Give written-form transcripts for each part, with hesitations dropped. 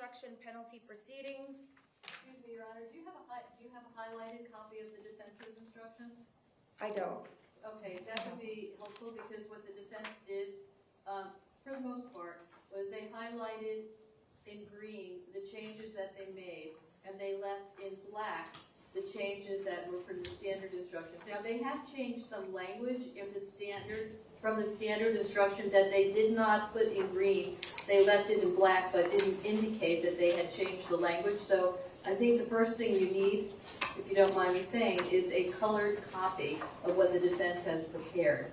instruction penalty proceedings. Excuse me, Your Honor, do you have a highlighted copy of the defense's instructions? I don't. Okay, that would be helpful because what the defense did, for the most part, was they highlighted in green the changes that they made, and they left in black the changes that were for the standard instructions. Now, they have changed some language in the standard, from the standard instruction that they did not put in green. They left it in black, but didn't indicate that they had changed the language. So I think the first thing you need, if you don't mind me saying, is a colored copy of what the defense has prepared.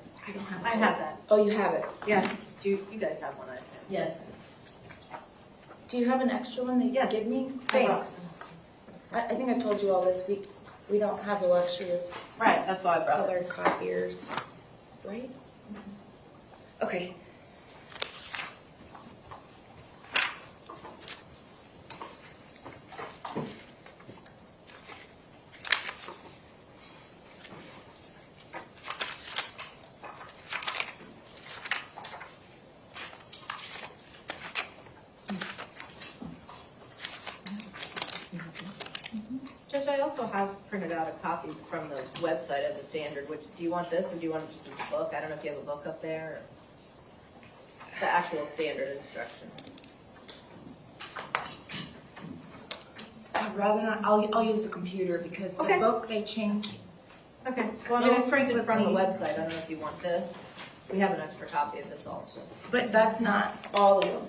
I have that. Oh, you have it? Yes. You guys have one, I assume? Yes. Do you have an extra one that you can give me? Thanks. I think I've told you all this. We don't have the luxury of That's why I brought colored copiers, right? Okay. Judge, I also have printed out a copy from the website of the standard. Do you want this, or do you want it just as a book? I don't know if you have a book up there. Or the actual standard instruction. I'd rather not. I'll use the computer because the book they changed. Okay. Well, I'm going to print it from the website. I don't know if you want this. We have an extra copy of this also. But that's not all of them.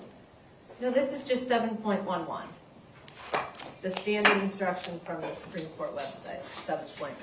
No, this is just 7.11. The standard instruction from the Supreme Court website, 7.11.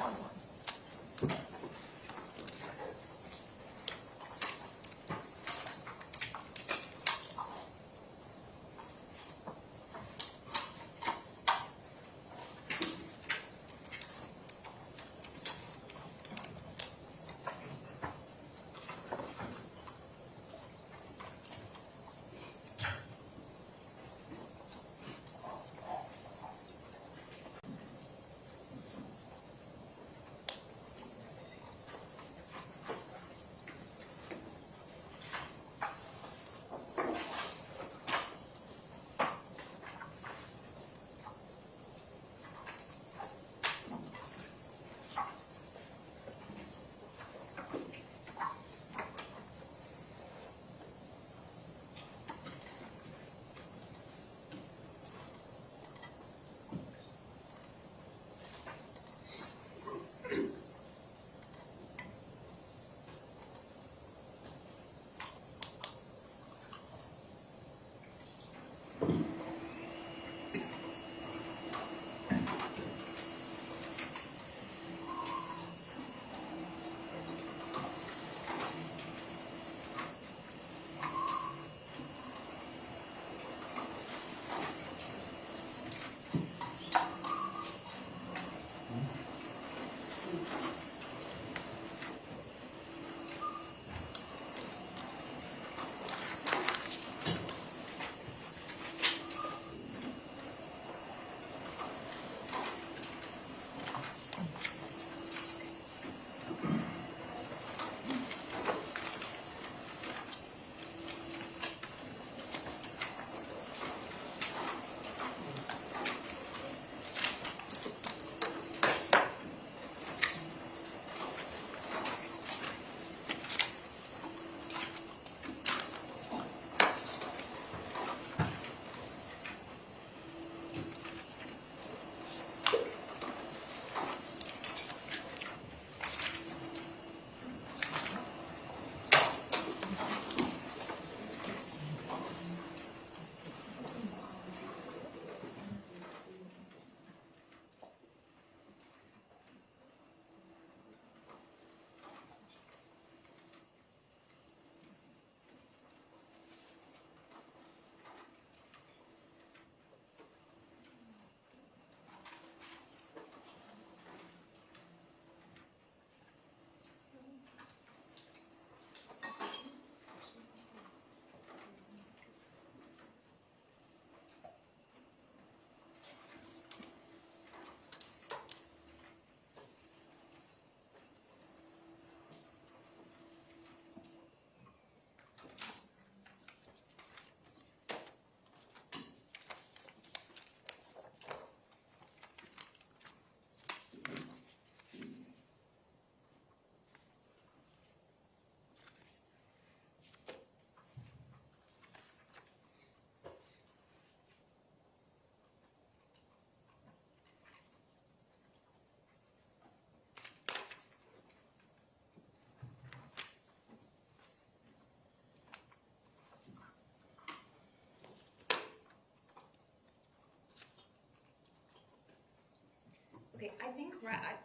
Okay, I think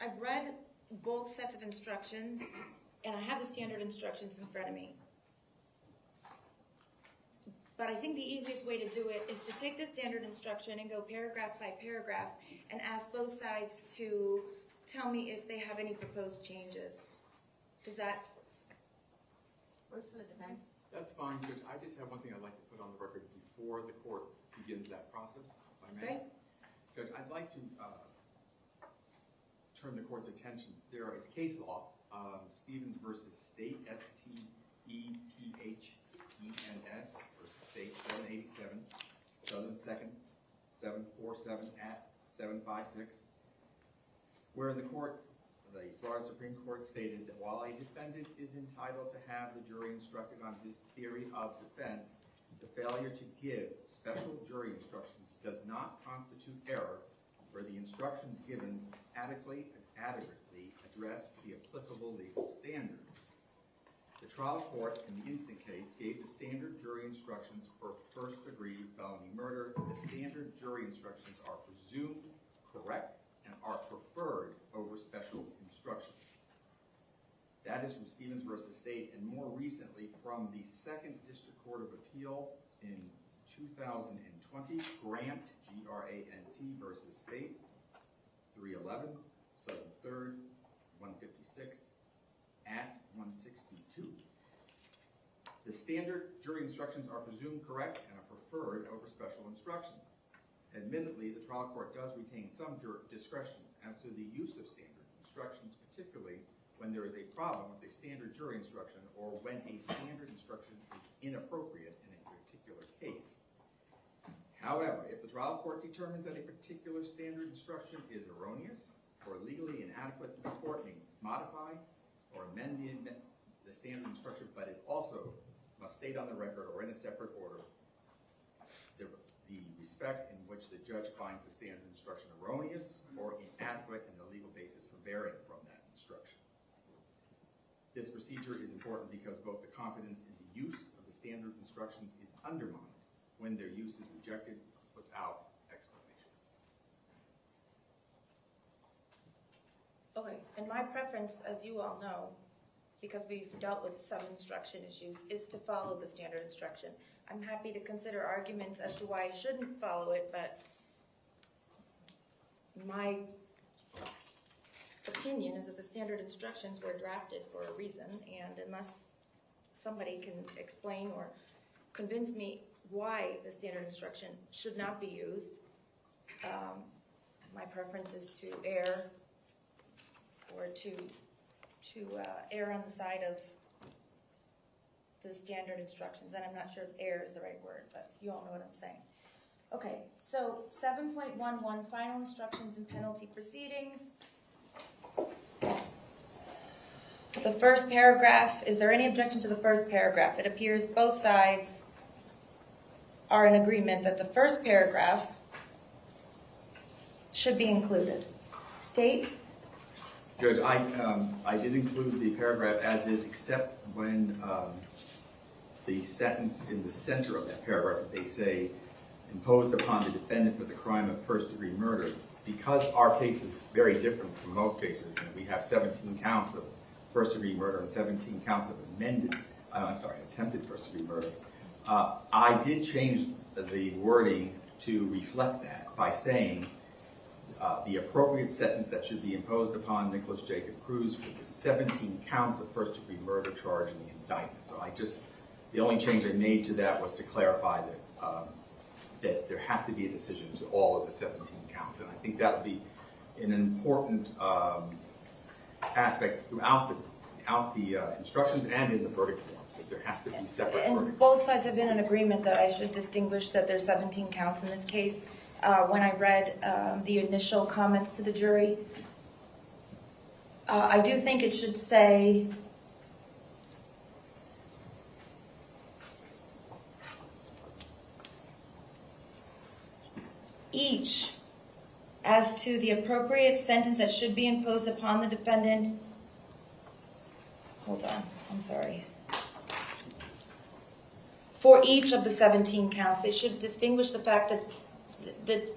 I've read both sets of instructions, and I have the standard instructions in front of me. But I think the easiest way to do it is to take the standard instruction and go paragraph by paragraph and ask both sides to tell me if they have any proposed changes. Does that? Where's the defense? That's fine, Judge. I just have one thing I'd like to put on the record before the court begins that process, if I may. Okay. Judge, I'd like to turn the court's attention. There is case law, Stevens versus State, S-T-E-P-H-E-N-S versus State, 787, Southern 2nd, 747 at 756, where the Florida Supreme Court stated that while a defendant is entitled to have the jury instructed on his theory of defense, the failure to give special jury instructions does not constitute error where the instructions given adequately address the applicable legal standards. The trial court in the instant case gave the standard jury instructions for first-degree felony murder. The standard jury instructions are presumed correct and are preferred over special instructions. That is from Stevens versus State, and more recently from the Second District Court of Appeal in 2020, Grant, G-R-A-N-T versus State, 311, Southern 3rd, 156, at 162. The standard jury instructions are presumed correct and are preferred over special instructions. Admittedly, the trial court does retain some discretion as to the use of standard instructions, particularly when there is a problem with a standard jury instruction or when a standard instruction is inappropriate in a particular case. However, if the trial court determines that a particular standard instruction is erroneous or legally inadequate, the court may modify or amend the standard instruction, but it also must state on the record or in a separate order the respect in which the judge finds the standard instruction erroneous or inadequate and the legal basis for varying from that instruction. This procedure is important because both the confidence in the use of the standard instructions is undermined when their use is rejected without explanation. Okay, and my preference, as you all know, because we've dealt with some instruction issues, is to follow the standard instruction. I'm happy to consider arguments as to why I shouldn't follow it, but my opinion is that the standard instructions were drafted for a reason, and unless somebody can explain or convince me why the standard instruction should not be used, my preference is to err or to err on the side of the standard instructions. And I'm not sure if err is the right word, but you all know what I'm saying. Okay, so 7.11, final instructions and penalty proceedings. The first paragraph, is there any objection to the first paragraph? It appears both sides are in agreement that the first paragraph should be included. State? Judge, I did include the paragraph as is, except when the sentence in the center of that paragraph, they say, imposed upon the defendant for the crime of first-degree murder. Because our case is very different from most cases, we have 17 counts of first-degree murder and 17 counts of attempted first-degree murder. I did change the wording to reflect that by saying the appropriate sentence that should be imposed upon Nicholas Jacob Cruz for the 17 counts of first-degree murder charge in the indictment. So the only change I made to that was to clarify that there has to be a decision to all of the 17 counts. And I think that would be an important aspect throughout the instructions and in the verdict forms, that there has to be separate verdicts. And both sides have been in agreement that I should distinguish that there's 17 counts in this case. When I read the initial comments to the jury, I do think it should say each as to the appropriate sentence that should be imposed upon the defendant. Hold on, I'm sorry. For each of the 17 counts, they should distinguish the fact that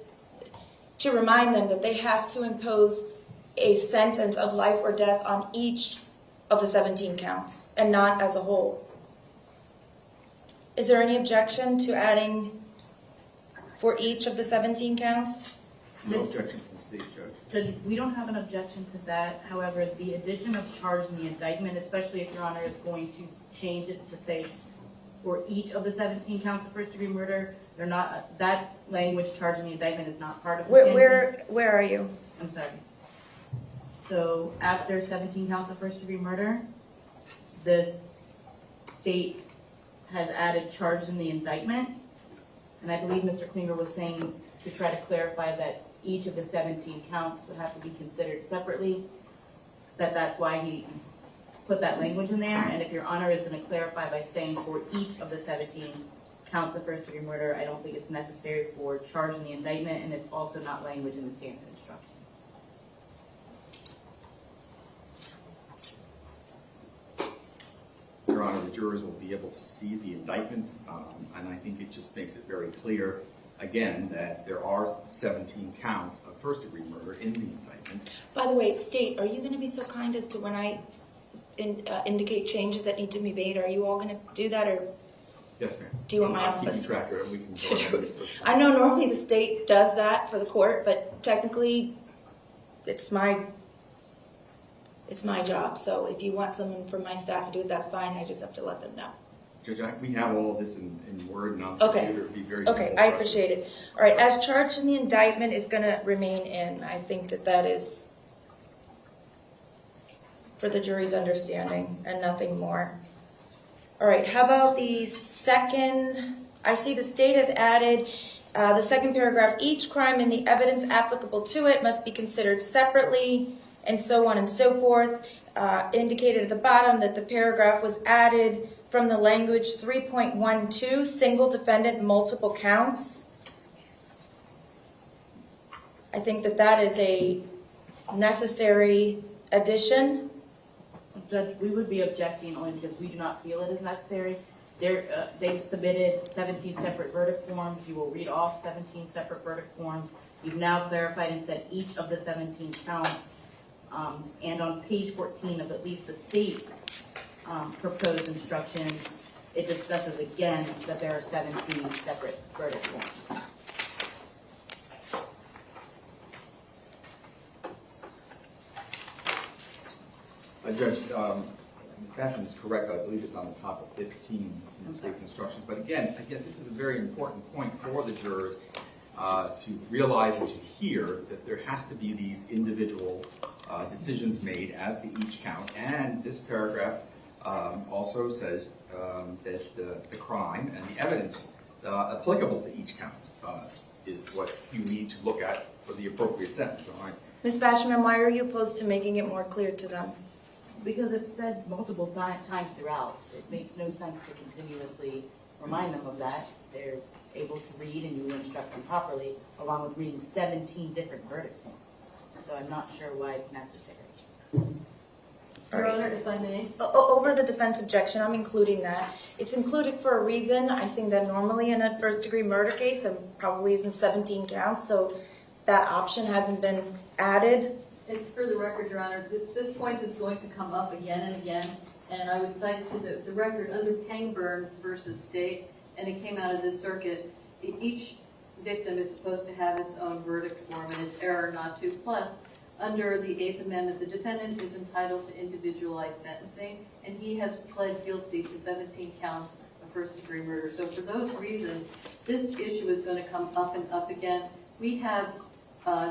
to remind them that they have to impose a sentence of life or death on each of the 17 counts and not as a whole. Is there any objection to adding for each of the 17 counts? No objection from the state judge. Judge, we don't have an objection to that. However, the addition of charge in the indictment, especially if Your Honor is going to change it to say for each of the 17 counts of first-degree murder, they're not, that language, charge in the indictment, is not part of the standard. Where are you? I'm sorry. So after 17 counts of first-degree murder, the state has added charge in the indictment. And I believe Mr. Klinger was saying to try to clarify that each of the 17 counts would have to be considered separately, that's why he put that language in there. And if Your Honor is going to clarify by saying for each of the 17 counts of first-degree murder, I don't think it's necessary for charge in the indictment, and it's also not language in the standard instruction. Your Honor, the jurors will be able to see the indictment, and I think it just makes it very clear, again, that there are 17 counts of first-degree murder in the indictment. By the way, State, are you going to be so kind as to when I indicate changes that need to be made, are you all going to do that, or Yes, ma'am. do you want my I'll office keep track of it. We can to go do ahead. it? I know normally the state does that for the court, but technically it's my job. So if you want someone from my staff to do it, that's fine. I just have to let them know. Judge, we have all of this in Word and on Okay. computer. It'd be very Okay, simple I for us. appreciate it. All right, as charged in the indictment is going to remain in. I think that is for the jury's understanding and nothing more. All right, how about the second? I see the state has added the second paragraph. Each crime and the evidence applicable to it must be considered separately, and so on and so forth. Indicated at the bottom that the paragraph was added from the language 3.12, single defendant, multiple counts. I think that is a necessary addition. Judge, we would be objecting only because we do not feel it is necessary. They've submitted 17 separate verdict forms. You will read off 17 separate verdict forms. You've now clarified and said each of the 17 counts. And on page 14 of at least the state's proposed instructions, it discusses again that there are 17 separate verdict forms. Judge, Ms. Basham is correct. I believe it's on the top of 15 in the state's instructions. But again, this is a very important point for the jurors to realize and to hear that there has to be these individual decisions made as to each count. And this paragraph also says that the crime and the evidence applicable to each count is what you need to look at for the appropriate sentence. All right. Ms. Basham, why are you opposed to making it more clear to them? Because it's said multiple times throughout. It makes no sense to continuously remind them of that. They're able to read and you instruct them properly, along with reading 17 different verdict forms. So I'm not sure why it's necessary. Your Honor, if I may. Over the defense objection, I'm including that. It's included for a reason. I think that normally in a first-degree murder case, and probably isn't 17 counts, so that option hasn't been added. And for the record, Your Honor, this point is going to come up again and again, and I would cite to the record under Pangburn versus State, and it came out of this circuit, each victim is supposed to have its own verdict form, and it's error not to. Plus, under the Eighth Amendment, the defendant is entitled to individualized sentencing, and he has pled guilty to 17 counts of first-degree murder. So for those reasons, this issue is going to come up and up again. We have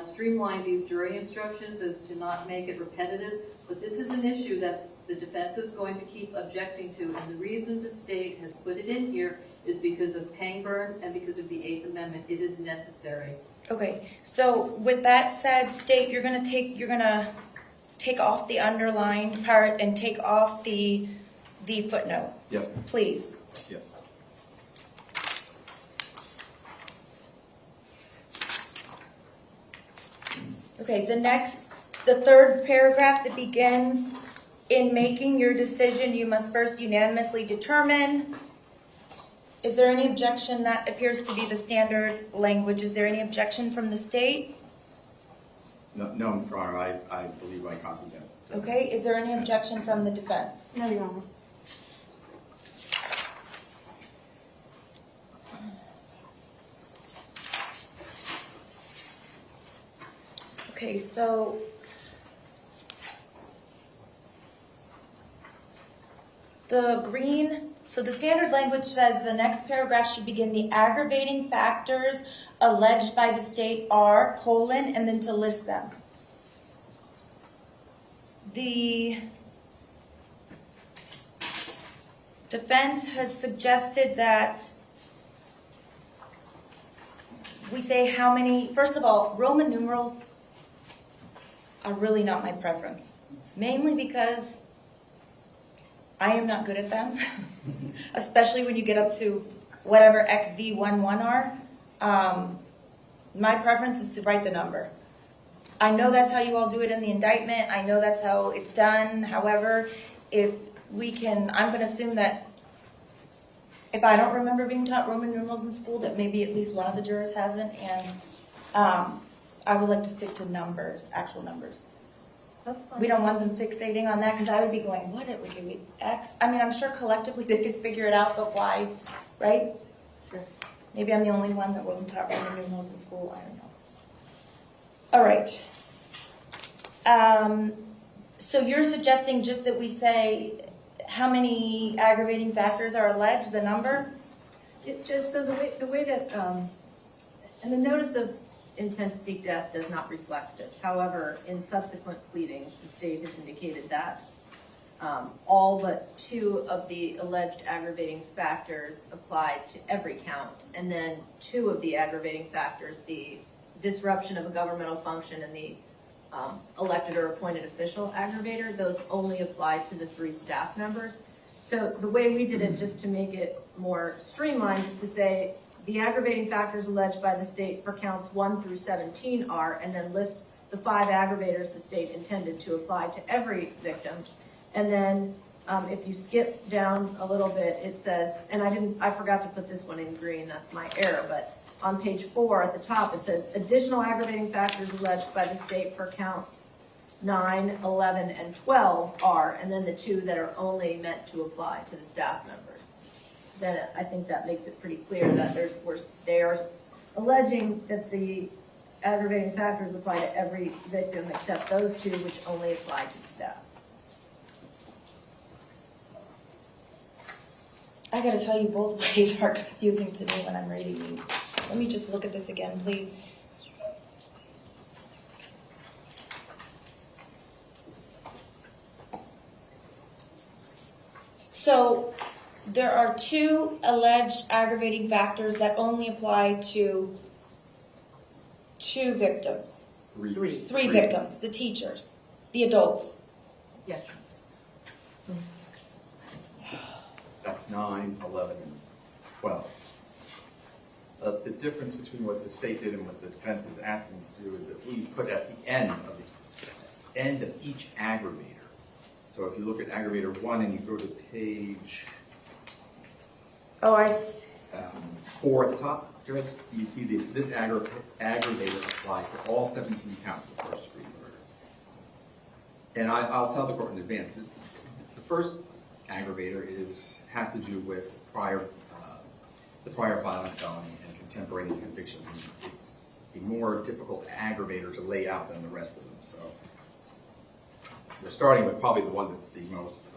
streamlined these jury instructions as to not make it repetitive, but this is an issue that the defense is going to keep objecting to, and the reason the state has put it in here is because of Pangburn and because of the Eighth Amendment. It is necessary. Okay, so with that said, State, you're gonna take off the underlined part and take off the footnote, Yes, ma'am. please. Yes. Okay, the third paragraph that begins, in making your decision, you must first unanimously determine. Is there any objection? That appears to be the standard language. Is there any objection from the state? No, Your Honor, I believe I copied that. Okay, is there any objection from the defense? No, Your Honor. Okay, so the green, so the standard language says the next paragraph should begin the aggravating factors alleged by the state are, colon, and then to list them. The defense has suggested that we say how many, first of all, Roman numerals are really not my preference, mainly because I am not good at them, especially when you get up to whatever XV11 are. My preference is to write the number. I know that's how you all do it in the indictment. I know that's how it's done. However, if we can, I'm going to assume that if I don't remember being taught Roman numerals in school, that maybe at least one of the jurors hasn't, and I would like to stick to numbers, actual numbers. That's fine. We don't want them fixating on that, because I would be going, what, it would be X? I mean, I'm sure collectively they could figure it out, but why, right? Sure. Maybe I'm the only one that wasn't taught Roman numerals in school, I don't know. All right. So you're suggesting just that we say how many aggravating factors are alleged, the number? Judge, so the way that, and the notice of intent to seek death does not reflect this. However, in subsequent pleadings, the state has indicated that all but 2 of the alleged aggravating factors apply to every count, and then 2 of the aggravating factors, the disruption of a governmental function and the elected or appointed official aggravator, those only apply to the 3 staff members. So the way we did it, just to make it more streamlined, is to say the aggravating factors alleged by the state for counts 1 through 17 are, and then list the 5 aggravators the state intended to apply to every victim. And then if you skip down a little bit, it says, and I forgot to put this one in green, that's my error, but on page 4 at the top, it says additional aggravating factors alleged by the state for counts 9, 11, and 12 are, and then the 2 that are only meant to apply to the staff members. Then I think that makes it pretty clear that they are alleging that the aggravating factors apply to every victim except those 2 which only apply to the staff. I gotta tell you, both ways are confusing to me when I'm reading these. Let me just look at this again, please. So there are 2 alleged aggravating factors that only apply to 2 victims. 3 victims, the teachers, the adults. Yes. That's 9, 11, and 12. The difference between what the state did and what the defense is asking to do is that we put at the end of each aggravator. So if you look at aggravator 1 and you go to page Oh, I see. 4 at the top, you see this aggravator applies to all 17 counts of first-degree murder. And I'll tell the court in advance that the first aggravator has to do with the prior violent felony and contemporaneous convictions. And it's a more difficult aggravator to lay out than the rest of them. So we're starting with probably the one that's the most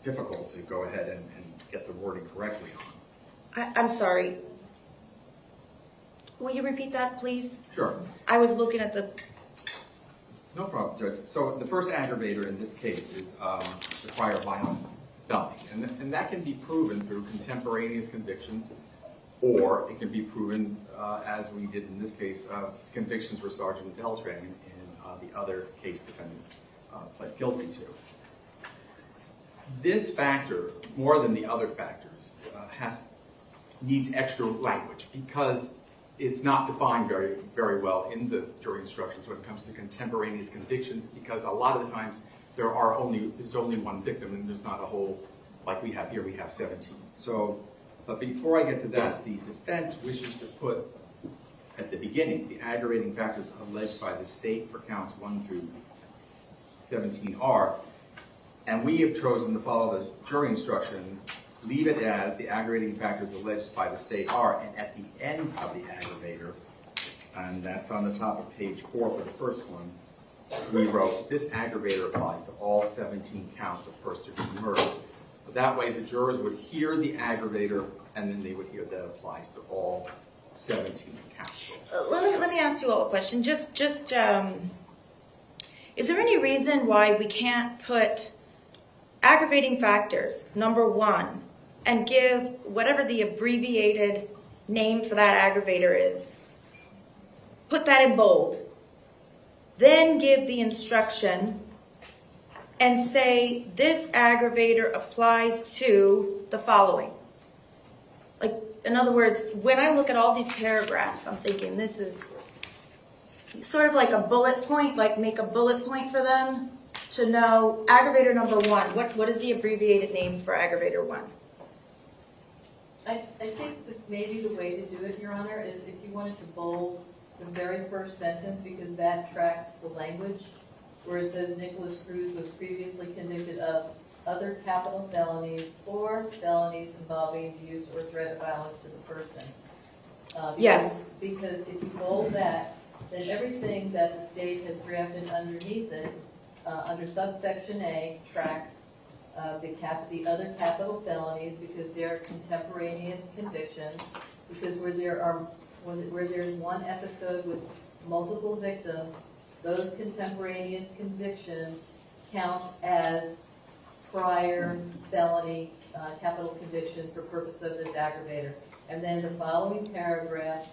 difficult to go ahead and get the wording correctly on. I'm sorry. Will you repeat that, please? Sure. I was looking at the, No problem, Judge. So the first aggravator in this case is the prior violent felony. And that can be proven through contemporaneous convictions, or it can be proven, as we did in this case, convictions for Sergeant Beltran and the other case defendant pled guilty to. This factor, more than the other factors, needs extra language because it's not defined very, very well in the jury instructions when it comes to contemporaneous convictions, because a lot of the times there's only one victim and there's not a whole, like we have here, we have 17. So, but before I get to that, the defense wishes to put at the beginning, the aggravating factors alleged by the state for counts 1 through 17 are, and we have chosen to follow this jury instruction, leave it as the aggravating factors alleged by the state are, and at the end of the aggravator, and that's on the top of page 4 for the first one, we wrote, this aggravator applies to all 17 counts of first-degree murder. But that way, the jurors would hear the aggravator, and then they would hear that applies to all 17 counts. Let me ask you all a question. Is there any reason why we can't put aggravating factors, number 1, and give whatever the abbreviated name for that aggravator is, put that in bold, then give the instruction and say this aggravator applies to the following? Like, in other words, when I look at all these paragraphs, I'm thinking this is sort of like a bullet point, like make a bullet point for them to know aggravator number 1. What is the abbreviated name for aggravator 1? I think that maybe the way to do it, Your Honor, is if you wanted to bold the very first sentence, because that tracks the language, where it says Nicholas Cruz was previously convicted of other capital felonies or felonies involving use or threat of violence to the person. Yes. Because if you bold that, then everything that the state has drafted underneath it, under subsection A, tracks the other capital felonies, because they're contemporaneous convictions, because where there's one episode with multiple victims, those contemporaneous convictions count as prior felony capital convictions for purpose of this aggravator. And then the following paragraph,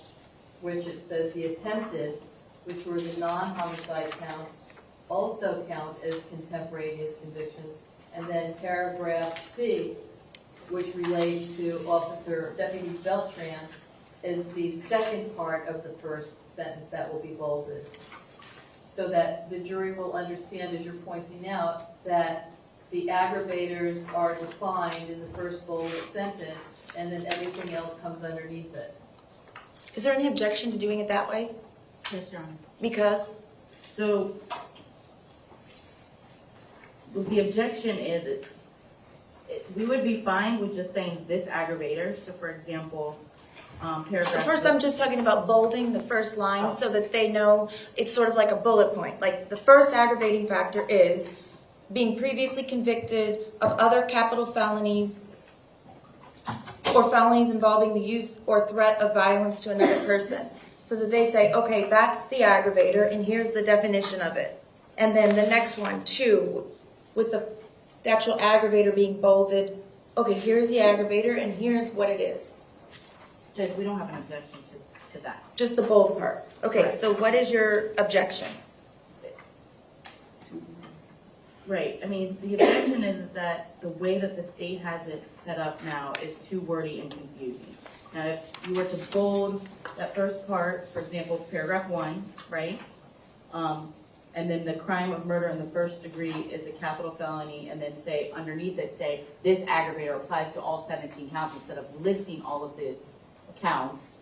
which it says the attempted, which were the non-homicide counts, also count as contemporaneous convictions. And then paragraph C, which relate to Deputy Beltran, is the second part of the first sentence that will be bolded. So that the jury will understand, as you're pointing out, that the aggravators are defined in the first bolded sentence, and then everything else comes underneath it. Is there any objection to doing it that way? Yes, Your Honor. Because? So, the objection is, we would be fine with just saying this aggravator. So, for example, paragraph... First, I'm just talking about bolding the first line so that they know it's sort of like a bullet point. Like, the first aggravating factor is being previously convicted of other capital felonies or felonies involving the use or threat of violence to another person. So that they say, okay, that's the aggravator, and here's the definition of it. And then the next one, 2, with the actual aggravator being bolded, okay, here's the aggravator, and here's what it is. Judge, we don't have an objection to that. Just the bold part. Okay, Right. So what is your objection? Right, I mean, the objection is that the way that the state has it set up now is too wordy and confusing. Now, if you were to bold that first part, for example, paragraph 1, right? And then the crime of murder in the first degree is a capital felony, and then say, underneath it, say, this aggravator applies to all 17 counts, instead of listing all of the counts,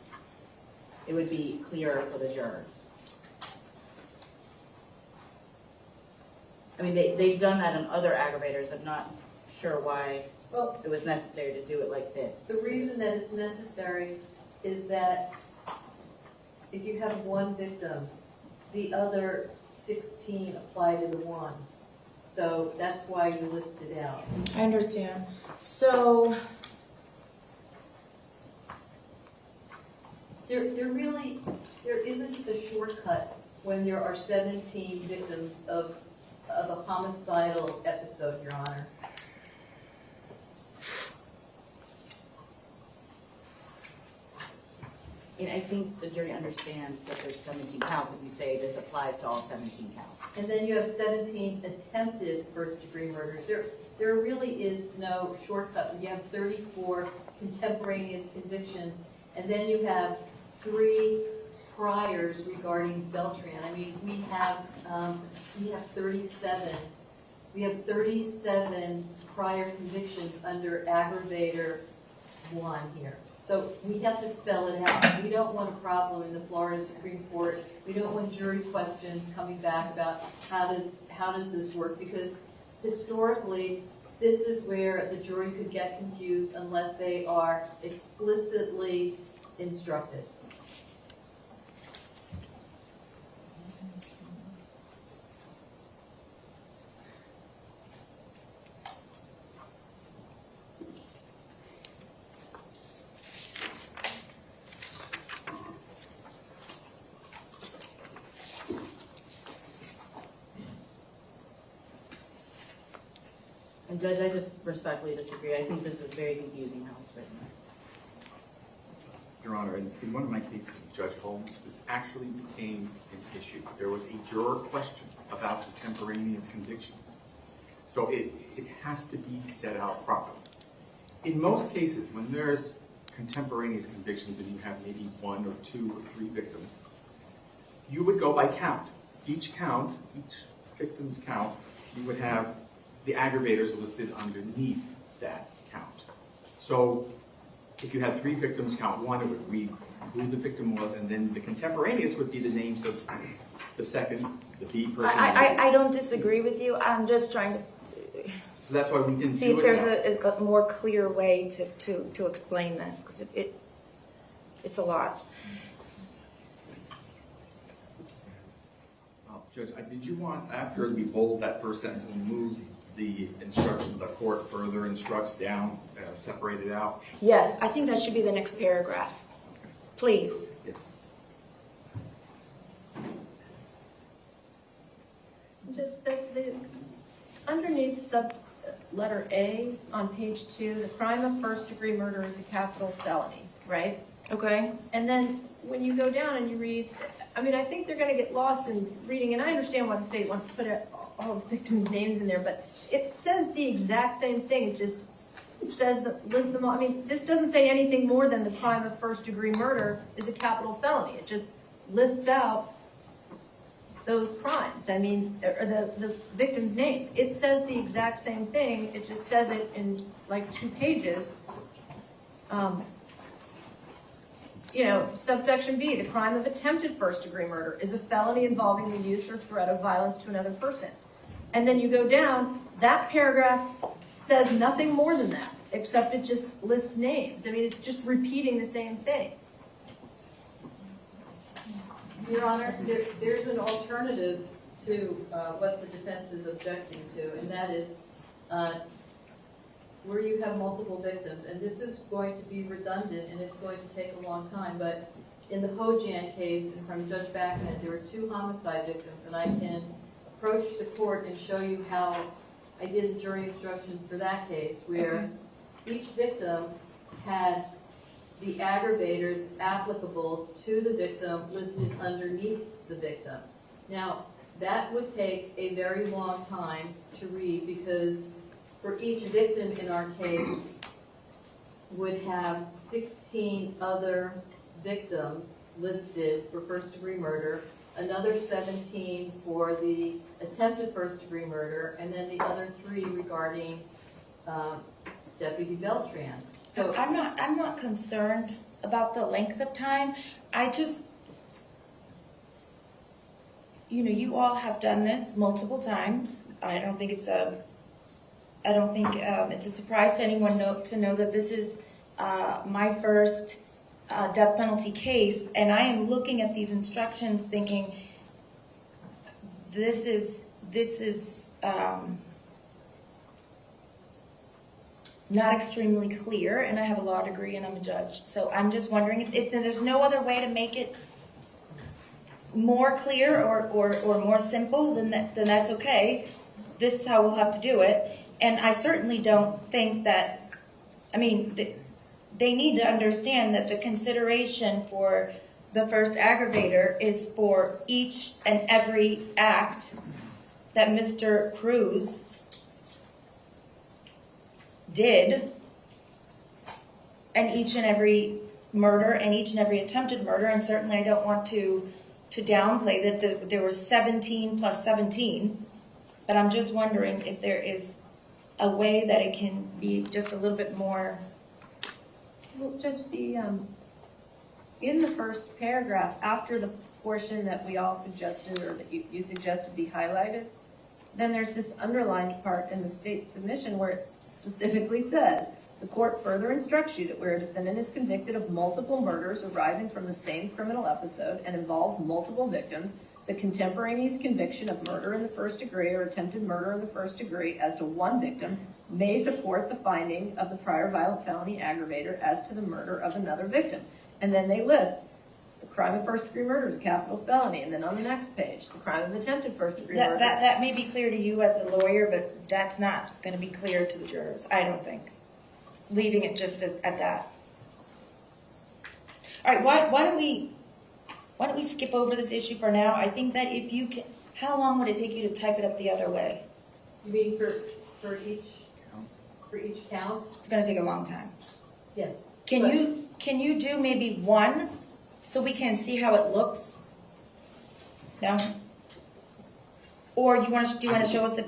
it would be clearer for the jurors. I mean, they've done that in other aggravators. I'm not sure why it was necessary to do it like this. The reason that it's necessary is that if you have one victim, the other 16 apply to the one. So that's why you list it out. I understand. So, There isn't a shortcut when there are 17 victims of a homicidal episode, Your Honor. And I think the jury understands that there's 17 counts if you say this applies to all 17 counts. And then you have 17 attempted first-degree murders. There really is no shortcut. You have 34 contemporaneous convictions, and then you have 3 priors regarding Beltran. I mean, we have 37. We have 37 prior convictions under aggravator 1 here. So we have to spell it out. We don't want a problem in the Florida Supreme Court. We don't want jury questions coming back about how does this work? Because historically, this is where the jury could get confused unless they are explicitly instructed. And Judge, I just respectfully disagree. I think this is very confusing how it's written. Your Honor, in one of my cases with Judge Holmes, this actually became an issue. There was a juror question about contemporaneous convictions. So it has to be set out properly. In most cases, when there's contemporaneous convictions and you have maybe 1 or 2 or 3 victims, you would go by count. Each victim's count, you would have the aggravators listed underneath that count. So if you had 3 victims, count 1, it would read who the victim was, and then the contemporaneous would be the names of the second, the B person. I don't disagree with you. I'm just trying to So that's why we didn't see do if it there's now. a more clear way to explain this, because it's a lot. Judge, did you want, after we bold that first sentence, to move the instruction, the court further instructs down, separate it out? Yes, I think that should be the next paragraph. Please. Yes. Judge, underneath letter A on page 2, the crime of first-degree murder is a capital felony, right? Okay. And then when you go down and you read, I mean, I think they're going to get lost in reading, and I understand why the state wants to put all the victims' names in there, but it says the exact same thing. It just says that, lists them all. I mean, this doesn't say anything more than the crime of first-degree murder is a capital felony. It just lists out those crimes. I mean, or the victims' names. It says the exact same thing. It just says it in like 2 pages. Subsection B, the crime of attempted first-degree murder is a felony involving the use or threat of violence to another person. And then you go down, that paragraph says nothing more than that, except it just lists names. I mean, it's just repeating the same thing. Your Honor, there's an alternative to what the defense is objecting to, and that is where you have multiple victims. And this is going to be redundant, and it's going to take a long time. But in the Hojan case, in front of Judge Backman, there were 2 homicide victims, and I can approach the court and show you how I did jury instructions for that case, where each victim had the aggravators applicable to the victim listed underneath the victim. Now, that would take a very long time to read, because for each victim in our case would have 16 other victims listed for first-degree murder, another 17 for the attempted first-degree murder, and then the other 3 regarding Deputy Beltran. So I'm not concerned about the length of time. I just, you all have done this multiple times. I don't think it's a surprise to anyone to know that this is my first death penalty case, and I am looking at these instructions thinking this is not extremely clear, and I have a law degree and I'm a judge. So I'm just wondering if there's no other way to make it more clear or more simple, then that's okay. This is how we'll have to do it. And I certainly don't think that, they need to understand that the consideration for the first aggravator is for each and every act that Mr. Cruz did, and each and every murder and each and every attempted murder. And certainly I don't want to downplay that there were 17 plus 17, but I'm just wondering if there is a way that it can be just a little bit more Well, Judge, in the first paragraph, after the portion that we all suggested, or that you suggested be highlighted, then there's this underlined part in the state submission where it specifically says, the court further instructs you that where a defendant is convicted of multiple murders arising from the same criminal episode and involves multiple victims, the contemporaneous conviction of murder in the first degree or attempted murder in the first degree as to one victim may support the finding of the prior violent felony aggravator as to the murder of another victim. And then they list the crime of first degree murder is capital felony, and then on the next page, the crime of attempted first degree murder. That may be clear to you as a lawyer, but that's not gonna be clear to the jurors, I don't think. Leaving it just at that. All right, why don't we skip over this issue for now? I think that if you can, how long would it take you to type it up the other way? You mean for each count? It's gonna take a long time. Yes. Can you do maybe one, so we can see how it looks? No? Or do you want to show us the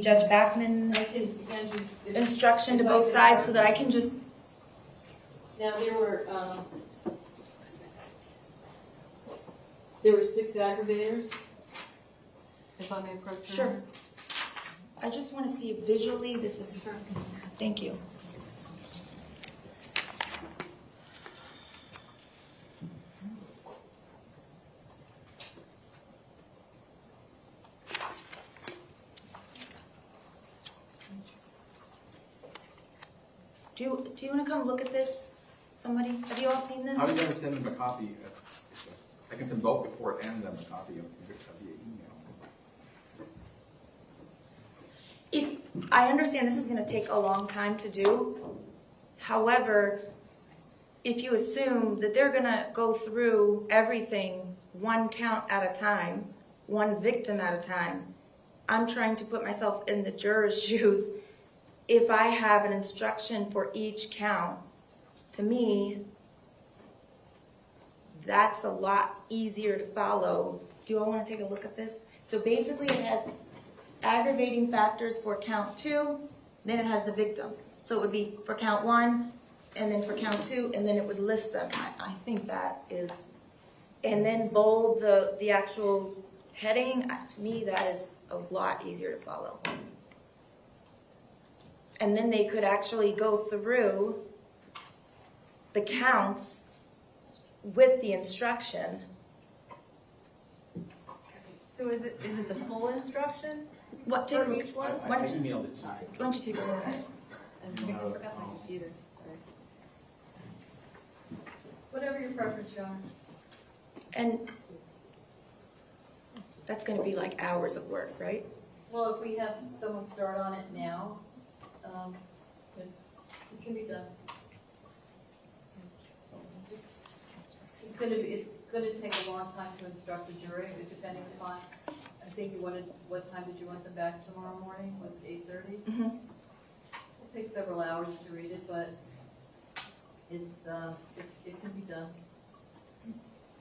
Judge Backman I can, Andrew. instruction to both sides so that I can just, Now, there were 6 aggravators, if I may approach. sure. I just want to see if visually this is, thank you. Do you want to come look at this? Somebody, have you all seen this? I was gonna send them a copy, I can send both the court and them a copy of the email. If, I understand this is gonna take a long time to do. However, if you assume that they're gonna go through everything one count at a time, one victim at a time, I'm trying to put myself in the juror's shoes. If I have an instruction for each count, to me, that's a lot easier to follow. Do you all want to take a look at this? So basically it has aggravating factors for count 2, then it has the victim. So it would be for count 1, and then for count 2, and then it would list them. I think that is, and then bold the actual heading, to me that is a lot easier to follow. And then they could actually go through the counts with the instruction. So is it the full instruction What, for each one? why don't you emailed it to you. why don't you take a look at it? I forgot my computer, sorry. Whatever your preference, John. And that's gonna be like hours of work, right? Well, if we have someone start on it now, it can be done. It's gonna take a long time to instruct the jury, depending upon, I think what time did you want them back tomorrow morning? Was it 8:30? Mm-hmm. It'll take several hours to read it, but it can be done.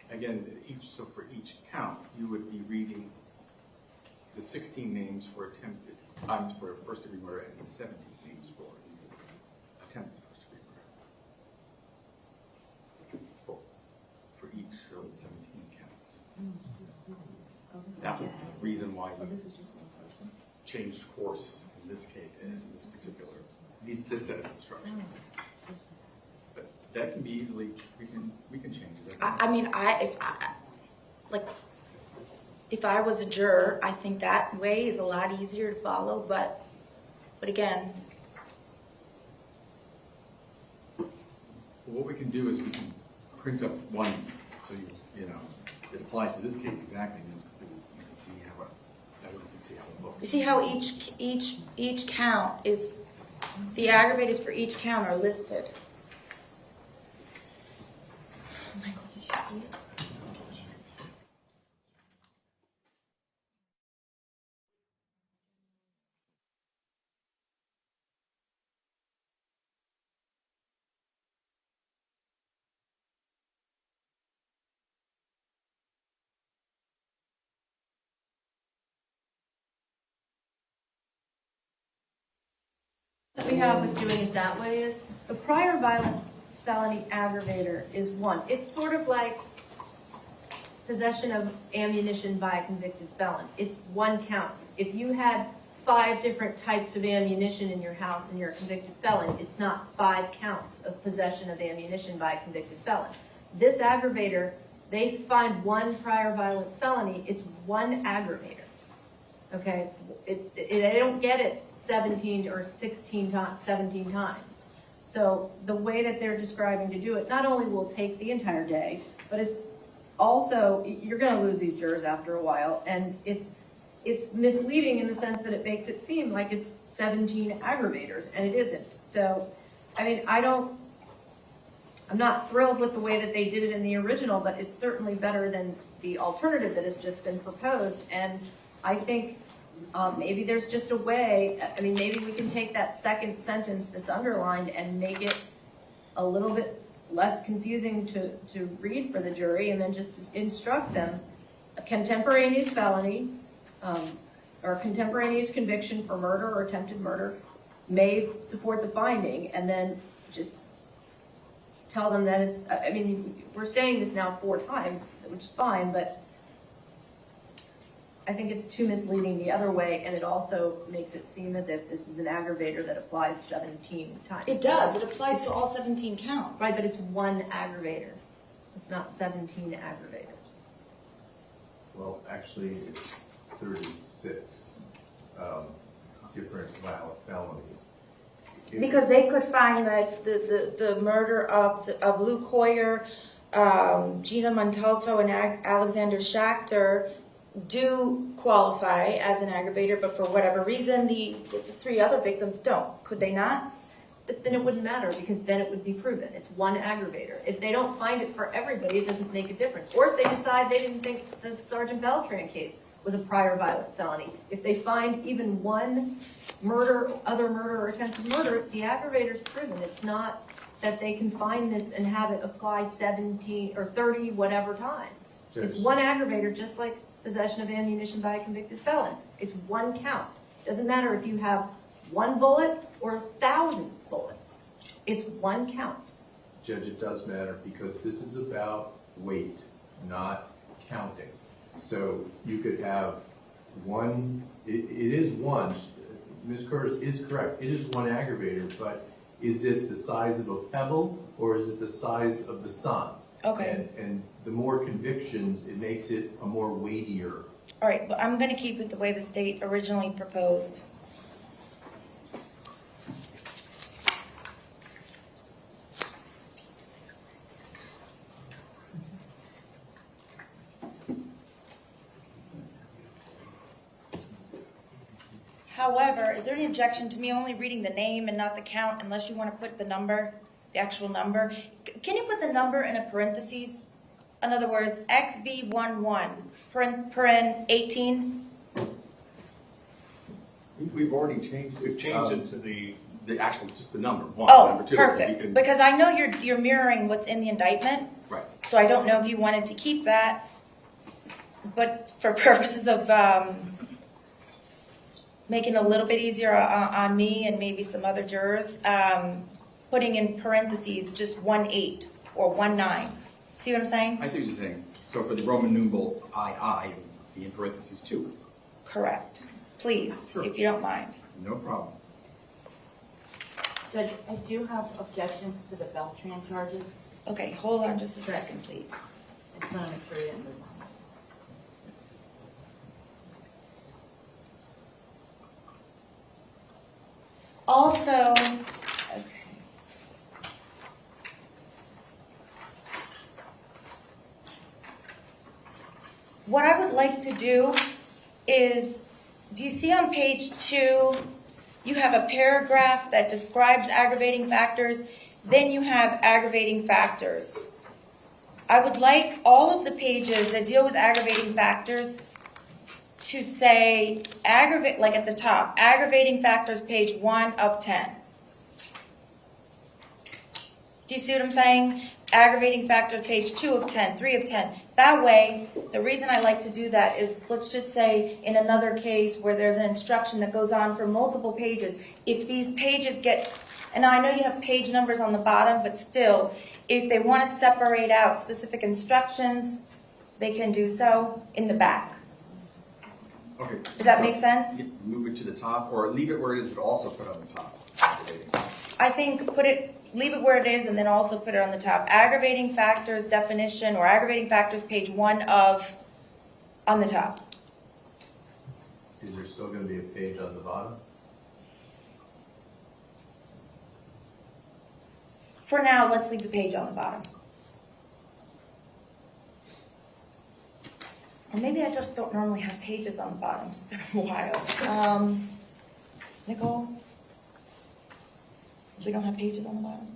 Again, so for each count, you would be reading the 16 names for for first degree murder and 17 names for attempted first degree murder. For each of the 17 counts. That was the reason why we changed course in this case, in this particular, this set of instructions. But that can be easily, we can change it. I mean, if I was a juror, I think that way is a lot easier to follow, but again. What we can do is we can print up one, so you know, it applies to this case exactly, and you can see how it looks. You see how each count is, the aggravators for each count are listed. Michael, did you see it? That we have with doing it that way is the prior violent felony aggravator is one. It's sort of like possession of ammunition by a convicted felon. It's one count. If you had 5 different types of ammunition in your house and you're a convicted felon, it's not 5 counts of possession of ammunition by a convicted felon. This aggravator, they find one prior violent felony, it's one aggravator. Okay? They don't get it 17 or 16 times, 17 times. So the way that they're describing to do it, not only will take the entire day, but it's also, you're going to lose these jurors after a while, and it's misleading in the sense that it makes it seem like it's 17 aggravators, and it isn't. So, I mean, I'm not thrilled with the way that they did it in the original, but it's certainly better than the alternative that has just been proposed, and I think maybe there's just a way, I mean, maybe we can take that second sentence that's underlined and make it a little bit less confusing to read for the jury, and then just instruct them a contemporaneous felony or contemporaneous conviction for murder or attempted murder may support the finding, and then just tell them that it's, I mean, we're saying this now 4 times, which is fine, but I think it's too misleading the other way, and it also makes it seem as if this is an aggravator that applies 17 times. It does, it applies to all 17 counts. Right, but it's one aggravator. It's not 17 aggravators. Well, actually, it's 36 different violent felonies. Because they could find that the murder of Luke Hoyer, Gina Montalto, and Alexander Schachter do qualify as an aggravator, but for whatever reason, the 3 other victims don't. Could they not? But then it wouldn't matter, because then it would be proven. It's one aggravator. If they don't find it for everybody, it doesn't make a difference. Or if they decide they didn't think the Sergeant Beltran case was a prior violent felony. If they find even one other murder or attempted murder, the aggravator's proven. It's not that they can find this and have it apply 17 or 30 whatever times. It's one aggravator, just like possession of ammunition by a convicted felon. It's one count. Doesn't matter if you have 1 bullet or 1,000 bullets. It's one count. Judge, it does matter because this is about weight, not counting. So you could have one, it is one, Ms. Curtis is correct, it is one aggravator, but is it the size of a pebble or is it the size of the sun? Okay. And the more convictions, it makes it a more weightier. All right, but I'm going to keep it the way the state originally proposed. However, is there any objection to me only reading the name and not the count unless you want to put the number, the actual number? Can you put the number in a parentheses? In other words, XB11, paren 18? We've already changed. We've changed it to the actual, just the number, 1, Oh, number 2. perfect. Because I know you're mirroring what's in the indictment. Right. So I don't know if you wanted to keep that. But for purposes of making it a little bit easier on me and maybe some other jurors, putting in parentheses just 18 or 19. See what I'm saying? I see what you're saying. So for the Roman numeral II, the in parentheses 2. Correct. Please, Sure. if you don't mind. No problem. Judge, I do have objections to the Beltran charges. Okay, hold on just a second, please. I just want to make sure you didn't move on. Also, okay. What I would like to do is, do you see on page 2, you have a paragraph that describes aggravating factors, then you have aggravating factors. I would like all of the pages that deal with aggravating factors to say, like at the top, aggravating factors, page 1 of 10. Do you see what I'm saying? Aggravating factors, page 2 of 10, 3 of 10. That way, the reason I like to do that is, let's just say in another case where there's an instruction that goes on for multiple pages, if these pages get And now I know you have page numbers on the bottom, but still, if they want to separate out specific instructions, they can do so in the back. Okay. Does that so make sense? you move it to the top, or leave it where it is, but also put on the top. Aggravating. I think leave it where it is and then also put it on the top. Aggravating factors definition or aggravating factors page 1 on the top. Is there still gonna be a page on the bottom? For now, let's leave the page on the bottom. Or maybe I just don't normally have pages on the bottom. It's been a while. Nicole? We don't have pages on the bottom?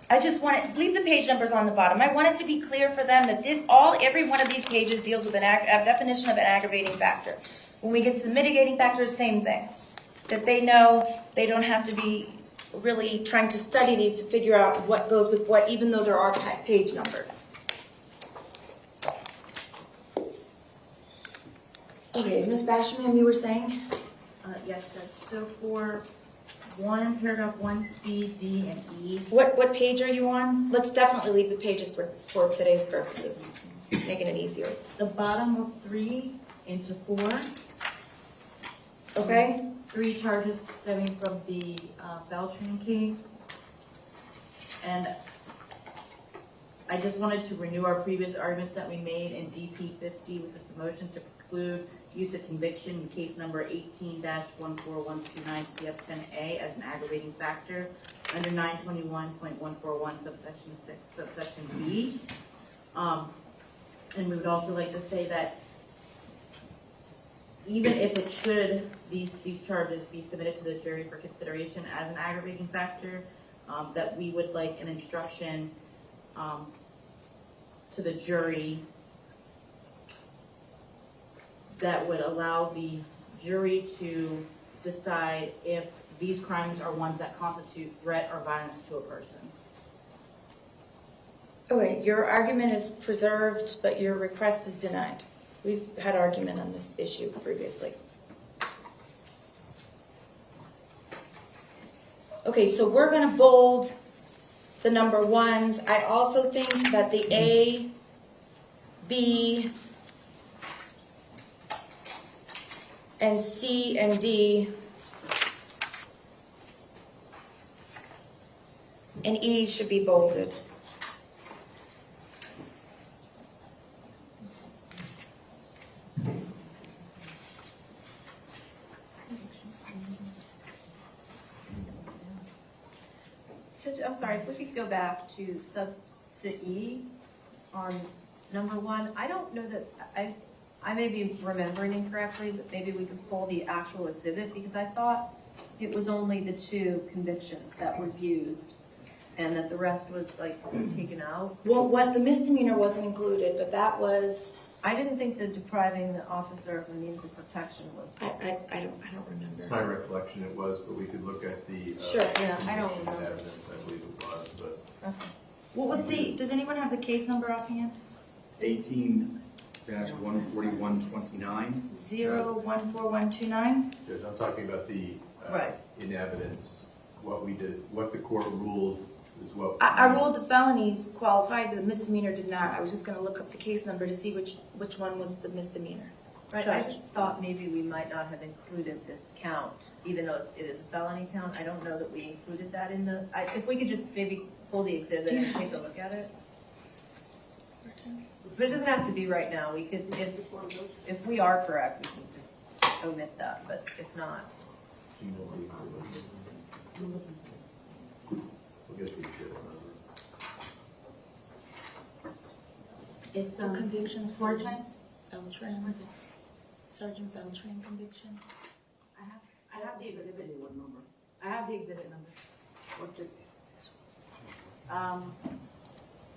I just want to leave the page numbers on the bottom. I want it to be clear for them that every one of these pages deals with a definition of an aggravating factor. When we get to the mitigating factors, same thing. That they know they don't have to be really trying to study these to figure out what goes with what, even though there are page numbers. Okay, Ms. Basham, you were saying? Yes, Judge. So for paragraph 1C, D, and E. What page are you on? Let's definitely leave the pages for today's purposes, making it easier. The bottom of 3 into 4. Okay? 3 charges stemming from the Beltran case. And I just wanted to renew our previous arguments that we made in DP 50, which was the motion to preclude use of conviction in case number 18-14129 CF10A as an aggravating factor under 921.141 subsection 6 subsection B. And we would also like to say that even if it should, these charges be submitted to the jury for consideration as an aggravating factor, that we would like an instruction to the jury that would allow the jury to decide if these crimes are ones that constitute threat or violence to a person. Okay, your argument is preserved, but your request is denied. We've had argument on this issue previously. Okay, so we're going to bold the number 1s. I also think that the A, B, and C and D and E should be bolded. Judge, I'm sorry, if we could go back to E on number 1. I don't know that, I may be remembering incorrectly, but maybe we could pull the actual exhibit, because I thought it was only the 2 convictions that were used, and that the rest was like taken out. Well, what the misdemeanor wasn't included, but that was, I didn't think that depriving the officer of a means of protection was. I don't remember. It's my recollection it was, but we could look at the. Sure. Yeah, I don't conviction remember. evidence, I believe it was, but. Okay. What was does anyone have the case number offhand? 18-14129. 014129? Judge, I'm talking about the, Right. in evidence, what we did, what the court ruled is what. I ruled the felonies qualified, the misdemeanor did not. I was just gonna look up the case number to see which one was the misdemeanor. Right, I just thought maybe we might not have included this count, even though it is a felony count. I don't know that we included that in the, if we could just maybe pull the exhibit and take a look at it. But it doesn't have to be right now. We could, if we are correct, we can just omit that, but if not. Do you know the exhibit? We'll get the exhibit number. It's Conviction, Sergeant Beltran. Sergeant Beltran conviction. I have the exhibit. What number? I have the exhibit number. What's it?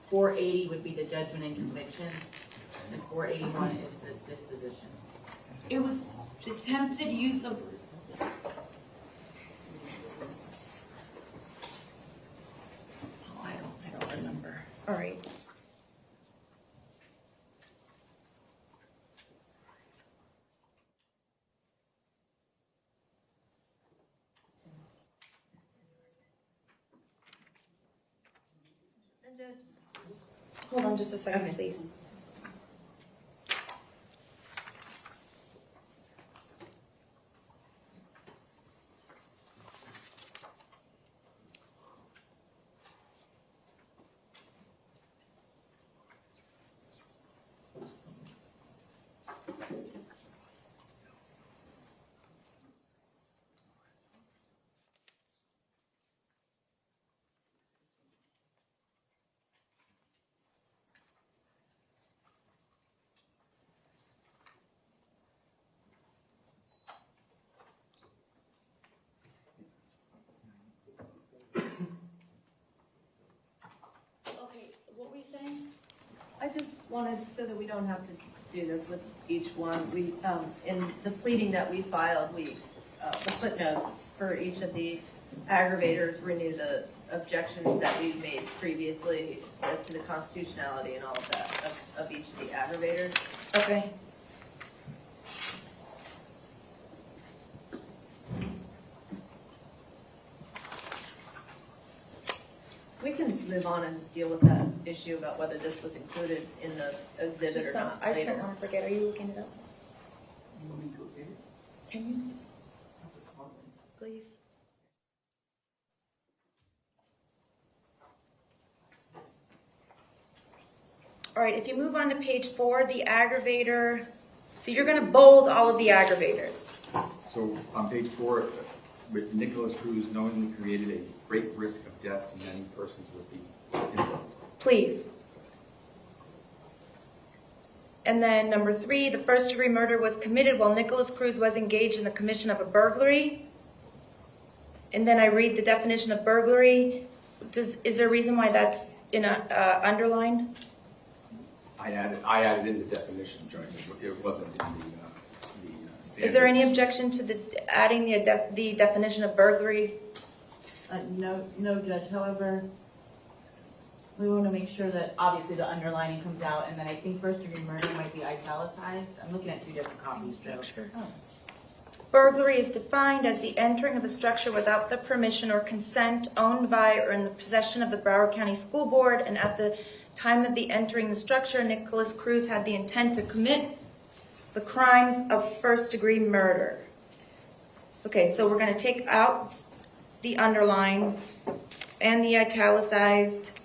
480 would be the judgment and conviction, and 481 is the disposition. It was attempted use of. Oh, I don't remember. All right. Hold on just a second, Okay. please. Okay, what were you saying? I just wanted, so that we don't have to do this with each one, we, in the pleading that we filed, the footnotes for each of the aggravators renew the objections that we've made previously as to the constitutionality and all of that, of each of the aggravators. Okay. We can move on and deal with that issue about whether this was included in the exhibit or not I just don't later. want to forget. Are you looking it up? Can you? Please. All right, if you move on to page 4, the aggravator, so you're going to bold all of the aggravators. So on page 4, with Nicholas Cruz knowingly created a great risk of death to many persons would be involved. Please. And then number 3, the first-degree murder was committed while Nicholas Cruz was engaged in the commission of a burglary. And then I read the definition of burglary. Is there a reason why that's in a underlined? I added in the definition, Judge. It wasn't in the standard. Is there any objection to adding the definition of burglary? No, Judge. However, we want to make sure that obviously the underlining comes out, and then I think first-degree murder might be italicized. I'm looking at 2 different copies, so. Burglary is defined as the entering of a structure without the permission or consent owned by or in the possession of the Broward County School Board, and at the time of the entering the structure, Nicholas Cruz had the intent to commit the crimes of first-degree murder. Okay, so we're going to take out the underline and the italicized.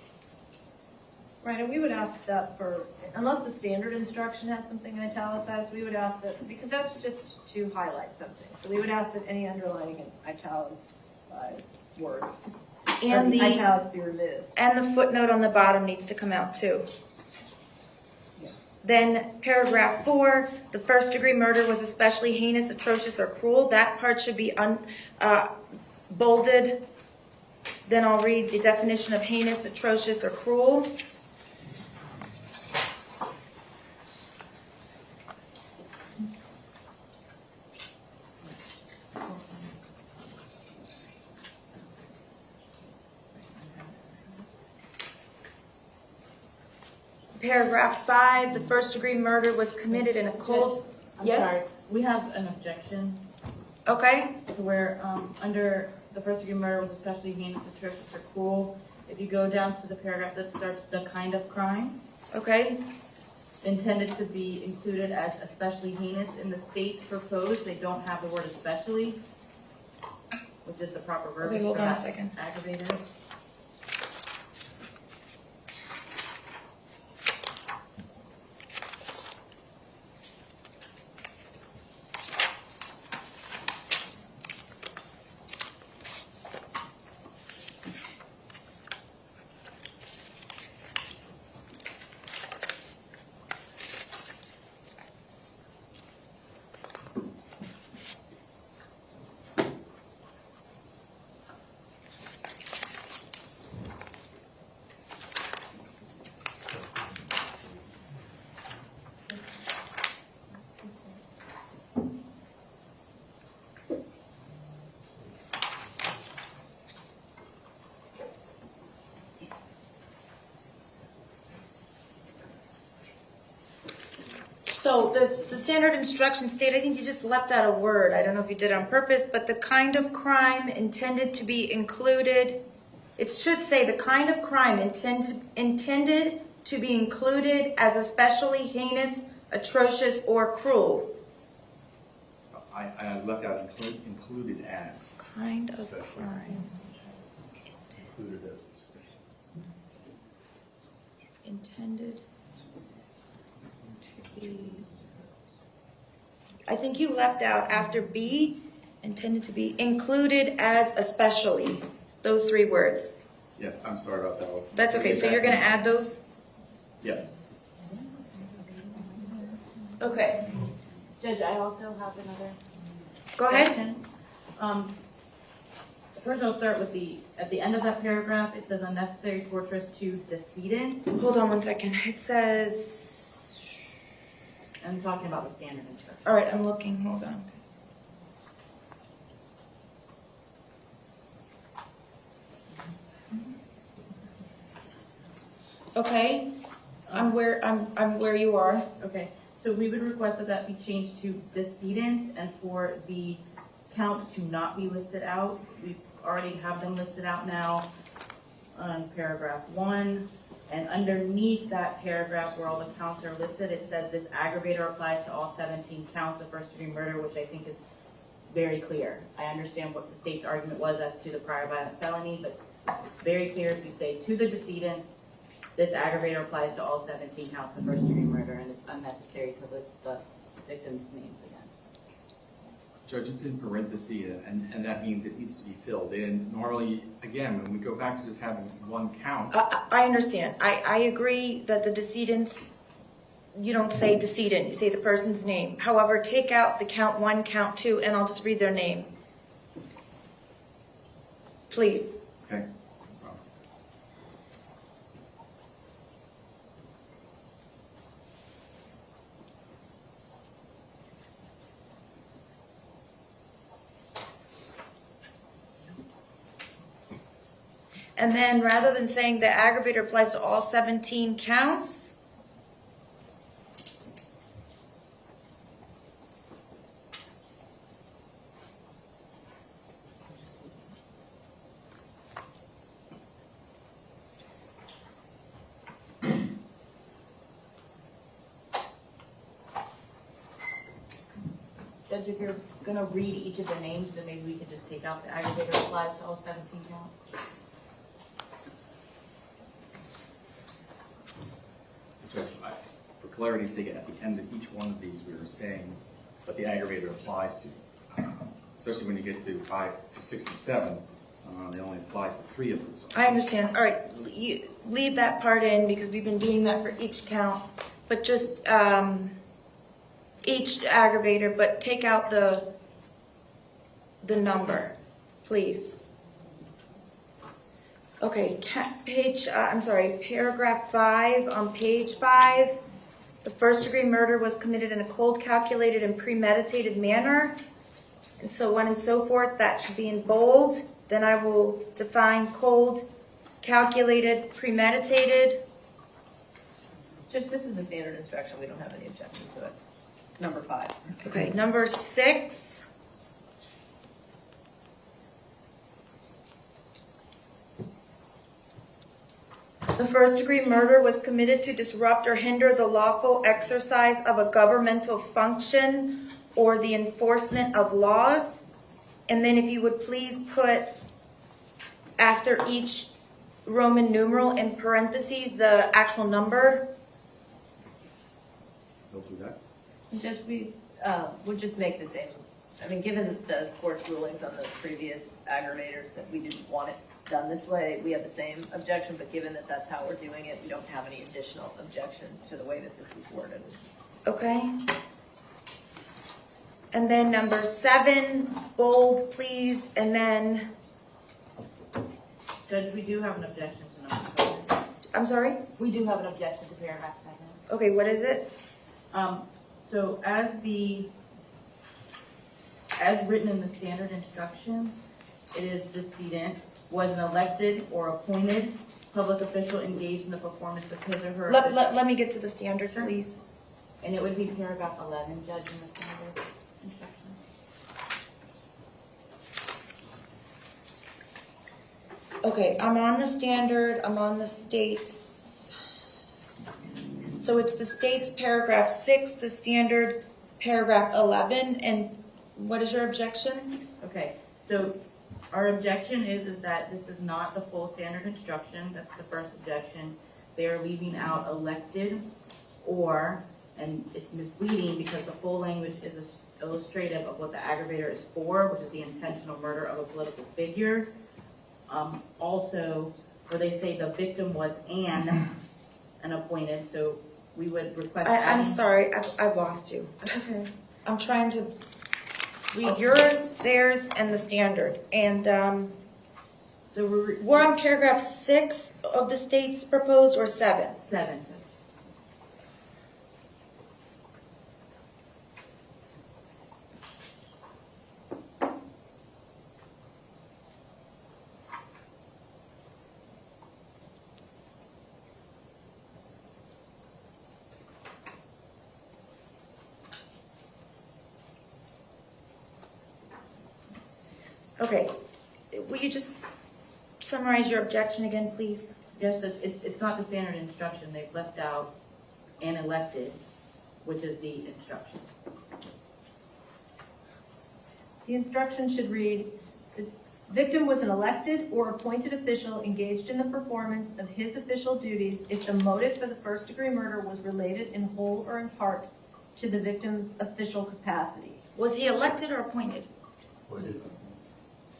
Right, and we would ask that for, unless the standard instruction has something italicized, we would ask that, because that's just to highlight something. So we would ask that any underlining and italicized words, or And the the italics be removed. and the footnote on the bottom needs to come out too. Yeah. Then paragraph 4, the first degree murder was especially heinous, atrocious, or cruel. That part should be bolded. Then I'll read the definition of heinous, atrocious, or cruel. Paragraph 5, the first degree murder was committed in a cold. I'm Yes? sorry. We have an objection Okay. to where under the first-degree murder was especially heinous, atrocious, or cruel. If you go down to the paragraph that starts the kind of crime, Okay. intended to be included as especially heinous in the state's proposed, they don't have the word especially, which is the proper verbiage Okay, hold for on a that second. aggravator. So the standard instruction state, I think you just left out a word. I don't know if you did it on purpose, but the kind of crime intended to be included It should say the kind of crime intended to be included as especially heinous, atrocious, or cruel. I left out included as. Kind of crime Included as a special. intended to be. I think you left out after B, intended to be included as especially, those 3 words. Yes, I'm sorry about that. That's okay, so you're gonna add those? Yes. Okay. Judge, I also have another Go ahead. question. First I'll start with at the end of that paragraph, it says unnecessary torturous to decedent. Hold on one second. It says, I'm talking about the standard instruction. all right, I'm looking, hold on. Okay, I'm where you are. Okay, so we would request that be changed to decedent and for the counts to not be listed out. We already have them listed out now on paragraph 1. And underneath that paragraph where all the counts are listed, it says this aggravator applies to all 17 counts of first-degree murder, which I think is very clear. I understand what the state's argument was as to the prior violent felony, but it's very clear if you say to the decedents, this aggravator applies to all 17 counts of first-degree murder, and it's unnecessary to list the victims' names again. Judge, it's in parentheses, and that means it needs to be filled in. Normally, again, when we go back to just having 1 count, I understand. I agree that the decedents, you don't say decedent, you say the person's name. However, take out the count 1, count 2, and I'll just read their name. Please. okay? And then rather than saying the aggravator applies to all 17 counts, Judge, if you're gonna read each of the names, then maybe we could just take out the aggravator applies to all 17 counts. Judge, for clarity's sake, at the end of each one of these, we were saying what the aggravator applies to. Especially when you get to 5, 6, and 7, it only applies to 3 of them. So I understand. All right, you leave that part in because we've been doing that for each count. But just each aggravator, but take out the number, please. Okay, paragraph 5 on page 5. The first-degree murder was committed in a cold, calculated, and premeditated manner. And so on and so forth, that should be in bold. Then I will define cold, calculated, premeditated. Judge, this is the standard instruction. We don't have any objection to it. Number 5. Okay, number 6. The first-degree murder was committed to disrupt or hinder the lawful exercise of a governmental function or the enforcement of laws. And then if you would please put after each Roman numeral in parentheses the actual number. They'll do that. Judge, we would just make the same, I mean, given the court's rulings on the previous aggravators that we didn't want it done this way, we have the same objection, but given that that's how we're doing it, we don't have any additional objection to the way that this is worded. Okay. And then number 7, bold, please, and then, Judge, we do have an objection to number 7. I'm sorry? We do have an objection to paragraph 7. Okay, what is it? So as written in the standard instructions, it is decedent, was an elected or appointed public official engaged in the performance of his or her. Let me get to the standard, Sure. please. And it would be paragraph 11, Judge, in the standard instructions. Okay, I'm on the standard, I'm on the state's. So it's the state's paragraph 6, the standard paragraph 11, and what is your objection? Okay, so our objection is that this is not the full standard instruction. That's the first objection. They are leaving out elected or, and it's misleading because the full language is illustrative of what the aggravator is for, which is the intentional murder of a political figure. Also, where they say the victim was an appointed, so we would request I'm adding. sorry, I've lost you. Okay. I'm trying to read yours, theirs, and the standard. And So we're on paragraph 6 of the state's proposed, or 7? 7. Okay, will you just summarize your objection again, please? Yes, it's not the standard instruction. They've left out and elected, which is the instruction. The instruction should read, the victim was an elected or appointed official engaged in the performance of his official duties if the motive for the first-degree murder was related in whole or in part to the victim's official capacity. Was he elected or appointed?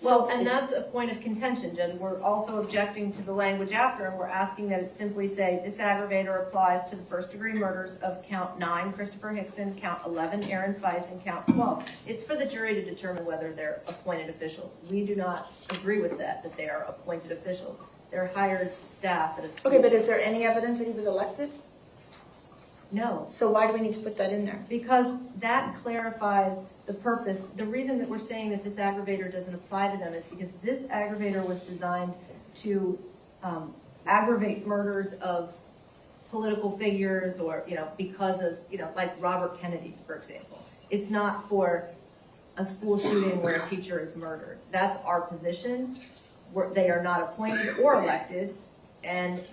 Well, and that's a point of contention, Judge. We're also objecting to the language after, and we're asking that it simply say, this aggravator applies to the first-degree murders of count 9, Christopher Hickson, count 11, Aaron Feist, and count 12. It's for the jury to determine whether they're appointed officials. We do not agree with that they are appointed officials. They're hired staff at a school. Okay, but is there any evidence that he was elected? No, So why do we need to put that in there? because that clarifies the purpose. The reason that we're saying that this aggravator doesn't apply to them is because this aggravator was designed to aggravate murders of political figures or, because of, like Robert Kennedy, for example. It's not for a school shooting where a teacher is murdered. That's our position. They are not appointed or elected, and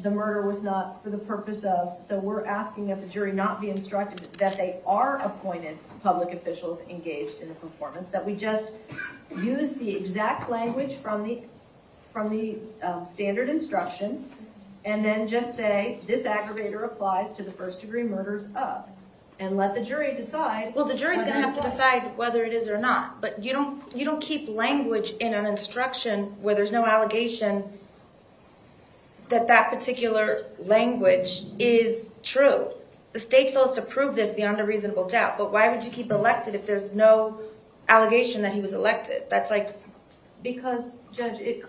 the murder was not for the purpose of, so we're asking that the jury not be instructed that they are appointed public officials engaged in the performance, that we just use the exact language from the standard instruction, and then just say, this aggravator applies to the first-degree murders of, and let the jury decide. Well, the jury's gonna whether have to it decide whether it is or not, but you don't keep language in an instruction where there's no allegation that particular language is true. The state still has to prove this beyond a reasonable doubt, but why would you keep elected if there's no allegation that he was elected? That's like, Because, Judge, it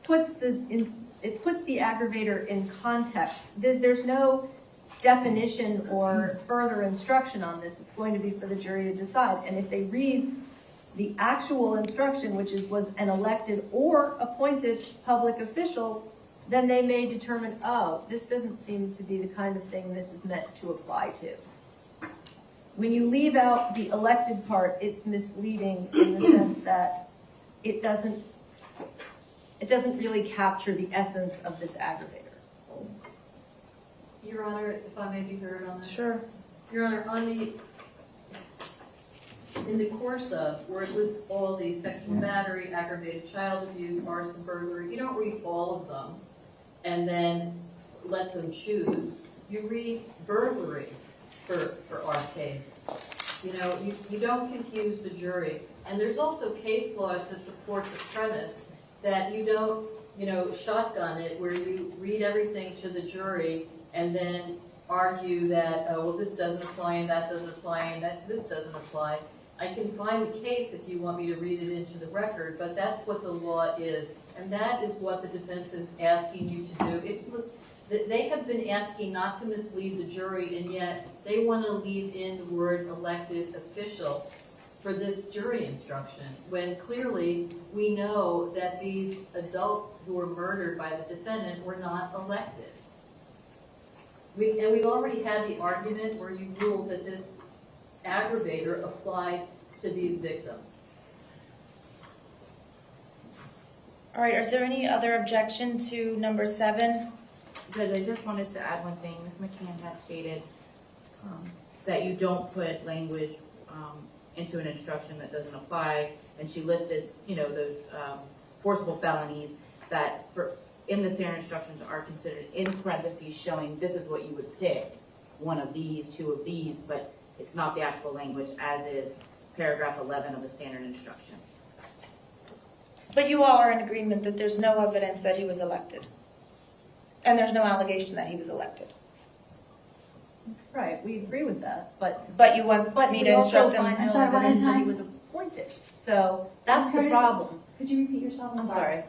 puts the aggravator in context. There's no definition or further instruction on this. It's going to be for the jury to decide. And if they read the actual instruction, which was an elected or appointed public official, then they may determine, oh, this doesn't seem to be the kind of thing this is meant to apply to. When you leave out the elected part, it's misleading in the sense that it doesn't really capture the essence of this aggravator. Your Honor, if I may be heard on this? sure. Your Honor, in the course of, where it lists all the sexual battery, aggravated child abuse, arson, burglary, you don't read all of them and then let them choose. You read burglary for our case. You don't confuse the jury. And there's also case law to support the premise that you don't, shotgun it where you read everything to the jury and then argue that, well, this doesn't apply and that doesn't apply and that this doesn't apply. I can find the case if you want me to read it into the record, but that's what the law is. And that is what the defense is asking you to do. They have been asking not to mislead the jury, and yet they want to leave in the word elected official for this jury instruction, when clearly we know that these adults who were murdered by the defendant were not elected. And we've already had the argument where you ruled that this aggravator applied to these victims. All right, is there any other objection to number 7? Judge, I just wanted to add one thing. Ms. McCann had stated that you don't put language into an instruction that doesn't apply, and she listed, those forcible felonies that in the standard instructions are considered in parentheses showing this is what you would pick, one of these, 2 of these, but it's not the actual language as is paragraph 11 of the standard instruction. But you all are in agreement that there's no evidence that he was elected. And there's no allegation that he was elected. Right, we agree with that, but But you want me to instruct them? find I'm no sorry, one at a evidence that he time. was appointed. So that's I'm the sorry, problem. Could you repeat yourself? I'm sorry.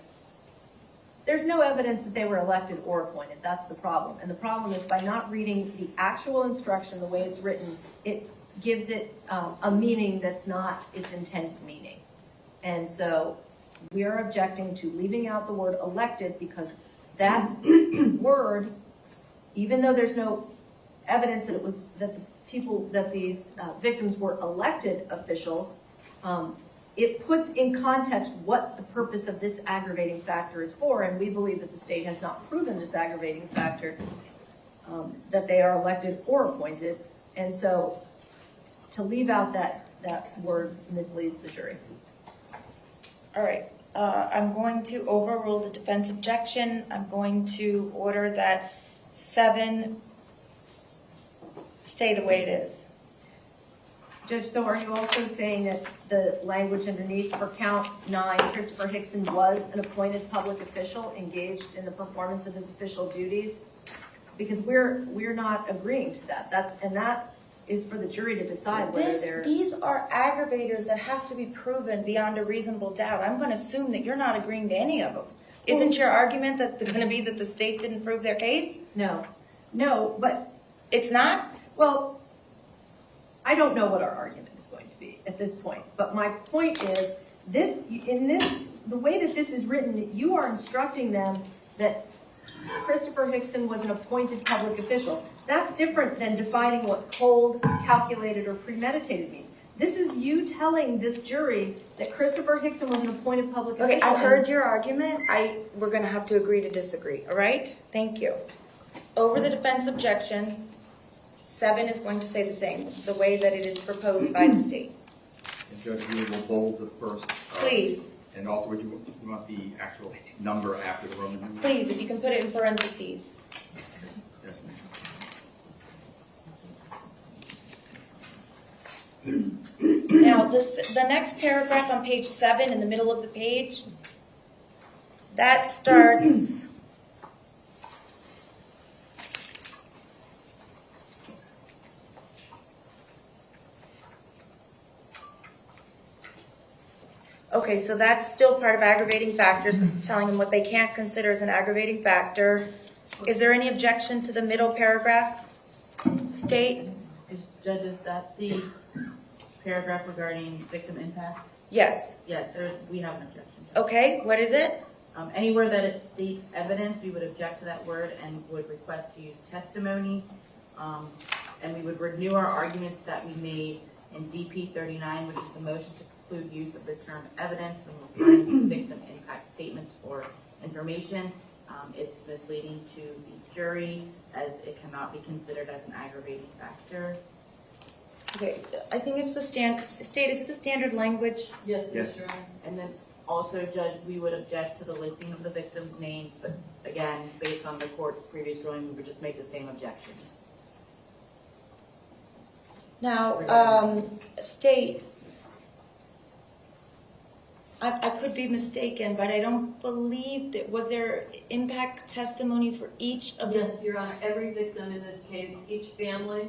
There's no evidence that they were elected or appointed. That's the problem. And the problem is by not reading the actual instruction the way it's written, it gives it a meaning that's not its intended meaning. And so we are objecting to leaving out the word elected because that word, even though there's no evidence that these victims were elected officials, it puts in context what the purpose of this aggravating factor is for, and we believe that the state has not proven this aggravating factor, that they are elected or appointed, and so to leave out that word misleads the jury. All right, I'm going to overrule the defense objection. I'm going to order that 7 stay the way it is. Judge, so are you also saying that the language underneath for count 9, Christopher Hickson was an appointed public official engaged in the performance of his official duties? Because we're not agreeing to that. That is for the jury to decide whether they're... These are aggravators that have to be proven beyond a reasonable doubt. I'm going to assume that you're not agreeing to any of them. Isn't your argument that going to be that the state didn't prove their case? No, but... It's not? Well, I don't know what our argument is going to be at this point. But my point is, the way that this is written, you are instructing them that Christopher Hickson was an appointed public official. That's different than defining what cold, calculated, or premeditated means. This is you telling this jury that Christopher Hickson was an appointed public official. Okay, I've heard your argument. We're going to have to agree to disagree, all right? Thank you. Over the defense objection, 7 is going to say the same, the way that it is proposed by the state. And Judge, we will bold the first. Please. And also, would you want the actual number after the Roman numeral? Please, if you can put it in parentheses. Yes, Now, the next paragraph on page 7, in the middle of the page, that starts... Okay, so that's still part of aggravating factors, because it's telling them what they can't consider as an aggravating factor. Is there any objection to the middle paragraph? State? Judge, is that the paragraph regarding victim impact? Yes. Yes, we have an objection. Okay, what is it? Anywhere that it states evidence, we would object to that word and would request to use testimony. And we would renew our arguments that we made in DP 39, which is the motion to preclude use of the term evidence when referring to victim impact statements or information. It's misleading to the jury as it cannot be considered as an aggravating factor. Okay, I think it's the state, is it the standard language? Yes, Yes. Mr. Ryan. And then also, Judge, we would object to the listing of the victims' names, but again, based on the court's previous ruling, we would just make the same objections. Now, state, I could be mistaken, but I don't believe that, was there impact testimony for each of the? Yes, Your Honor, every victim in this case, each family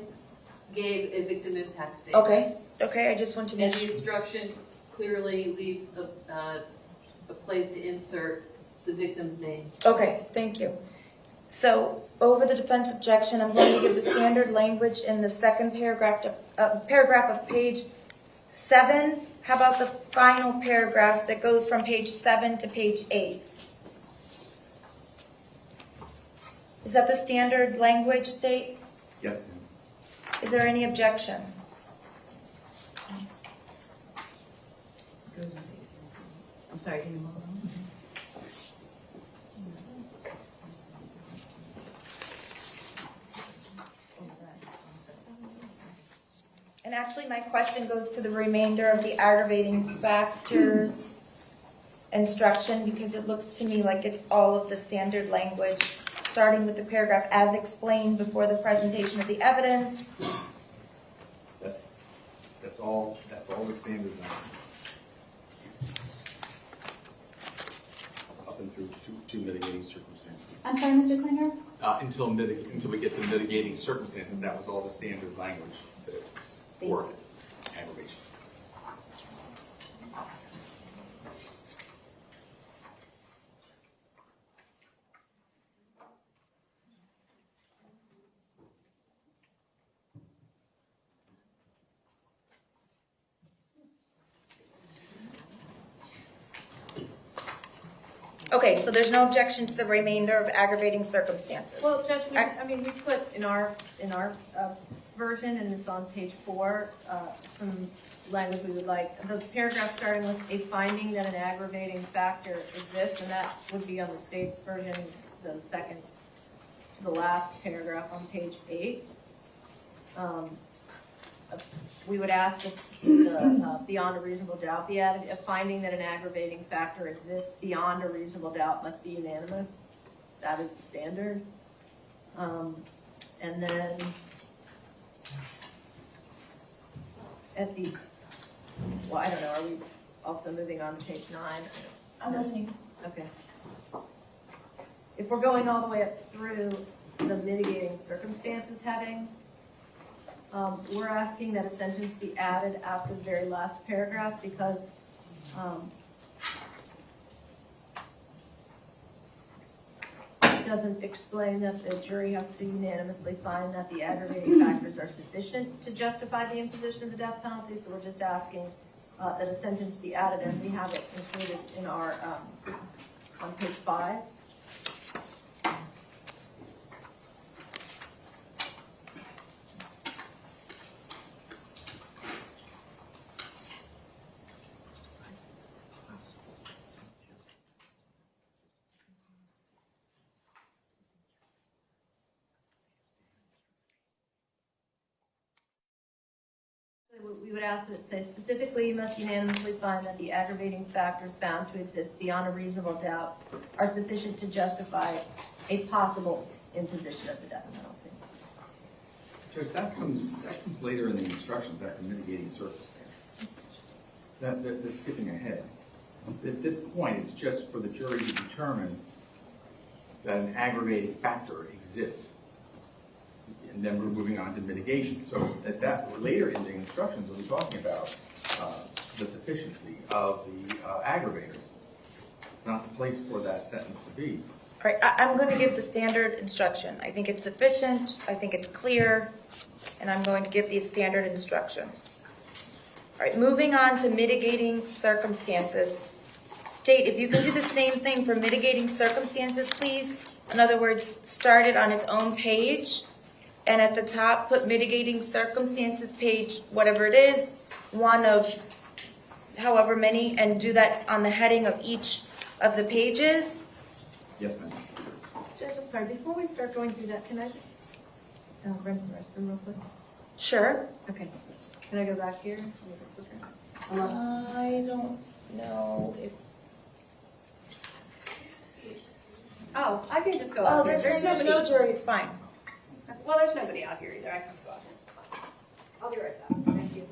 gave a victim impact statement. Okay, I just want to And make sure. the instruction clearly leaves a place to insert the victim's name. Okay, thank you. So, over the defense objection, I'm going to give the standard language in the second paragraph of page 7. How about the final paragraph that goes from page 7 to page 8? Is that the standard language, state? Yes, ma'am. Is there any objection? I'm sorry, give me one moment. And actually, my question goes to the remainder of the aggravating factors instruction, because it looks to me like it's all of the standard language, starting with the paragraph as explained before the presentation of the evidence. That's all the standard language. Up and through two mitigating circumstances. I'm sorry, Mr. Klinger? Until we get to mitigating circumstances, that was all the standard language that was worded, aggravation. Okay, so there's no objection to the remainder of aggravating circumstances. Well, Judge, we put in our version, and it's on page 4, some language we would like. The paragraph starting with a finding that an aggravating factor exists, and that would be on the state's version, the second to the last paragraph on page 8. We would ask that the beyond a reasonable doubt be added. A finding that an aggravating factor exists beyond a reasonable doubt must be unanimous. That is the standard. And then at the, well, I don't know, are we also moving on to page 9? I'm listening. Okay. If we're going all the way up through the mitigating circumstances heading, we're asking that a sentence be added after the very last paragraph, because it doesn't explain that the jury has to unanimously find that the aggravating factors are sufficient to justify the imposition of the death penalty. So we're just asking that a sentence be added, and we have it included in our on page 5. We would ask that it say specifically, you must unanimously find that the aggravating factors found to exist beyond a reasonable doubt are sufficient to justify a possible imposition of the death penalty. Judge, that comes later in the instructions after mitigating circumstances. They're skipping ahead. At this point, it's just for the jury to determine that an aggravating factor exists. And then we're moving on to mitigation. So at that later in the instructions, we'll be talking about the sufficiency of the aggravators. It's not the place for that sentence to be. All right, I'm going to give the standard instruction. I think it's sufficient, I think it's clear, and I'm going to give the standard instruction. All right, moving on to mitigating circumstances. State, if you can do the same thing for mitigating circumstances, please. In other words, start it on its own page, and at the top, put mitigating circumstances page, whatever it is, one of however many, and do that on the heading of each of the pages. Yes, ma'am. Judge, I'm sorry, before we start going through that, can I just run to the restroom real quick? Sure. Okay. Can I go back here? Unless, I don't know if. oh, I can just go Oh, out here. there's nobody. no jury, it's fine. Well, there's nobody out here either. I can just go out here. I'll be right back. Thank you.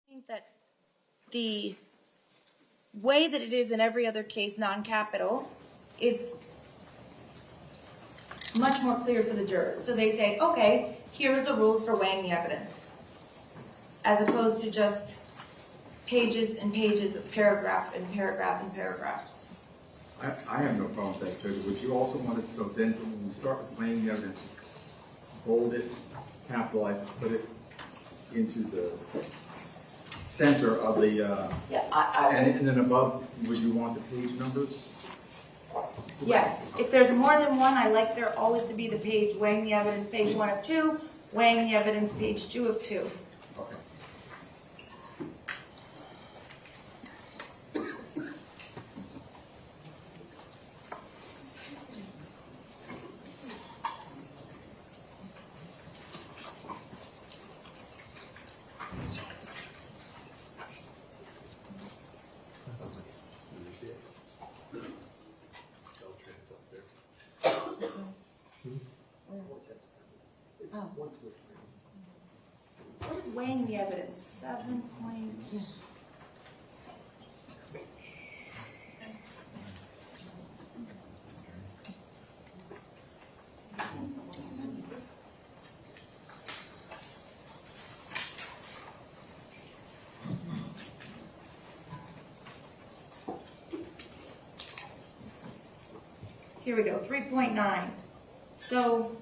think that the way that it is in every other case, non-capital, is much more clear for the jurors. So they say, okay, here's the rules for weighing the evidence, as opposed to just pages and pages of paragraph and paragraph and paragraphs. I have no problem with that, Judge. Would you also want it, so then when we start with weighing the evidence, bold it, capitalize it, put it into the center of the, Yeah, and then above, would you want the page numbers? yes. If there's more than one, I like there always to be the page weighing the evidence, page 1 of 2, weighing the evidence, page 2 of 2. Okay. What is weighing the evidence? 7 point. Here we go, 3.9. So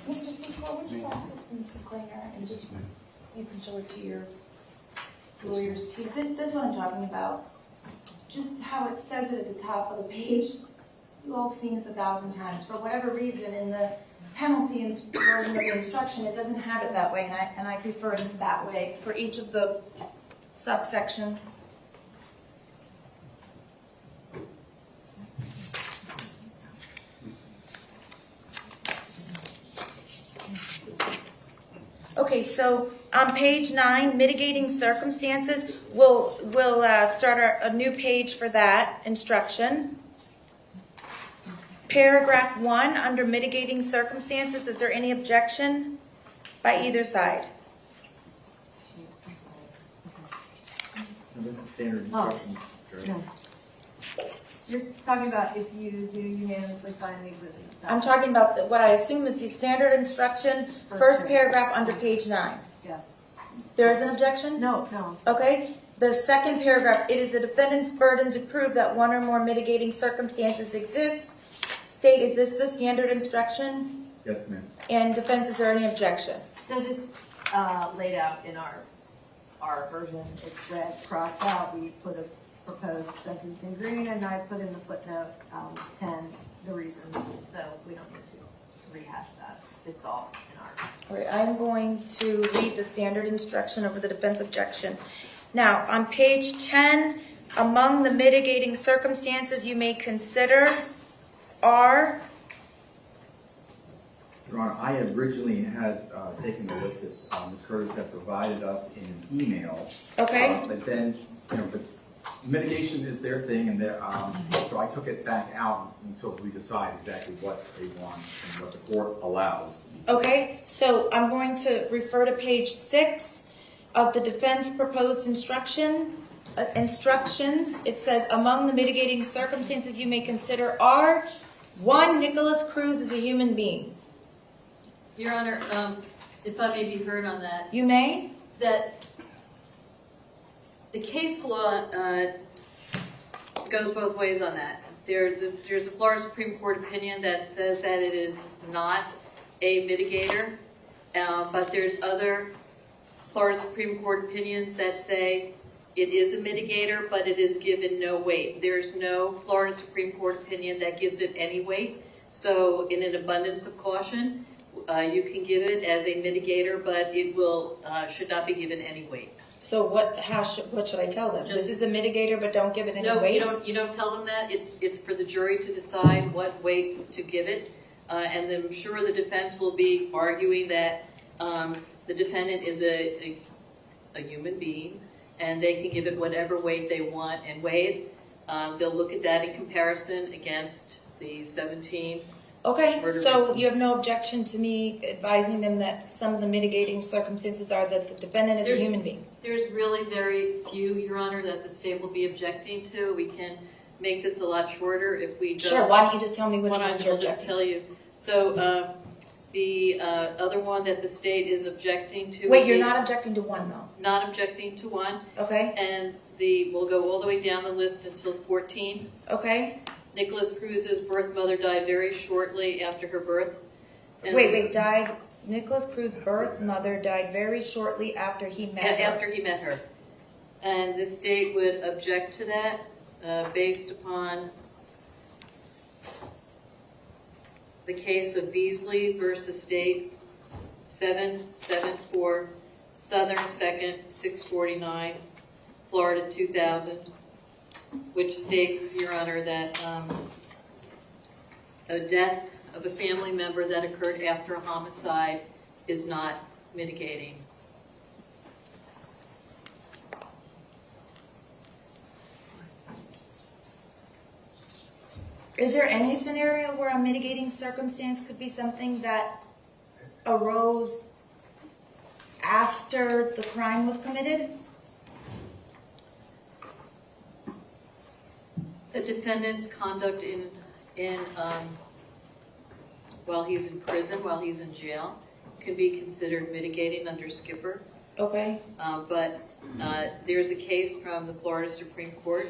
Mr. Sequel, would you ask this to Mr. Klinger and just, you can show it to your lawyers too. This is what I'm talking about. Just how it says it at the top of the page. You all have seen this 1,000 times. For whatever reason, in the penalty version of the instruction, it doesn't have it that way, and I prefer it that way for each of the subsections. Okay, so on page 9, mitigating circumstances, we'll start a new page for that instruction. Paragraph 1, under mitigating circumstances, is there any objection by either side? And this is standard instruction, Judge. You're talking about if you do unanimously find the existence. I'm talking about what I assume is the standard instruction, first paragraph under page 9. Yeah. There is an objection? No. Okay. The second paragraph, it is the defendant's burden to prove that one or more mitigating circumstances exist. State, is this the standard instruction? Yes, ma'am. And defense, is there any objection? Judge, it's laid out in our version. It's red, crossed out. We put a proposed sentence in green, and I put in the footnote 10 the reasons. So we don't need to rehash that. It's all in our. All right, I'm going to read the standard instruction over the defense objection. Now, on page 10, among the mitigating circumstances you may consider are. Your Honor, I originally had taken the list that Ms. Curtis had provided us in an email. Okay. But then, the mitigation is their thing, and so I took it back out until we decide exactly what they want and what the court allows. Okay, so I'm going to refer to page 6 of the defense proposed instructions. It says, among the mitigating circumstances you may consider are, 1, Nicholas Cruz is a human being. Your Honor, if I may be heard on that, You may? that the case law goes both ways on that. There's a Florida Supreme Court opinion that says that it is not a mitigator, but there's other Florida Supreme Court opinions that say it is a mitigator, but it is given no weight. There's no Florida Supreme Court opinion that gives it any weight. So in an abundance of caution, you can give it as a mitigator, but it will should not be given any weight. So what should I tell them? This is a mitigator, but don't give it any weight? No, you don't tell them that. It's for the jury to decide what weight to give it. And I'm sure the defense will be arguing that the defendant is a human being, and they can give it whatever weight they want and weigh it. They'll look at that in comparison against the 17. Okay, Murder so victims. you have no objection to me advising them that some of the mitigating circumstances are that the defendant is a human being? There's really very few, Your Honor, that the state will be objecting to. We can make this a lot shorter if we just... Sure, why don't you just tell me which One ones you're I'll just objecting tell you. So, the other one that the state is objecting to... to? Wait, you're not objecting to one though? Not objecting to one, Okay, and we'll go all the way down the list until 14. okay. Nicholas Cruz's birth mother died very shortly after her birth. And Wait, Nicholas Cruz's birth mother died very shortly after he met her. After he met her. And the state would object to that based upon the case of Beasley versus State 774, Southern 2nd, 649, Florida 2000, which states, Your Honor, that a death of a family member that occurred after a homicide is not mitigating. Is there any scenario where a mitigating circumstance could be something that arose after the crime was committed? The defendant's conduct while he's in prison, while he's in jail, can be considered mitigating under Skipper. Okay, But there's a case from the Florida Supreme Court,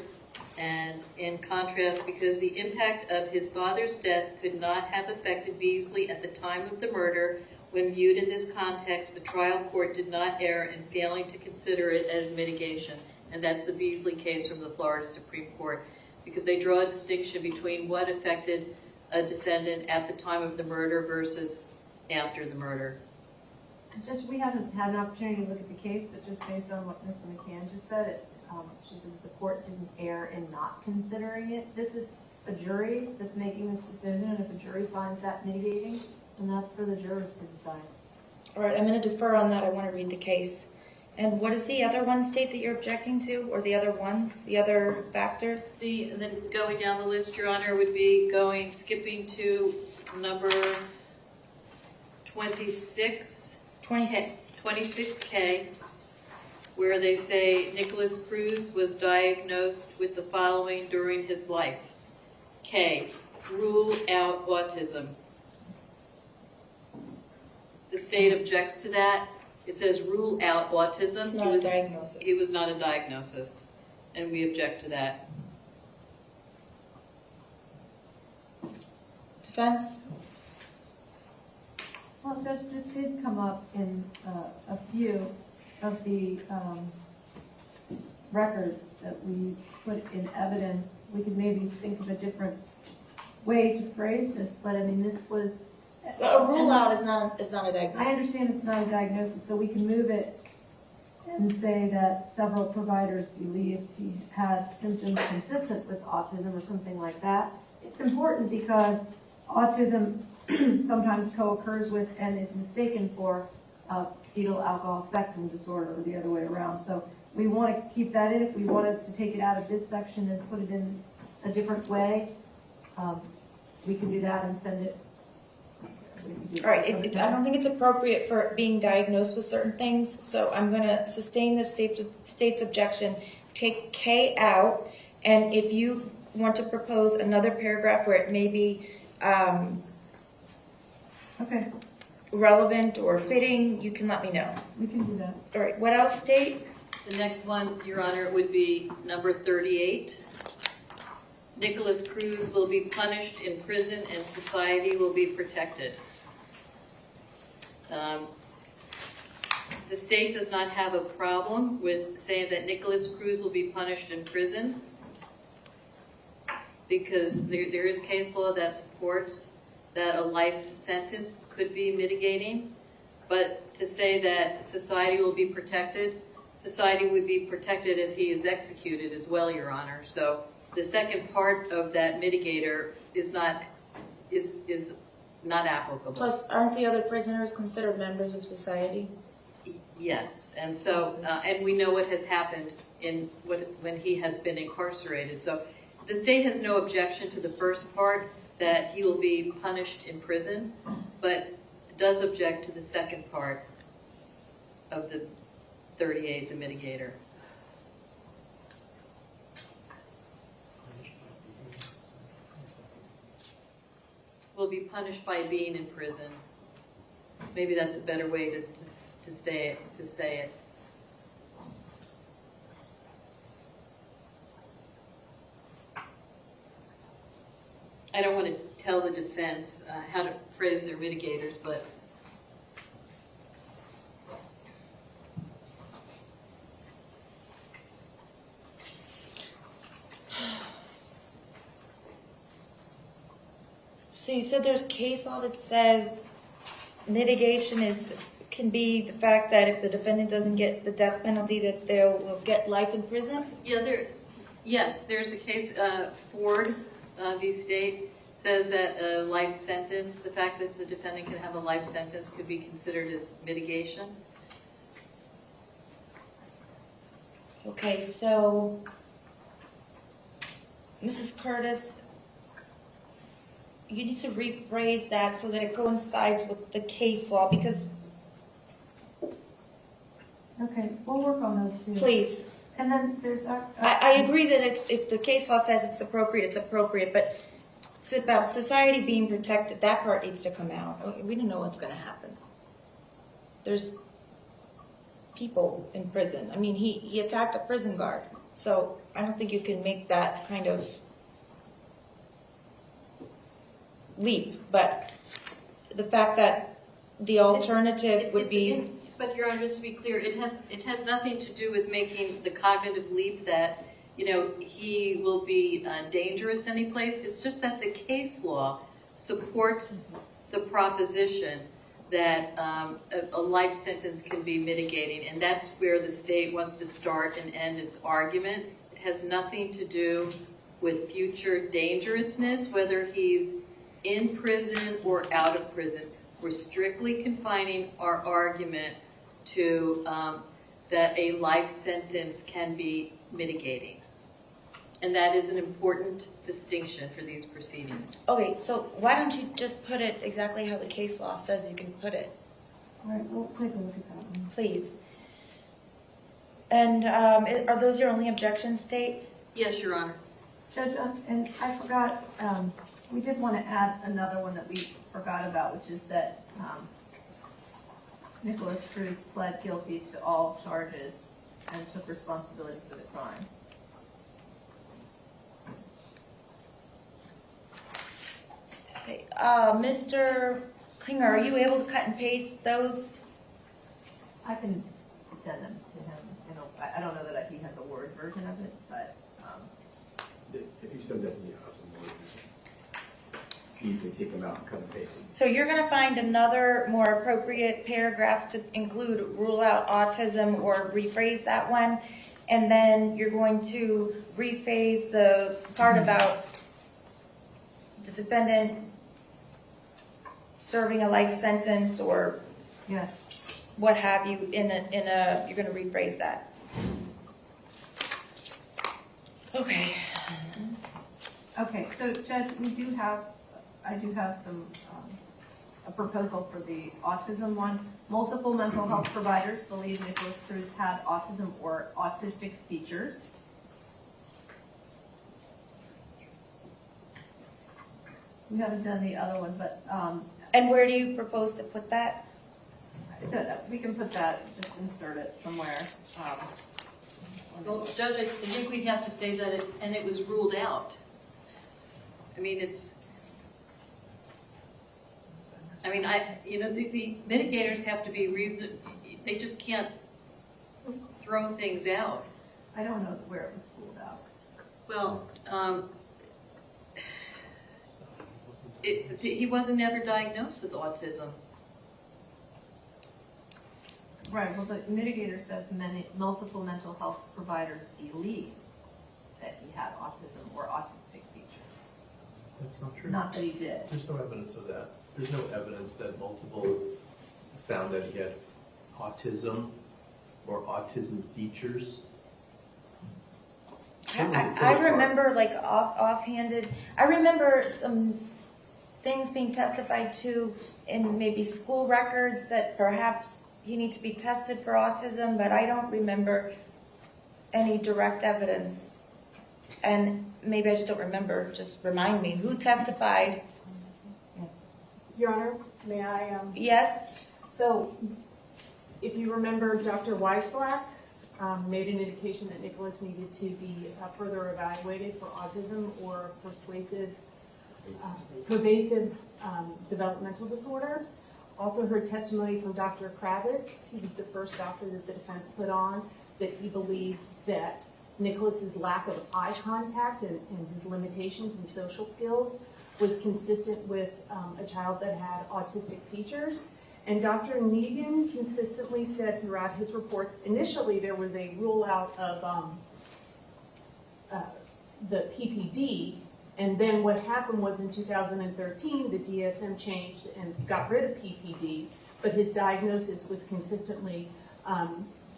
and in contrast, because the impact of his father's death could not have affected Beasley at the time of the murder, when viewed in this context, the trial court did not err in failing to consider it as mitigation. And that's the Beasley case from the Florida Supreme Court, because they draw a distinction between what affected a defendant at the time of the murder versus after the murder. Judge, we haven't had an opportunity to look at the case, but just based on what Ms. McCann just said, she said the court didn't err in not considering it. This is a jury that's making this decision, and if a jury finds that mitigating, then that's for the jurors to decide. all right, I'm going to defer on that. I want to read the case. And what is the other one state that you're objecting to, or the other ones, the other factors? Then going down the list, Your Honor, would be skipping to number 26. 26K, where they say Nicholas Cruz was diagnosed with the following during his life. K, rule out autism. The state objects to that. It says rule out autism. It's not a diagnosis. He was not a diagnosis, and we object to that. Defense? Well, Judge, this did come up in a few of the records that we put in evidence. We could maybe think of a different way to phrase this, but I mean, this was... A rule out is not a diagnosis. I understand it's not a diagnosis, so we can move it and say that several providers believed he had symptoms consistent with autism or something like that. It's important because autism sometimes co-occurs with and is mistaken for fetal alcohol spectrum disorder, or the other way around. So we want to keep that in. If we want us to take it out of this section and put it in a different way, we can do that and send it. All right, I don't think it's appropriate for being diagnosed with certain things, so I'm going to sustain the state's objection, take K out, and if you want to propose another paragraph where it may be Okay, relevant or fitting, you can let me know. we can do that. All right, what else, state? The next one, Your Honor, would be number 38. Nicholas Cruz will be punished in prison and society will be protected. The state does not have a problem with saying that Nicholas Cruz will be punished in prison, because there is case law that supports that a life sentence could be mitigating. But to say that society will be protected, society would be protected if he is executed as well, Your Honor. So the second part of that mitigator is not applicable. Plus, aren't the other prisoners considered members of society? Yes, and so, and we know what has happened when he has been incarcerated. So the state has no objection to the first part, that he will be punished in prison, but does object to the second part of the 38, the mitigator. Will be punished by being in prison. Maybe that's a better way to say it. I don't want to tell the defense how to phrase their mitigators, but So you said there's case law that says mitigation can be the fact that if the defendant doesn't get the death penalty, that they will get life in prison? yeah, there's a case, Ford v. State says that a life sentence, the fact that the defendant can have a life sentence could be considered as mitigation. Okay, so Mrs. Curtis, you need to rephrase that so that it coincides with the case law, because, Okay, we'll work on those two. please. And then there's I agree that if the case law says it's appropriate, but it's about society being protected, that part needs to come out. We don't know what's gonna happen. There's people in prison. I mean, he attacked a prison guard, so I don't think you can make that kind of leap, but the fact that the alternative would be. But Your Honor, just to be clear, it has nothing to do with making the cognitive leap that, he will be dangerous any place. It's just that the case law supports the proposition that a life sentence can be mitigating, and that's where the state wants to start and end its argument. It has nothing to do with future dangerousness, whether he's in prison or out of prison. We're strictly confining our argument to that a life sentence can be mitigating. And that is an important distinction for these proceedings. Okay, so why don't you just put it exactly how the case law says you can put it, All right, we'll take a look at that one. please? And are those your only objections, State? Yes, Your Honor. Judge, and I forgot, we did want to add another one that we forgot about, which is that Nicholas Cruz pled guilty to all charges and took responsibility for the crime. Okay, Mr. Klinger, are you able to cut and paste those? I can send them to him. I don't know that he has a Word version of it, but, If you send that to me, I'll send more. Easily take them out and cut and paste them. So you're gonna find another more appropriate paragraph to include rule out autism or rephrase that one. And then you're going to rephrase the part about the defendant serving a life sentence or yeah. what have you you're gonna rephrase that. Okay. Okay, so Judge, I do have some, a proposal for the autism one. Multiple mental health providers believe Nicholas Cruz had autism or autistic features. We haven't done the other one, but, And where do you propose to put that? we can put that, just insert it somewhere. Well, Judge, I think we have to say that it was ruled out. I mean, I mean, the mitigators have to be reasonable, they just can't throw things out. I don't know where it was pulled out. Well, he wasn't ever diagnosed with autism. Right, well, the mitigator says multiple mental health providers believe that he had autism or autistic features. That's not true. Not that he did. There's no evidence of that. There's no evidence that multiple found that he had autism or autism features. I remember like offhanded, I remember some things being testified to in maybe school records that perhaps he needs to be tested for autism, but I don't remember any direct evidence. And maybe I just don't remember, just remind me, who testified? Your Honor, may I? Yes? So, if you remember, Dr. Weisblatt made an indication that Nicholas needed to be further evaluated for autism or pervasive developmental disorder. Also heard testimony from Dr. Kravitz. He was the first doctor that the defense put on, that he believed that Nicholas's lack of eye contact and his limitations in social skills was consistent with a child that had autistic features. And Dr. Negan consistently said throughout his report, initially there was a rule out of the PPD, and then what happened was in 2013, the DSM changed and got rid of PPD, but his diagnosis was consistently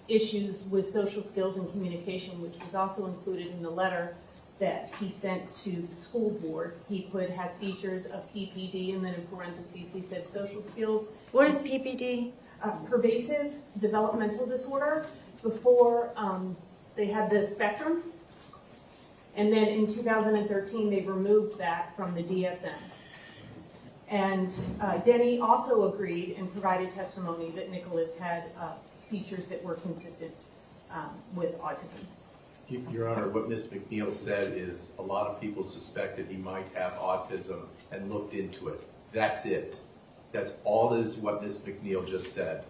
issues with social skills and communication, which was also included in the letter that he sent to the school board. He put has features of PPD, and then in parentheses he said social skills. What is PPD? Pervasive developmental disorder. Before they had the spectrum, and then in 2013 they removed that from the DSM. And Denny also agreed and provided testimony that Nicholas had features that were consistent with autism. Your Honor, what Ms. McNeil said is a lot of people suspected he might have autism and looked into it. That's it. That's all is what Ms. McNeil just said.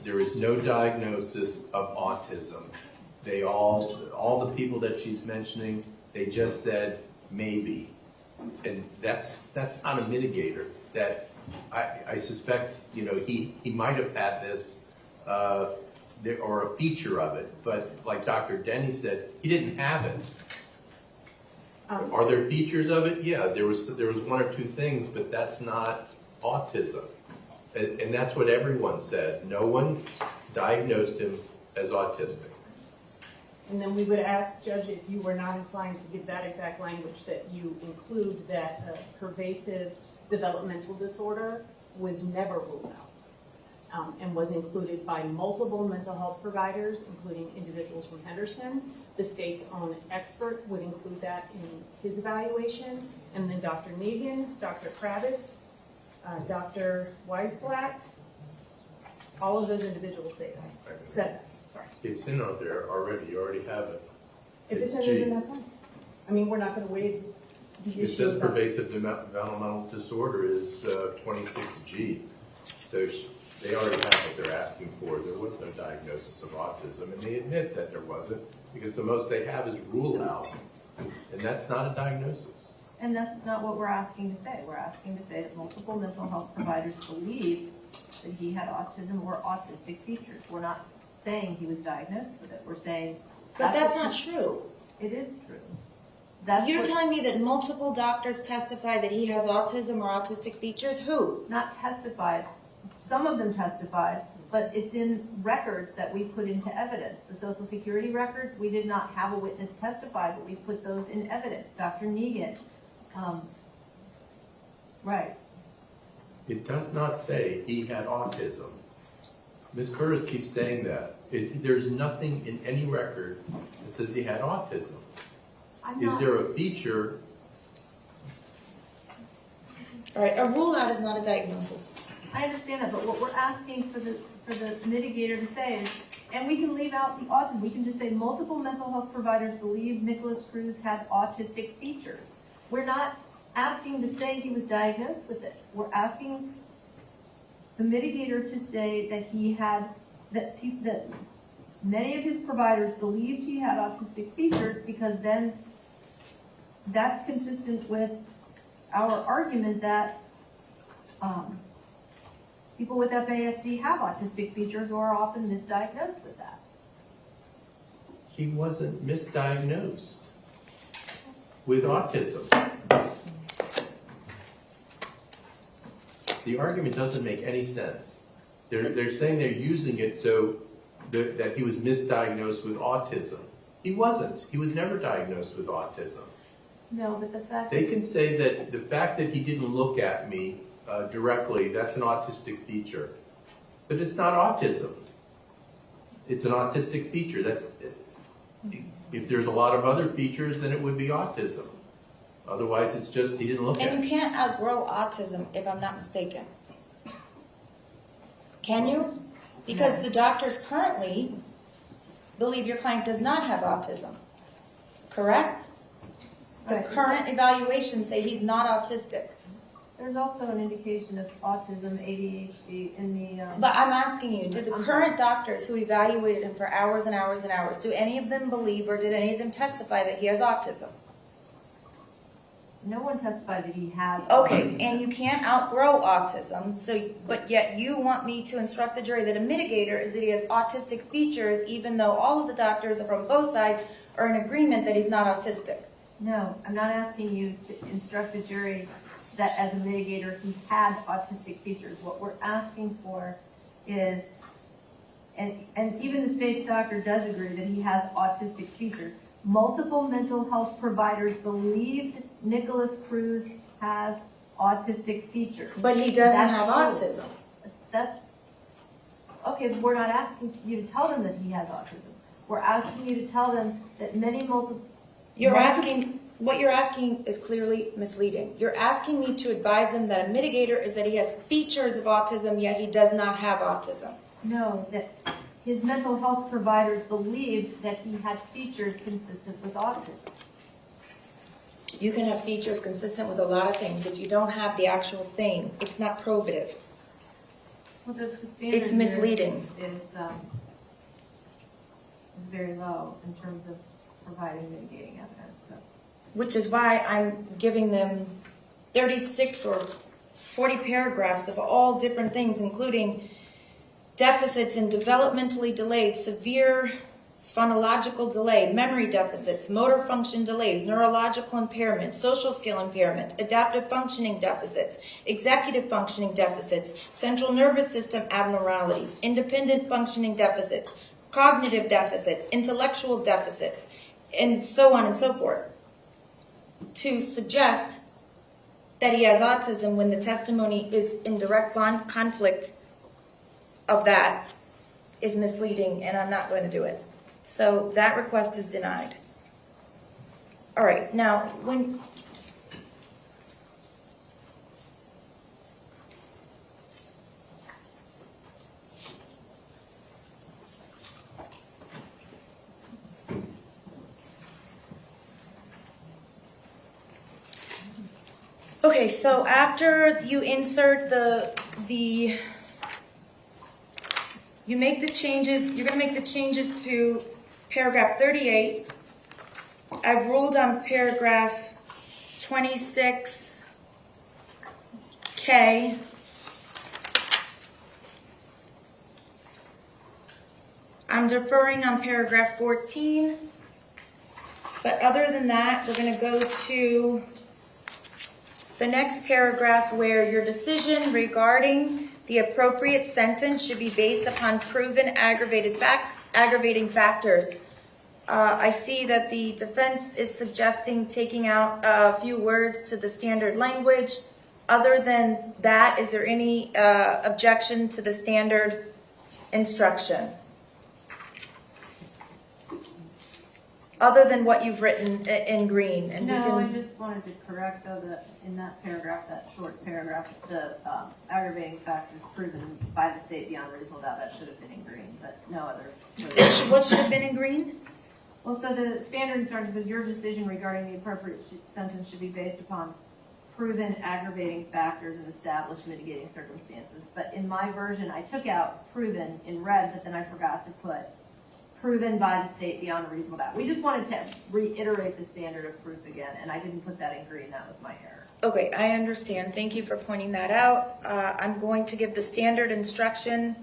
There is no diagnosis of autism. They all the people that she's mentioning, they just said maybe. And that's not a mitigator. That I suspect, he might have had this or a feature of it, but like Dr. Denny said, he didn't have it. Are there features of it? Yeah, there was one or two things, but that's not autism. And that's what everyone said. No one diagnosed him as autistic. And then we would ask, Judge, if you were not inclined to give that exact language, that you include that pervasive developmental disorder was never ruled out and was included by multiple mental health providers, including individuals from Henderson. The state's own expert would include that in his evaluation. And then Dr. Negan, Dr. Kravitz, Dr. Weisblatt, all of those individuals said that. Sorry. It's in out there already. You already have it. If it's in there, then that's fine. I mean, we're not going to waive the issue. It says pervasive developmental disorder is 26G. So they already have what they're asking for. There was no diagnosis of autism, and they admit that there wasn't, because the most they have is rule out, and that's not a diagnosis. And that's not what we're asking to say. We're asking to say that multiple mental health providers believe that he had autism or autistic features. We're not saying he was diagnosed with it. We're saying... But that's not true. It is true. You're telling me that multiple doctors testified that he has autism or autistic features? Who? Not testified. Some of them testified, but it's in records that we put into evidence. The Social Security records, we did not have a witness testify, but we put those in evidence. Dr. Negan. Right. It does not say he had autism. Ms. Curtis keeps saying that. There's nothing in any record that says he had autism. Is there a feature? All right, a rule out is not a diagnosis. I understand that, but what we're asking for the mitigator to say is, and we can leave out the autism, we can just say multiple mental health providers believe Nicholas Cruz had autistic features. We're not asking to say he was diagnosed with it. We're asking the mitigator to say that he had, that many of his providers believed he had autistic features, because then that's consistent with our argument that people with FASD have autistic features or are often misdiagnosed with that. He wasn't misdiagnosed with autism. The argument doesn't make any sense. They're saying they're using it so that he was misdiagnosed with autism. He wasn't. He was never diagnosed with autism. No, but the fact They can say that the fact that he didn't look at me directly, that's an autistic feature. But it's not autism. It's an autistic feature. If there's a lot of other features, then it would be autism. Otherwise, it's just he didn't look at me. And you can't outgrow autism, if I'm not mistaken. Can you? Because the doctors currently believe your client does not have autism. Correct? The Right. current evaluations say he's not autistic. there's also an indication of autism, ADHD in the. But I'm asking you, do the I'm current doctors who evaluated him for hours and hours and hours, do any of them believe or did any of them testify that he has autism? No one testified that he has. Okay, autism. and you can't outgrow autism, but yet you want me to instruct the jury that a mitigator is that he has autistic features, even though all of the doctors from both sides are in agreement that he's not autistic. No, I'm not asking you to instruct the jury that as a mitigator he had autistic features. What we're asking for is, and even the state's doctor does agree that he has autistic features. Multiple mental health providers believed Nicholas Cruz has autistic features. But he doesn't That's have true. autism. That's, okay, but we're not asking you to tell them that he has autism. We're asking you to tell them that What you're asking is clearly misleading. You're asking me to advise them that a mitigator is that he has features of autism, yet he does not have autism. No, that his mental health providers believed that he had features consistent with autism. You can have features consistent with a lot of things. If you don't have the actual thing, it's not probative. Well, Judge, the standard It's here misleading. is very low in terms of providing mitigating evidence. So. Which is why I'm giving them 36 or 40 paragraphs of all different things, including deficits in developmentally delayed, severe phonological delay, memory deficits, motor function delays, neurological impairments, social skill impairments, adaptive functioning deficits, executive functioning deficits, central nervous system abnormalities, independent functioning deficits, cognitive deficits, intellectual deficits, and so on and so forth, to suggest that he has autism when the testimony is in direct conflict of that is misleading, and I'm not going to do it. So that request is denied. All right, now, when... Okay, so after you insert you make the changes, you're going to make the changes to paragraph 38. I've ruled on paragraph 26K. I'm deferring on paragraph 14. But other than that, we're going to go to the next paragraph where your decision regarding the appropriate sentence should be based upon proven aggravating factors. I see that the defense is suggesting taking out a few words to the standard language. Other than that, is there any objection to the standard instruction? Other than what you've written in green. And No, I just wanted to correct, though, that in that paragraph, that short paragraph, the aggravating factors proven by the state beyond reasonable doubt, that should have been in green, but no other. What should have been in green? Well, so the standard instruction says your decision regarding the appropriate sentence should be based upon proven aggravating factors and established mitigating circumstances. But in my version, I took out proven in red, but then I forgot to put proven by the state beyond a reasonable doubt. We just wanted to reiterate the standard of proof again, and I didn't put that in green. That was my error. Okay, I understand. Thank you for pointing that out. I'm going to give the standard instruction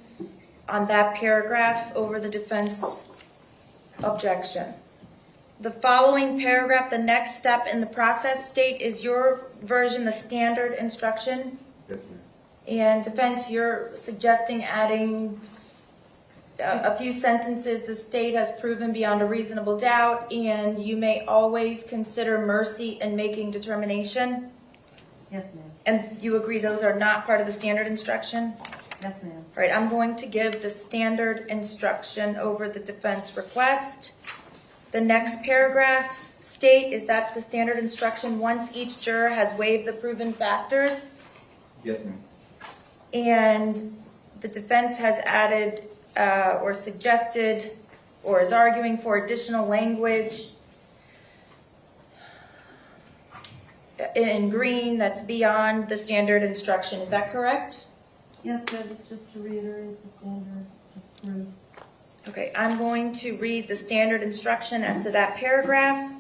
on that paragraph over the defense objection. The following paragraph, the next step in the process state, is your version the standard instruction? Yes, ma'am. And defense, you're suggesting adding a few sentences, the state has proven beyond a reasonable doubt, and you may always consider mercy in making determination? Yes, ma'am. And you agree those are not part of the standard instruction? Yes, ma'am. All right, I'm going to give the standard instruction over the defense request. The next paragraph state, is that the standard instruction once each juror has waived the proven factors? Yes, ma'am. And the defense has added or suggested or is arguing for additional language in green that's beyond the standard instruction. Is that correct? Yes, Judge, it's just to reiterate the standard of proof. Okay, I'm going to read the standard instruction as to that paragraph.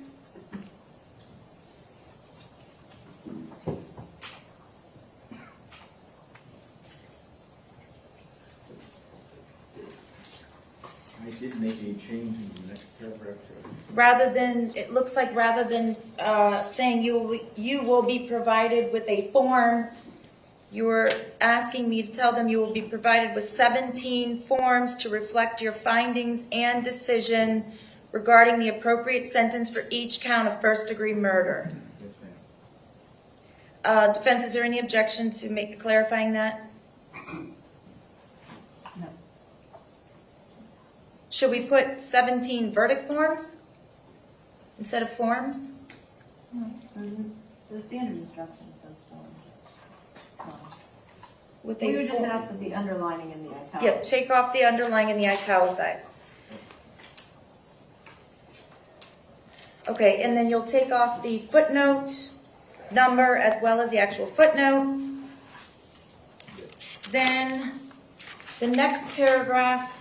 I did make a change in the next paragraph, Judge. Rather than, it looks like rather than saying you will be provided with a form, you're asking me to tell them you will be provided with 17 forms to reflect your findings and decision regarding the appropriate sentence for each count of first-degree murder. Yes, ma'am. Defense, is there any objection to clarifying that? No. Should we put 17 verdict forms instead of forms? No, the standard instruction says form. With We a would just form. ask that the underlining and the italics. Yep, take off the underlying and the italicize. Okay, and then you'll take off the footnote number as well as the actual footnote. Then the next paragraph.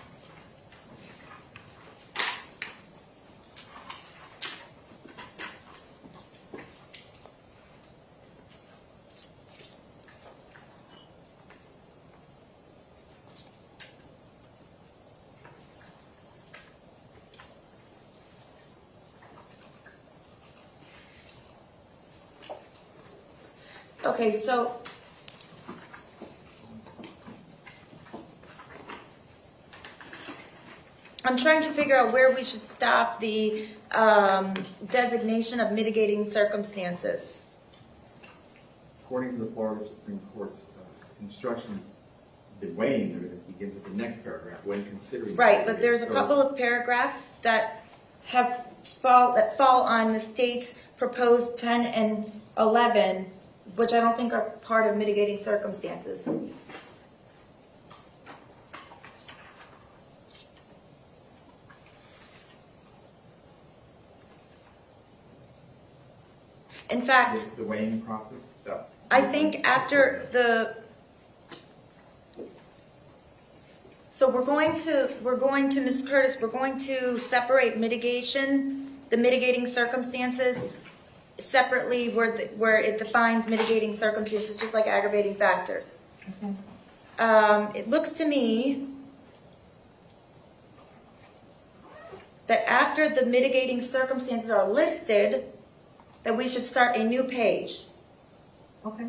Okay, so I'm trying to figure out where we should stop the designation of mitigating circumstances. According to the Florida Supreme Court's instructions, the weighing of it begins with the next paragraph, when considering. Right, but there's a couple of paragraphs that fall on the state's proposed 10 and 11, which I don't think are part of mitigating circumstances. In fact, The weighing process, so. I think after so we're going to, Ms. Curtis, we're going to separate mitigation, the mitigating circumstances, separately where it defines mitigating circumstances, just like aggravating factors. Okay. It looks to me that after the mitigating circumstances are listed, that we should start a new page. Okay.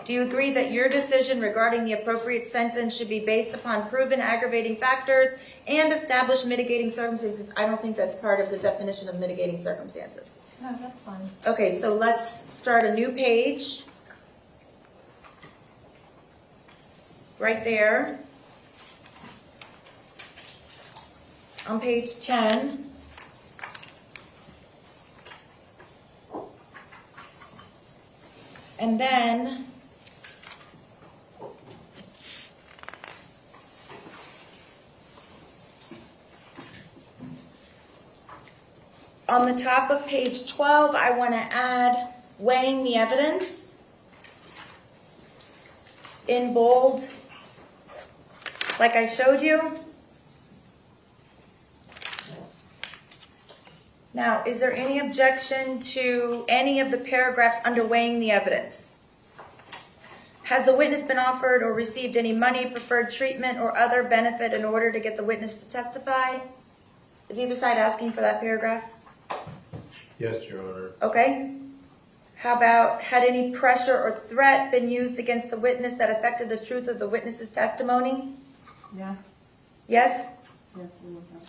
Do you agree that your decision regarding the appropriate sentence should be based upon proven aggravating factors and established mitigating circumstances? I don't think that's part of the definition of mitigating circumstances. No, that's fine. Okay, so let's start a new page. Right there. On page 10. And then on the top of page 12, I want to add weighing the evidence in bold, like I showed you. Now, is there any objection to any of the paragraphs under weighing the evidence? Has the witness been offered or received any money, preferred treatment, or other benefit in order to get the witness to testify? Is either side asking for that paragraph? Yes, Your Honor. Okay. How about, had any pressure or threat been used against the witness that affected the truth of the witness's testimony? Yeah, Yes? yes, we will have.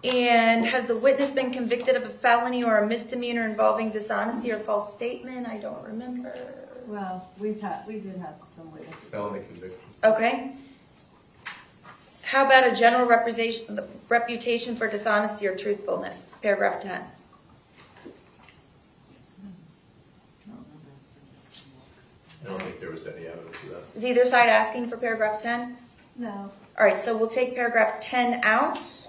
And has the witness been convicted of a felony or a misdemeanor involving dishonesty or false statement? I don't remember. Well, we did have some witnesses. Felony conviction. Okay. How about a general reputation for dishonesty or truthfulness? Paragraph 10. I don't think there was any evidence of that. Is either side asking for paragraph 10? No. All right, so we'll take paragraph 10 out.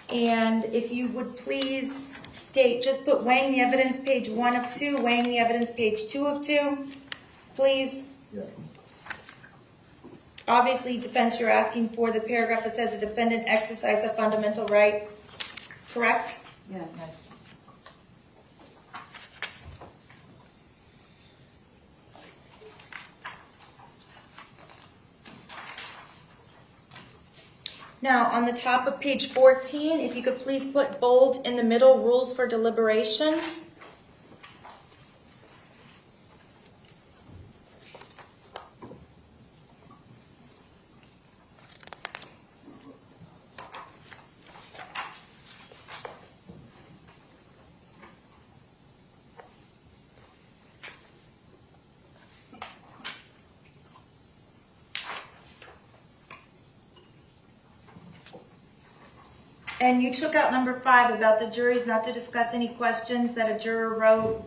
And if you would please state, just put weighing the evidence page 1 of 2, weighing the evidence page 2 of 2, please. Yeah. Obviously, defense, you're asking for the paragraph that says the defendant exercised a fundamental right, correct? Yeah. Now, on the top of page 14, if you could please put bold in the middle, rules for deliberation. And you took out number 5 about the juries not to discuss any questions that a juror wrote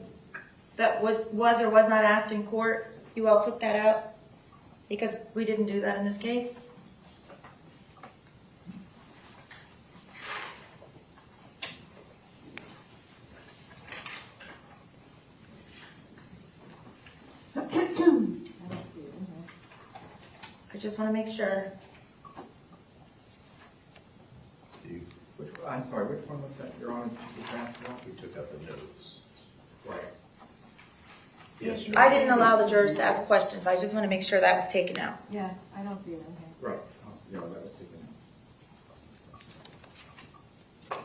that was or was not asked in court. You all took that out because we didn't do that in this case. I don't see it in here. I just want to make sure. Steve, I'm sorry, which one was that, Your Honor, you asked about? we took out the notes. Right. Yes, Your I Honor. didn't allow the jurors to ask questions. I just want to make sure that was taken out. Yeah, I don't see it in here. Right. Oh, yeah, that was taken out.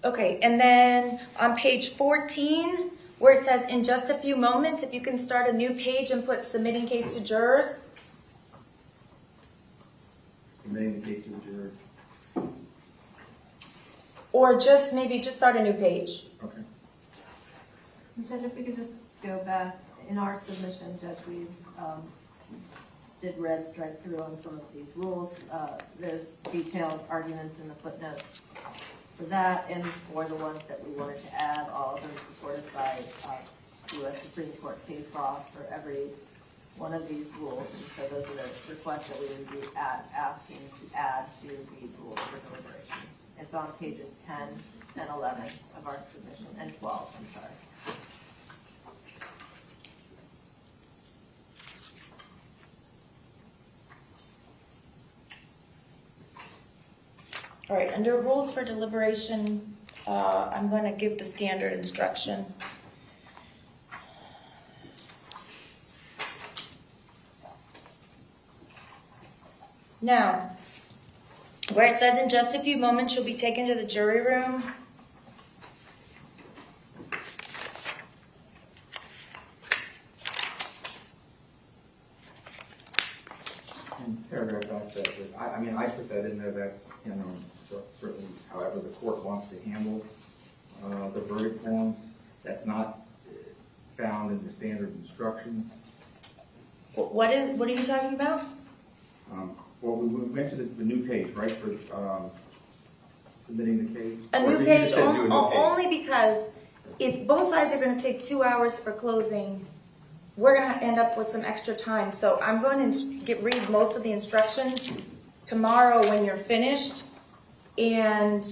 Okay, and then on page 14, where it says in just a few moments, if you can start a new page and put submitting case to jurors. Submitting the case to the juror. Or just maybe just start a new page. Okay. Judge, if we could just go back, in our submission, Judge, we did red strike through on some of these rules. There's detailed arguments in the footnotes for that and for the ones that we wanted to add, all of them supported by U.S. Supreme Court case law for every one of these rules. And so those are the requests that we would be asking to add to the rules for deliberation. It's on pages 10 and 11 of our submission, and 12, I'm sorry. All right, under rules for deliberation, I'm going to give the standard instruction. Now, where it says in just a few moments she'll be taken to the jury room, And paragraph after that, I mean, I put that in there, that's, certainly however the court wants to handle the verdict forms. That's not found in the standard instructions. what are you talking about? Well, we went to the new page, right, for submitting the case? A Or new did you page, just say do a new page? only because if both sides are going to take 2 hours for closing, we're gonna end up with some extra time, so I'm going to read most of the instructions tomorrow when you're finished. And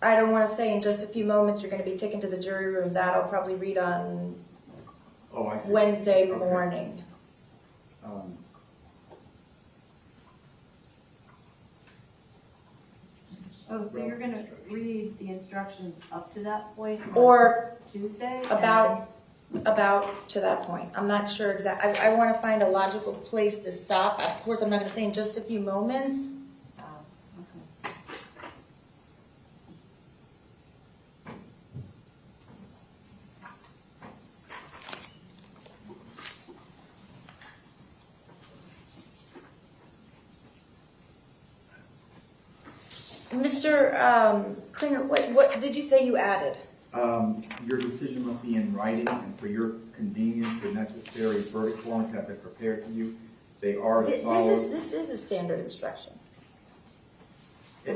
I don't wanna say in just a few moments you're gonna be taken to the jury room. That I'll probably read on Oh, I see. Wednesday Okay. morning. Oh, so you're gonna read the instructions up to that point on Or Tuesday? about to that point. I'm not sure exactly. I wanna find a logical place to stop. Of course, I'm not gonna say in just a few moments. Oh, okay. Mr. Klinger, what did you say you added? Your decision must be in writing, and for your convenience, the necessary verdict forms have been prepared for you. They are as follows. This is a standard instruction. But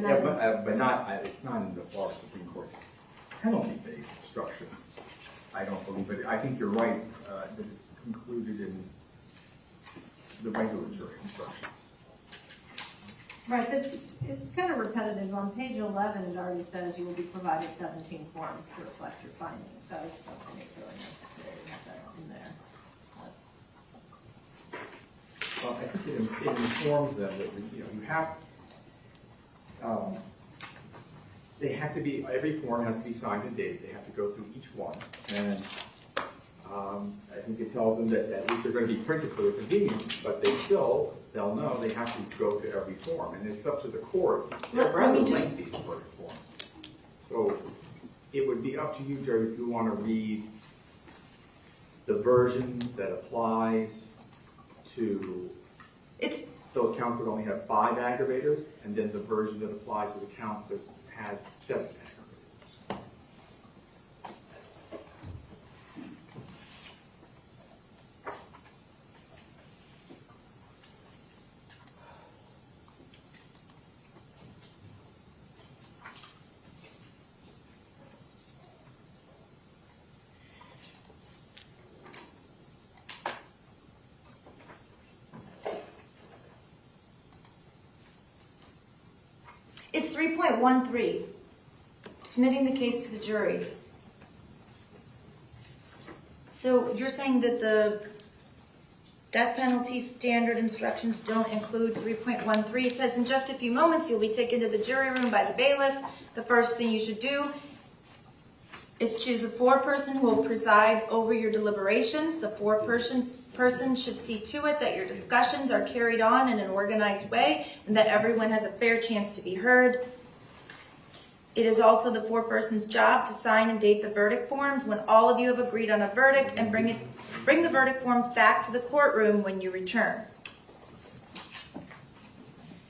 not, it's not in the Florida Supreme Court's penalty-based instruction, I don't believe, but I think you're right, that it's included in the regular jury instructions. Right, but it's kind of repetitive. On page 11, it already says you will be provided 17 forms to reflect your findings. So I just don't think it's really necessary to have that in there. Well, I think it informs them that, you have, they have to be, every form has to be signed and dated. They have to go through each one. And I think it tells them that at least they're going to be printed for their convenience, but they'll know they have to go to every form. And it's up to the court. They're rather lengthy verdict forms. So it would be up to you, Jerry, if you want to read the version that applies to those counts that only have 5 aggravators, and then the version that applies to the count that has 7 aggravators. It's 3.13, submitting the case to the jury. So you're saying that the death penalty standard instructions don't include 3.13. It says in just a few moments you'll be taken to the jury room by the bailiff. The first thing you should do is choose a foreperson who will preside over your deliberations. The foreperson should see to it that your discussions are carried on in an organized way and that everyone has a fair chance to be heard. It is also the foreperson's job to sign and date the verdict forms when all of you have agreed on a verdict, and bring the verdict forms back to the courtroom when you return.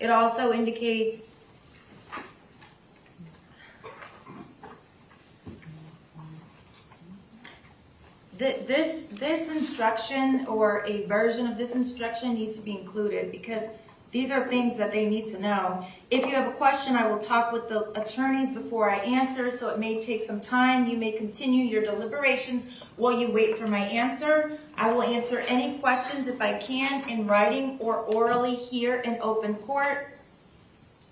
It also indicates that this instruction, or a version of this instruction, needs to be included because these are things that they need to know. If you have a question, I will talk with the attorneys before I answer, so it may take some time. You may continue your deliberations while you wait for my answer. I will answer any questions if I can in writing or orally here in open court.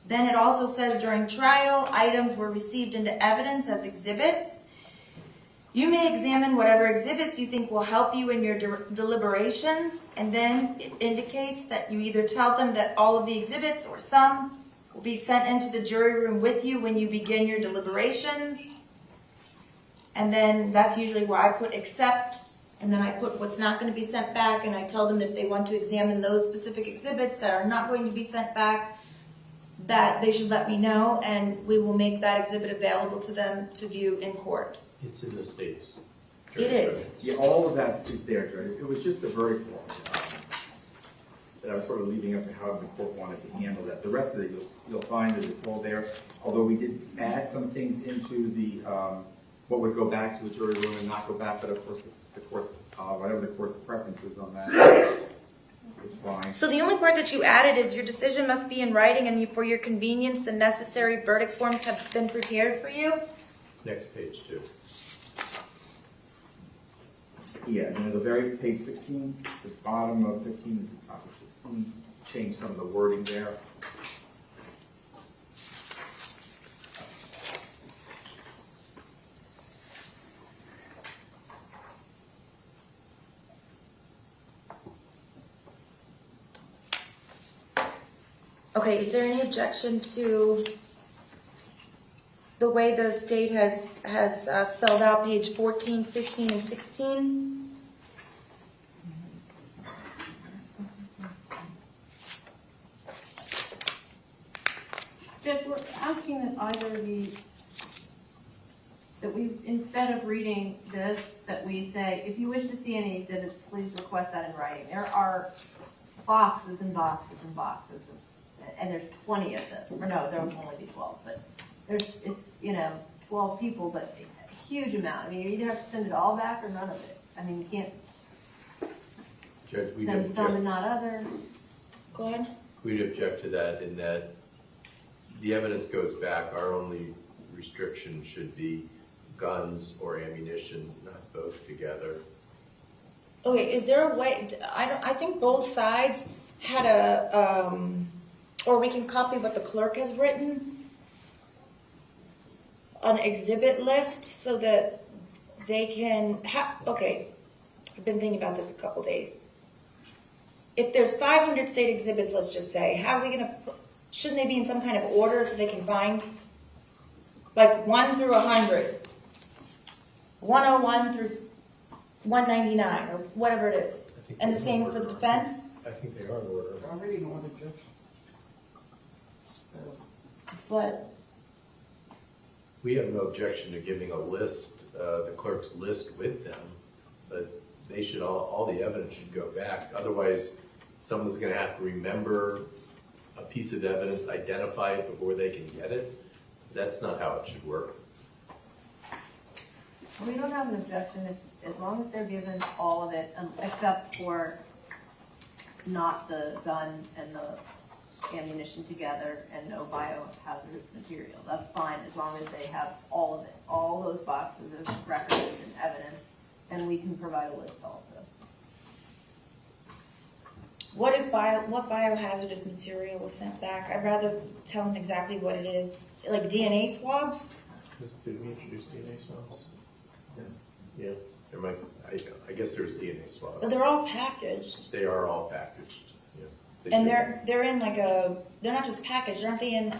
Then it also says during trial, items were received into evidence as exhibits. You may examine whatever exhibits you think will help you in your deliberations, and then it indicates that you either tell them that all of the exhibits or some will be sent into the jury room with you when you begin your deliberations. And then that's usually where I put except, and then I put what's not going to be sent back, and I tell them if they want to examine those specific exhibits that are not going to be sent back, that they should let me know, and we will make that exhibit available to them to view in court. It's in the states. It is. Yeah, all of that is there, Jerry. It was just the verdict form that I was sort of leaving up to how the court wanted to handle that. The rest of it, you'll find that it's all there, although we did add some things into the, what would go back to the jury room and not go back, but of course, the court's, whatever the court's preferences on that is fine. So the only part that you added is your decision must be in writing, and for your convenience, the necessary verdict forms have been prepared for you. Next page, too. Yeah, and the very page 16, the bottom of 15, the top of 16, change some of the wording there. Okay, is there any objection to the way the state has spelled out page 14, 15, and 16? Judge, we're asking that either that we, instead of reading this, that we say, if you wish to see any exhibits, please request that in writing. There are boxes and boxes and boxes, and there's 20 of them, or no, there will only be 12, but it's 12 people, but a huge amount. I mean, you either have to send it all back or none of it. I mean, you can't Judge, we'd send some and object, not others. Go ahead. we'd object to that in that the evidence goes back, our only restriction should be guns or ammunition, not both together. Okay, is there a way, I think both sides had or we can copy what the clerk has written, an exhibit list so that they can okay, I've been thinking about this a couple days. If there's 500 state exhibits, let's just say, how are we gonna, shouldn't they be in some kind of order so they can find, like 1 through 100, 101 through 199, or whatever it is? And the same for the defense? I think they are in order. Already in order, Judge. But, We have no objection to giving a list, the clerk's list with them, but they should, all the evidence should go back. Otherwise, someone's gonna have to remember a piece of evidence, identify it before they can get it. That's not how it should work. We don't have an objection as long as they're given all of it, except for not the gun and the ammunition together and no biohazardous material. That's fine, as long as they have all of it, all those boxes of records and evidence, and we can provide a list also. what biohazardous material was sent back? I'd rather tell them exactly what it is, like DNA swabs? Did we introduce DNA swabs? Yes. Yeah, there might, I guess there's DNA swabs. But they're all packaged, They are all packaged, yes. They and should- they're in like they're not just packaged, aren't they in,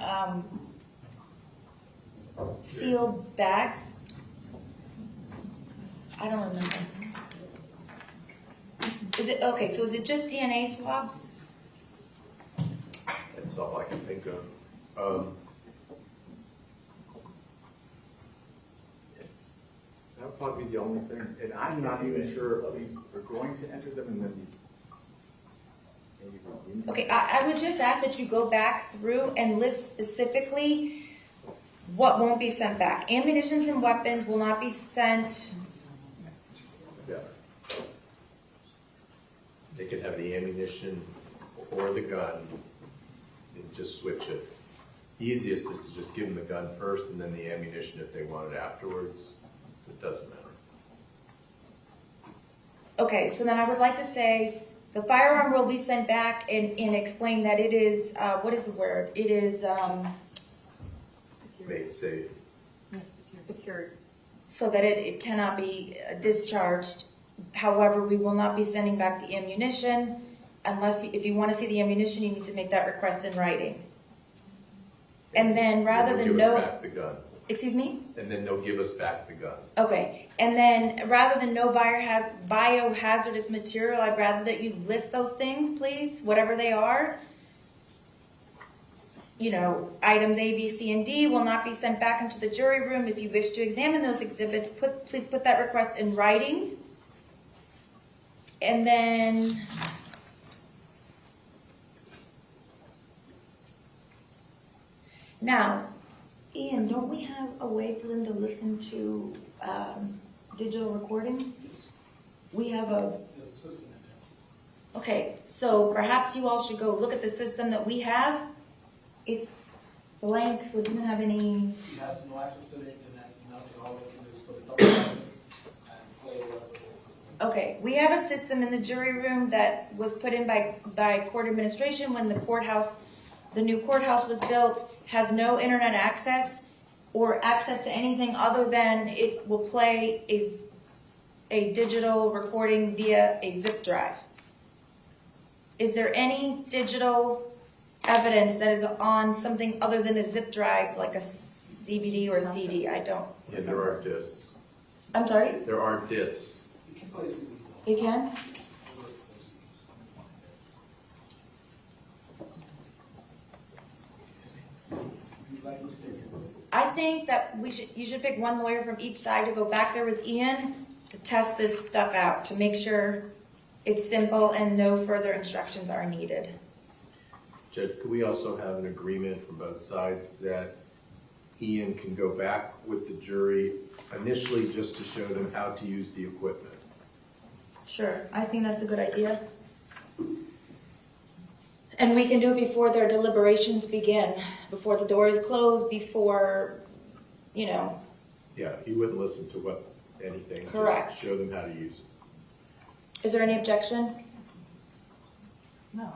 sealed bags? I don't remember. Is it, okay, so is it just DNA swabs? That's all I can think of. That would probably be the only thing, and I'm not even sure if we're going to enter them and then maybe. Okay, I would just ask that you go back through and list specifically what won't be sent back. Ammunitions and weapons will not be sent. Yeah. They can have the ammunition or the gun and just switch it. The easiest is to just give them the gun first and then the ammunition if they want it afterwards. It doesn't matter. Okay, so then I would like to say the firearm will be sent back and explain that it is, what is the word? It is, Made safe. Secured. so that it cannot be discharged. However, we will not be sending back the ammunition unless, if you want to see the ammunition, you need to make that request in writing. And then rather They'll than give no, us back the gun. excuse me? And then they'll give us back the gun. Okay, and then rather than no biohazardous material, I'd rather that you list those things, please, whatever they are. You know, items A, B, C, and D will not be sent back into the jury room. If you wish to examine those exhibits, please put that request in writing. And then, now, Ian, don't we have a way for them to listen to digital recordings? We have a... Okay, so perhaps you all should go look at the system that we have. It's blank, so it doesn't have any... He has no access to the internet, nothing, all we can do is put it up and play whatever. Okay, we have a system in the jury room that was put in by court administration when the new courthouse was built, has no internet access or access to anything other than it will play a digital recording via a zip drive. Is there any digital evidence that is on something other than a zip drive, like a DVD or CD? I don't. Yeah, there are discs. I'm sorry? There are discs. You can? I think that you should pick one lawyer from each side to go back there with Ian to test this stuff out, to make sure it's simple and no further instructions are needed. Judge, could we also have an agreement from both sides that Ian can go back with the jury initially just to show them how to use the equipment? Sure, I think that's a good idea. And we can do it before their deliberations begin, before the door is closed, before, you know. Yeah, he wouldn't listen to anything. Correct. Just show them how to use it. Is there any objection? No.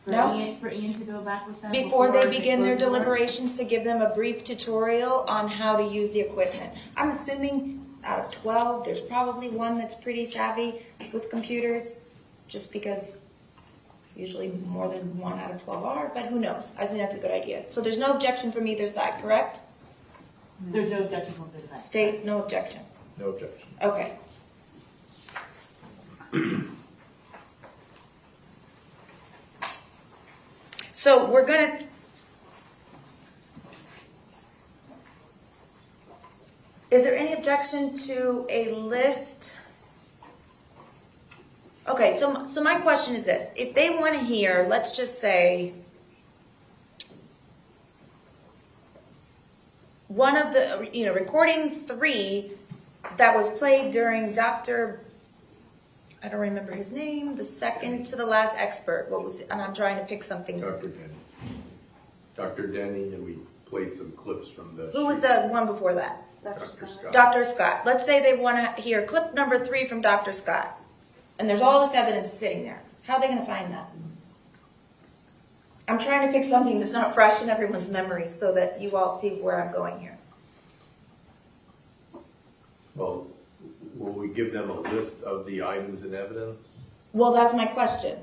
No? For Ian to go back with them? Before they begin their close the door? deliberations, to give them a brief tutorial on how to use the equipment. I'm assuming out of 12, there's probably one that's pretty savvy with computers, just because usually more than 1 out of 12 are, but who knows? I think that's a good idea. So there's no objection from either side, correct? There's no objection from the defense. State, no objection. No objection. Okay. So we're gonna, is there any objection to a list? Okay, so my question is this. If they want to hear, let's just say, one of the, recording 3 that was played during Dr. I don't remember his name, the second to the last expert. What was it? And I'm trying to pick something. Dr. Denny. Dr. Denny, and we played some clips from the Who was shoot. the one before that? Dr. Scott. Dr. Scott. Let's say they want to hear clip number 3 from Dr. Scott. And there's all this evidence sitting there. How are they going to find that? I'm trying to pick something that's not fresh in everyone's memory so that you all see where I'm going here. Well, will we give them a list of the items and evidence? Well, that's my question.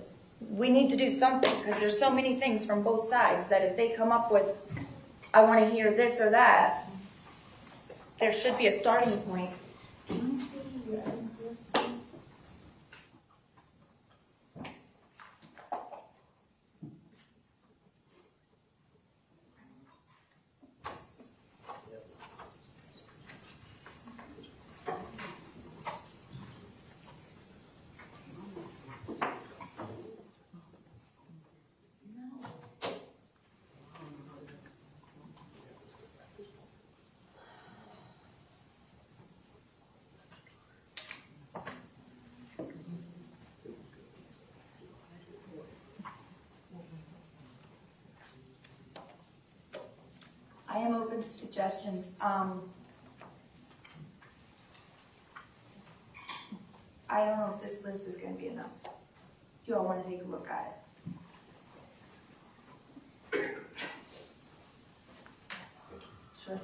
We need to do something because there's so many things from both sides that if they come up with, I want to hear this or that, there should be a starting point. Can you see your evidence list, please? I am open to suggestions. I don't know if this list is going to be enough. Do you all want to take a look at it? Sure.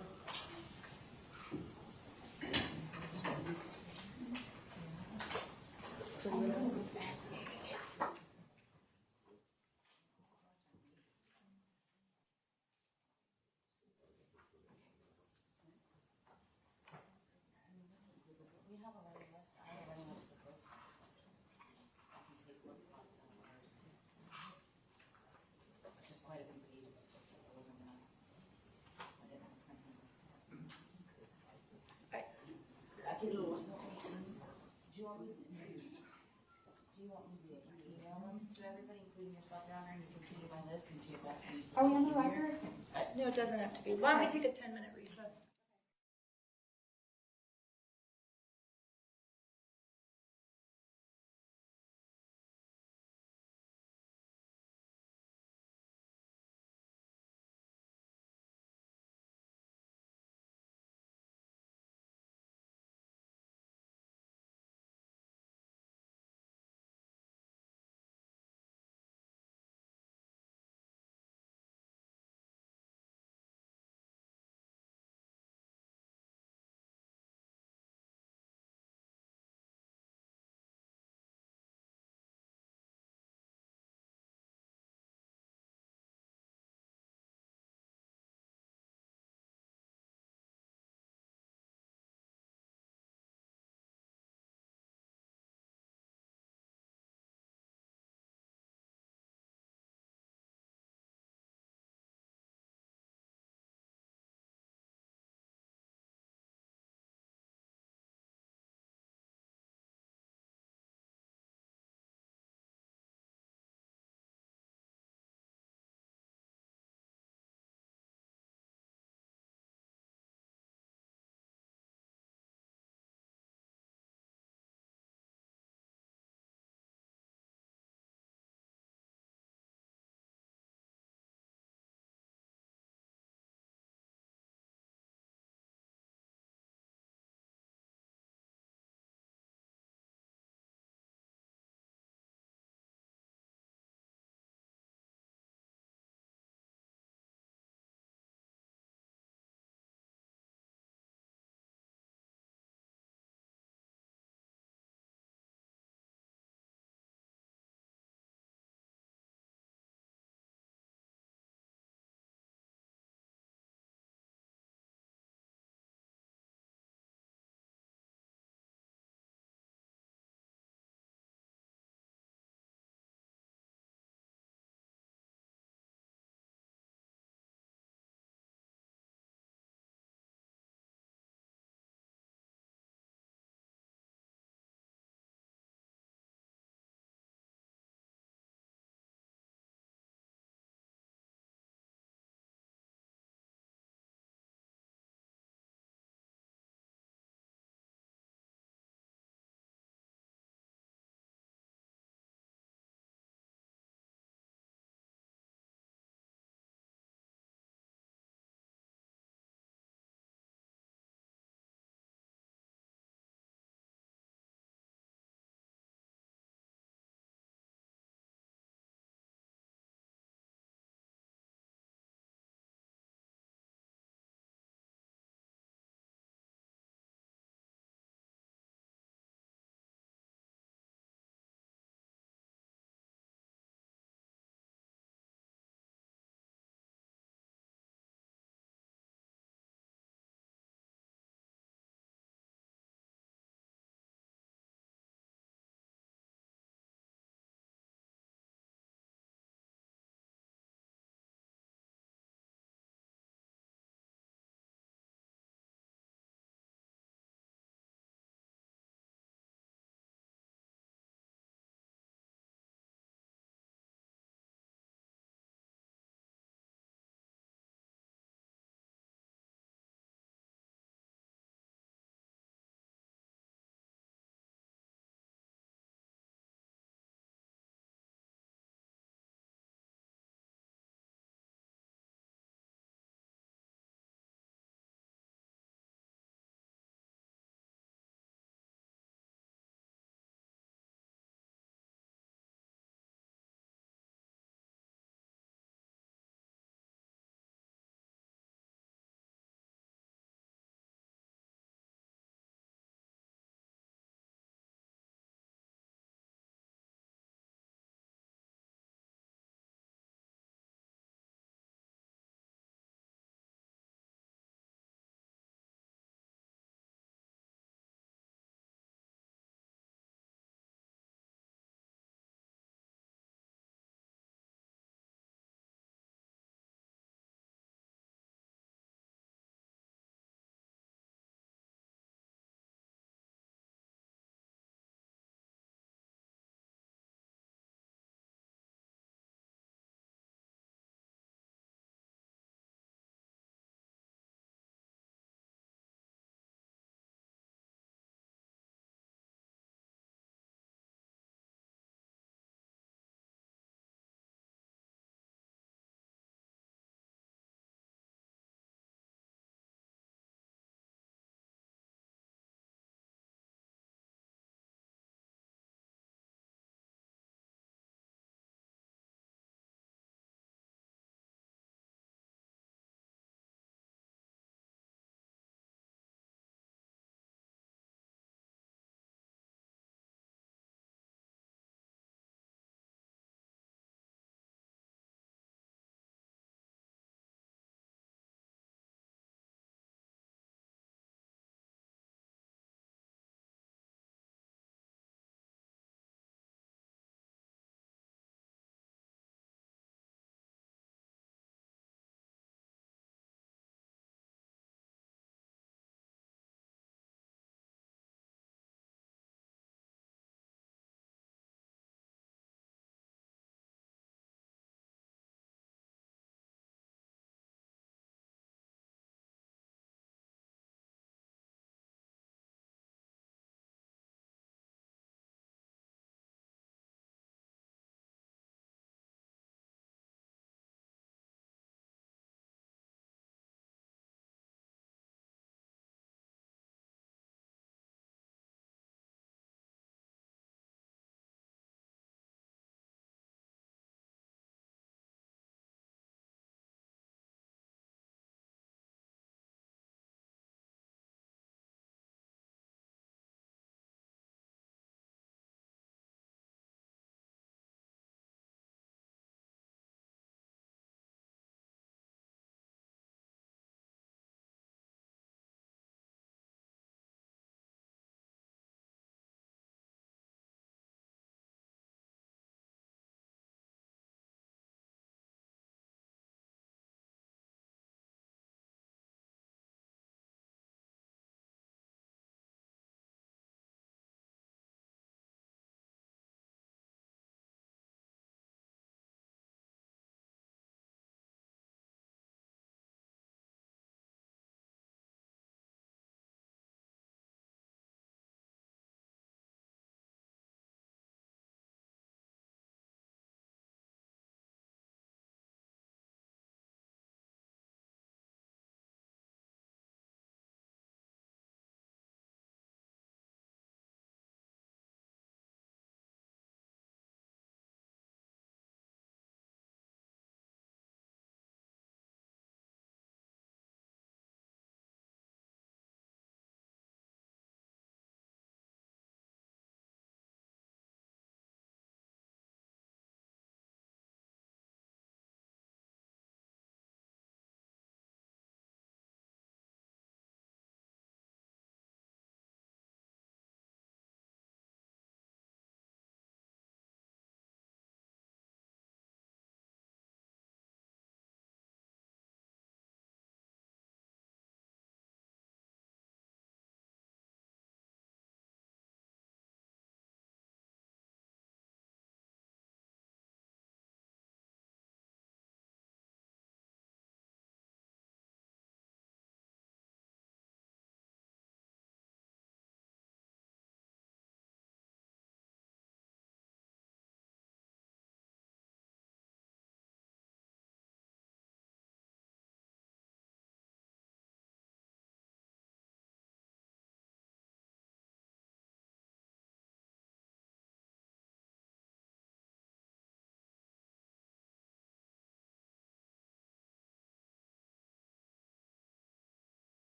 It's a little messy. Do you want me to email them to everybody, including yourself, Your Honor, and you can see my list and see if that seems to be easier? Are we on the record? No, it doesn't have to be. Why don't we take a 10-minute recess?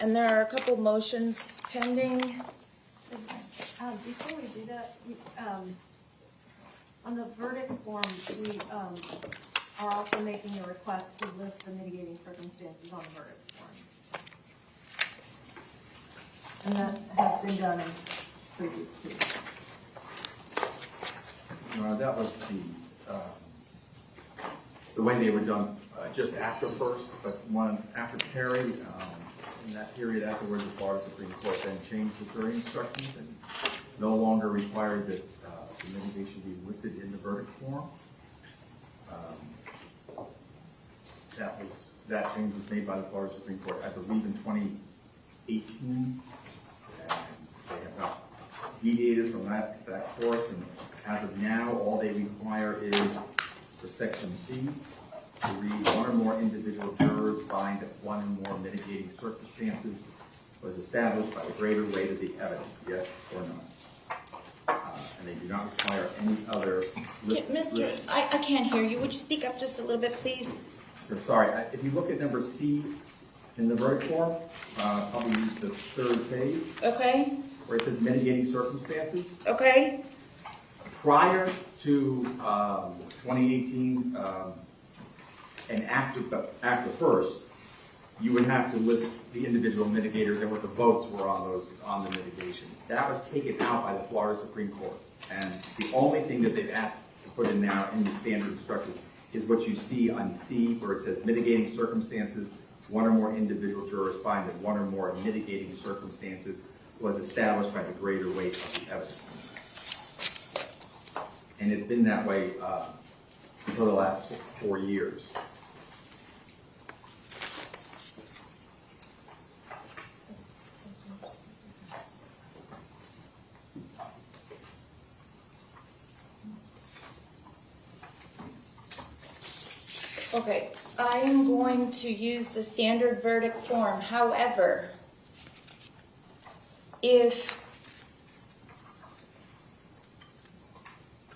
And there are a couple motions pending. Before we do that, on the verdict form, we are also making a request to list the mitigating circumstances on the verdict form. And that has been done previously. That was the way they were done just after first, but after Perry, in that period afterwards, the Florida Supreme Court then changed the jury instructions and no longer required that the mitigation be listed in the verdict form. That change was made by the Florida Supreme Court, I believe, in 2018. And they have not deviated from that course. And as of now, all they require is for Section C to read one or more individual jurors find that one or more mitigating circumstances was established by the greater weight of the evidence, yes or no. And they do not require any other I can't hear you. Would you speak up just a little bit, please? Sure, sorry. If you look at number C in the verdict form, probably use the third page. Okay. Where it says mitigating circumstances. Okay. Prior to 2018 and after first, you would have to list the individual mitigators and what the votes were on the mitigation. That was taken out by the Florida Supreme Court. And the only thing that they've asked to put in now in the standard instructions is what you see on C, where it says mitigating circumstances, one or more individual jurors find that one or more mitigating circumstances was established by the greater weight of the evidence. And it's been that way for the last 4 years. Okay, I am going to use the standard verdict form. However, if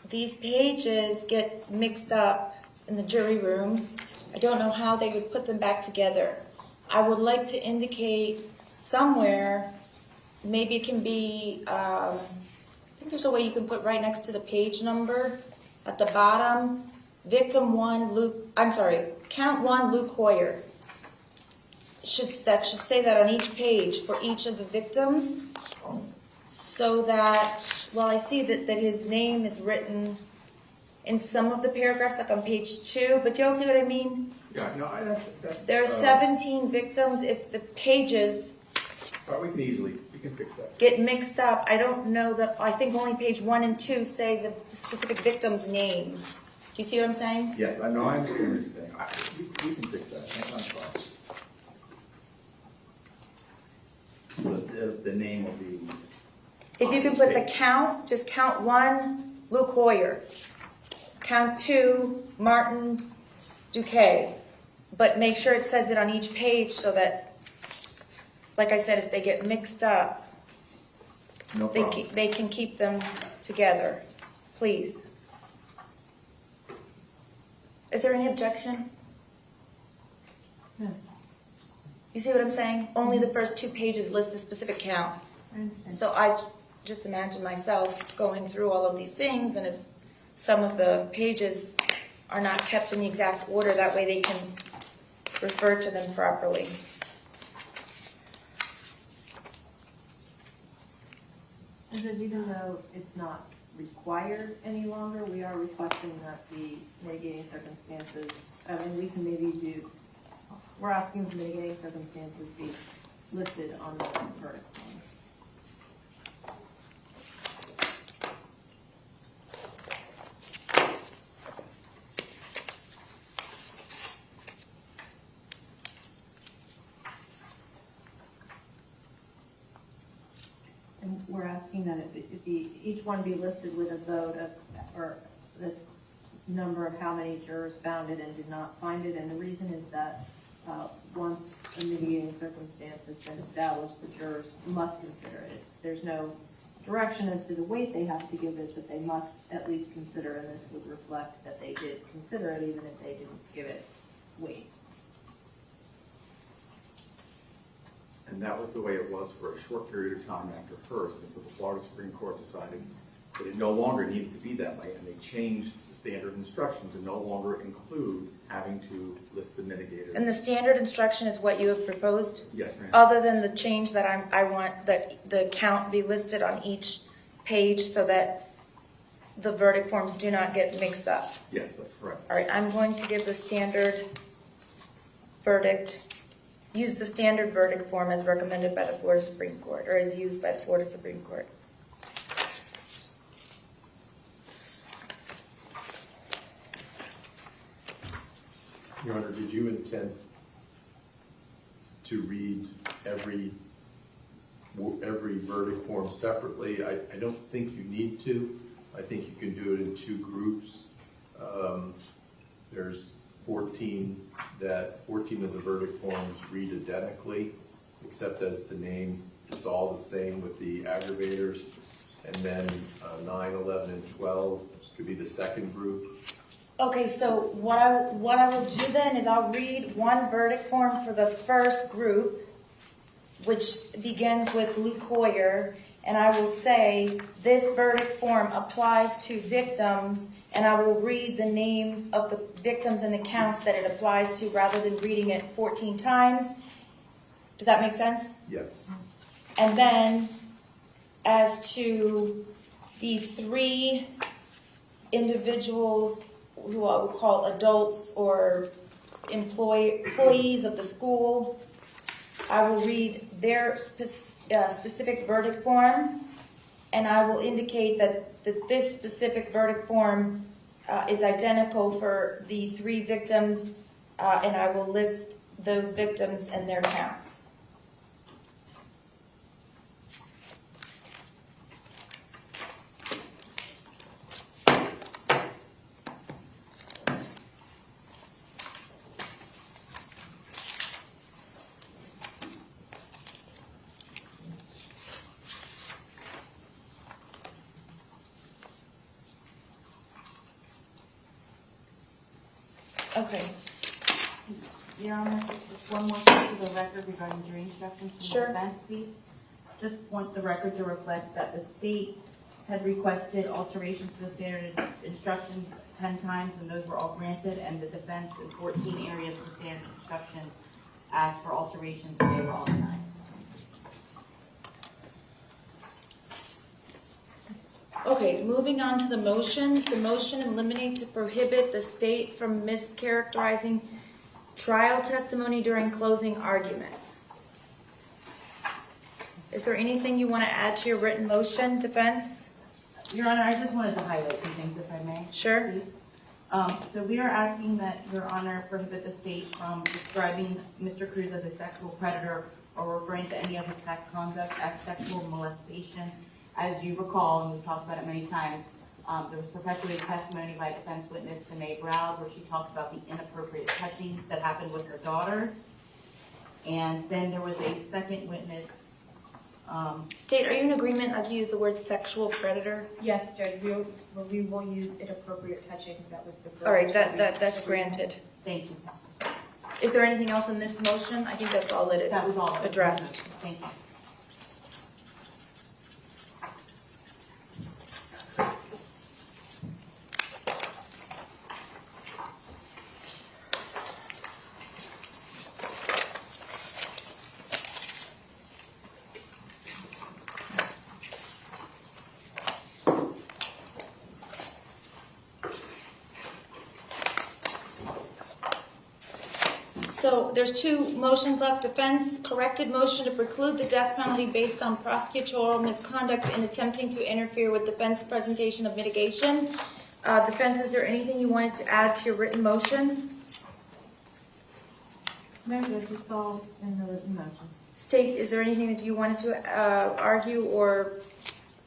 these pages get mixed up in the jury room, I don't know how they would put them back together. I would like to indicate somewhere, maybe it can be, I think there's a way you can put right next to the page number at the bottom, count one, Luke Hoyer. That should say that on each page for each of the victims, so that, well, I see that his name is written in some of the paragraphs, like on page 2, but do you all see what I mean? Yeah, no, that's... There are 17 victims. If the pages we can fix that. get mixed up, I don't know that, I think only page 1 and 2 say the specific victim's name. Do you see what I'm saying? Yes, I know, I understand what you're saying. We can fix that, that's not a problem. The name will be... If you can put the count, just count 1, Luke Hoyer. Count 2, Martin Duque. But make sure it says it on each page so that, like I said, if they get mixed up, No problem. they can keep them together. Please. Is there any objection? No. You see what I'm saying? Only the first 2 pages list the specific count. So I just imagine myself going through all of these things, and if some of the pages are not kept in the exact order, that way they can refer to them properly. Even though it's not required any longer, we are requesting that the mitigating circumstances, we can maybe we're asking for mitigating circumstances be listed on the verdict forms. And we're asking that each one be listed with a vote of, or the number of how many jurors found it and did not find it. And the reason is that once a mitigating circumstance has been established, the jurors must consider it. There's no direction as to the weight they have to give it, but they must at least consider, and this would reflect that they did consider it even if they didn't give it weight. And that was the way it was for a short period of time after Hearst, until the Florida Supreme Court decided that it no longer needed to be that way, and they changed the standard instruction to no longer include having to list the mitigators. And the standard instruction is what you have proposed? Yes, ma'am. Other than the change that I want that the count be listed on each page so that the verdict forms do not get mixed up. Yes, that's correct. All right, I'm going to give the standard verdict, use the standard verdict form as recommended by the Florida Supreme Court, or as used by the Florida Supreme Court. Your Honor, did you intend to read every verdict form separately? I don't think you need to. I think you can do it in two groups. There's 14 of the verdict forms read identically, except as to names. It's all the same with the aggravators. And then 9, 11, and 12 could be the second group. Okay, so what I will do then is I'll read one verdict form for the first group, which begins with Luke Hoyer, and I will say this verdict form applies to victims, and I will read the names of the victims and the counts that it applies to rather than reading it 14 times. Does that make sense? Yes. And then as to the 3 individuals who I would call adults or employees of the school, I will read their specific verdict form, and I will indicate that this specific verdict form is identical for the 3 victims, and I will list those victims and their counts. Okay. Your Honor, just one more thing to the record regarding jury instructions from Sure. the defense, please. Just want the record to reflect that the state had requested alterations to the standard instructions 10 times, and those were all granted, and the defense in 14 areas of the standard instructions asked for alterations, and they were all denied. Okay, moving on to the motions. The motion eliminating to prohibit the state from mischaracterizing trial testimony during closing argument. Is there anything you want to add to your written motion, defense? Your Honor, I just wanted to highlight some things, if I may. Sure. Please. So we are asking that Your Honor prohibit the state from describing Mr. Cruz as a sexual predator or referring to any of his past conduct as sexual molestation. As you recall, and we've talked about it many times, there was perpetuated testimony by defense witness Danae Brown where she talked about the inappropriate touching that happened with her daughter. And then there was a second witness. State, are you in agreement not to use the word sexual predator? Yes, Judge, we will use inappropriate touching. That was the. All right, that's granted. Thank you. Is there anything else in this motion? I think that's all it That was all addressed. Thank you. So there's 2 motions left. Defense, corrected motion to preclude the death penalty based on prosecutorial misconduct in attempting to interfere with defense presentation of mitigation. Defense, is there anything you wanted to add to your written motion? No, Judge, it's all in the written motion. State, is there anything that you wanted to argue, or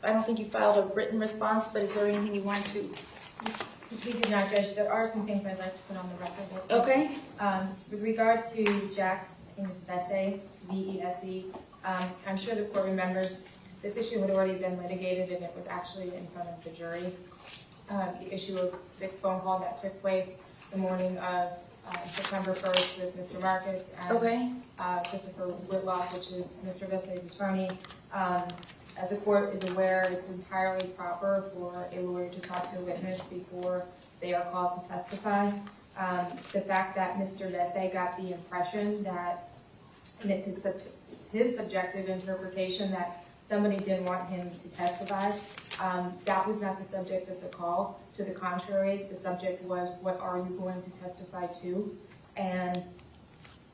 I don't think you filed a written response, but is there anything you wanted to? We did not, Judge. There are some things I'd like to put on the record. Okay. With regard to Jack, I think it's Vese, V-E-S-E, I'm sure the court remembers this issue had already been litigated and it was actually in front of the jury. The issue of the phone call that took place the morning of September 1st with Mr. Marcus and Okay. Christopher Whitlock, which is Mr. Vesey's attorney. As the court is aware, it's entirely proper for a lawyer to talk to a witness before they are called to testify. The fact that Mr. Vesey got the impression that, and it's his subjective interpretation that somebody didn't want him to testify, that was not the subject of the call. To the contrary, the subject was, what are you going to testify to? And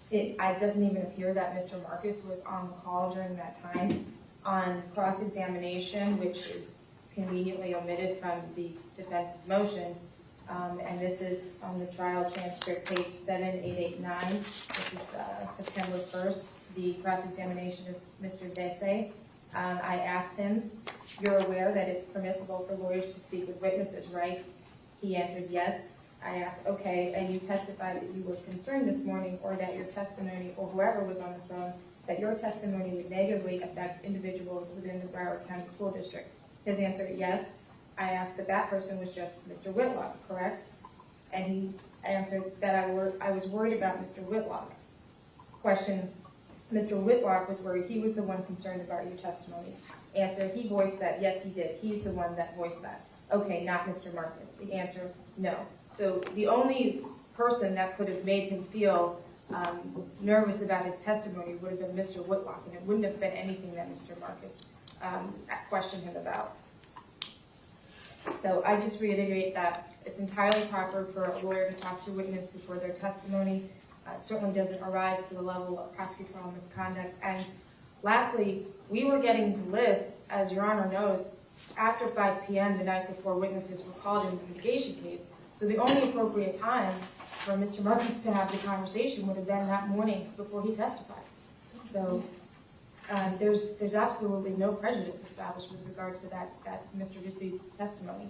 it doesn't even appear that Mr. Marcus was on the call during that time. On cross-examination, which is conveniently omitted from the defense's motion, and this is on the trial transcript, page 7889. This is September 1st, the cross-examination of Mr. Vesey. I asked him, you're aware that it's permissible for lawyers to speak with witnesses, right? He answers yes. I asked, okay, and you testified that you were concerned this morning, or that your testimony, or whoever was on the phone, that your testimony would negatively affect individuals within the Broward County School District. His answer, yes. I asked if that person was just Mr. Whitlock, correct? And he answered that I was worried about Mr. Whitlock. Question, Mr. Whitlock was worried. He was the one concerned about your testimony. Answer, he voiced that. Yes, he did. He's the one that voiced that. Okay, not Mr. Marcus. The answer, no. So the only person that could have made him feel nervous about his testimony would have been Mr. Whitlock, and it wouldn't have been anything that Mr. Marcus questioned him about. So I just reiterate that it's entirely proper for a lawyer to talk to a witness before their testimony. Certainly doesn't arise to the level of prosecutorial misconduct. And lastly, we were getting lists, as Your Honor knows, after 5 p.m. the night before witnesses were called in the mitigation case. So the only appropriate time for Mr. Marcus to have the conversation would have been that morning before he testified. So there's absolutely no prejudice established with regard to that Mr. Vesey's testimony.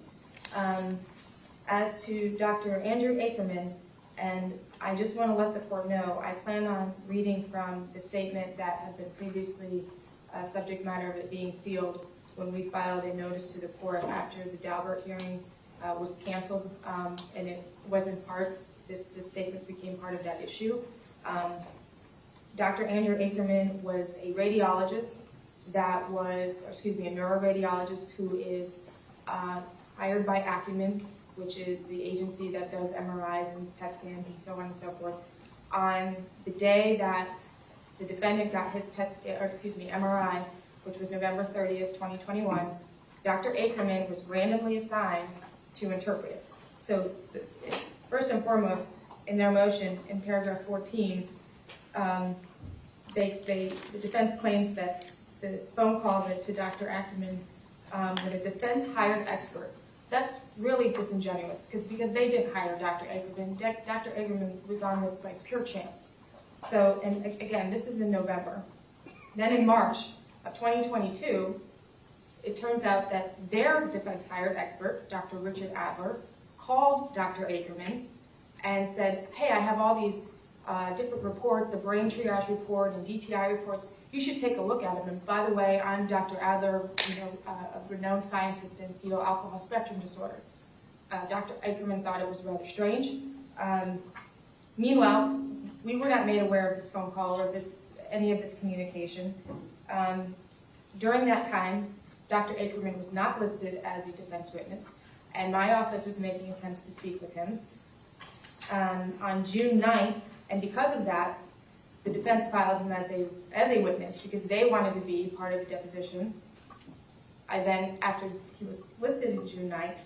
As to Dr. Andrew Ackerman, and I just want to let the court know, I plan on reading from the statement that had been previously subject matter of it being sealed when we filed a notice to the court after the Daubert hearing was canceled, and it wasn't part, this statement became part of that issue. Dr. Andrew Ackerman was a radiologist that was, or excuse me, a neuroradiologist who is hired by Acumen, which is the agency that does MRIs and PET scans and so on and so forth. On the day that the defendant got his MRI, which was November 30th, 2021, Dr. Ackerman was randomly assigned to interpret it. So first and foremost, in their motion, in paragraph 14, the defense claims that this phone call to Dr. Ackerman with a defense hired expert. That's really disingenuous because they didn't hire Dr. Ackerman. Dr. Ackerman was on this like pure chance. So, and again, this is in November. Then in March of 2022, it turns out that their defense hired expert, Dr. Richard Adler, called Dr. Ackerman and said, hey, I have all these different reports, a brain triage report and DTI reports. You should take a look at them. And by the way, I'm Dr. Adler, a renowned scientist in fetal alcohol spectrum disorder. Dr. Ackerman thought it was rather strange. Meanwhile, we were not made aware of this phone call or any of this communication. During that time, Dr. Ackerman was not listed as a defense witness, and my office was making attempts to speak with him. On June 9th, and because of that, the defense filed him as a witness because they wanted to be part of the deposition. I then, after he was listed in June 9th,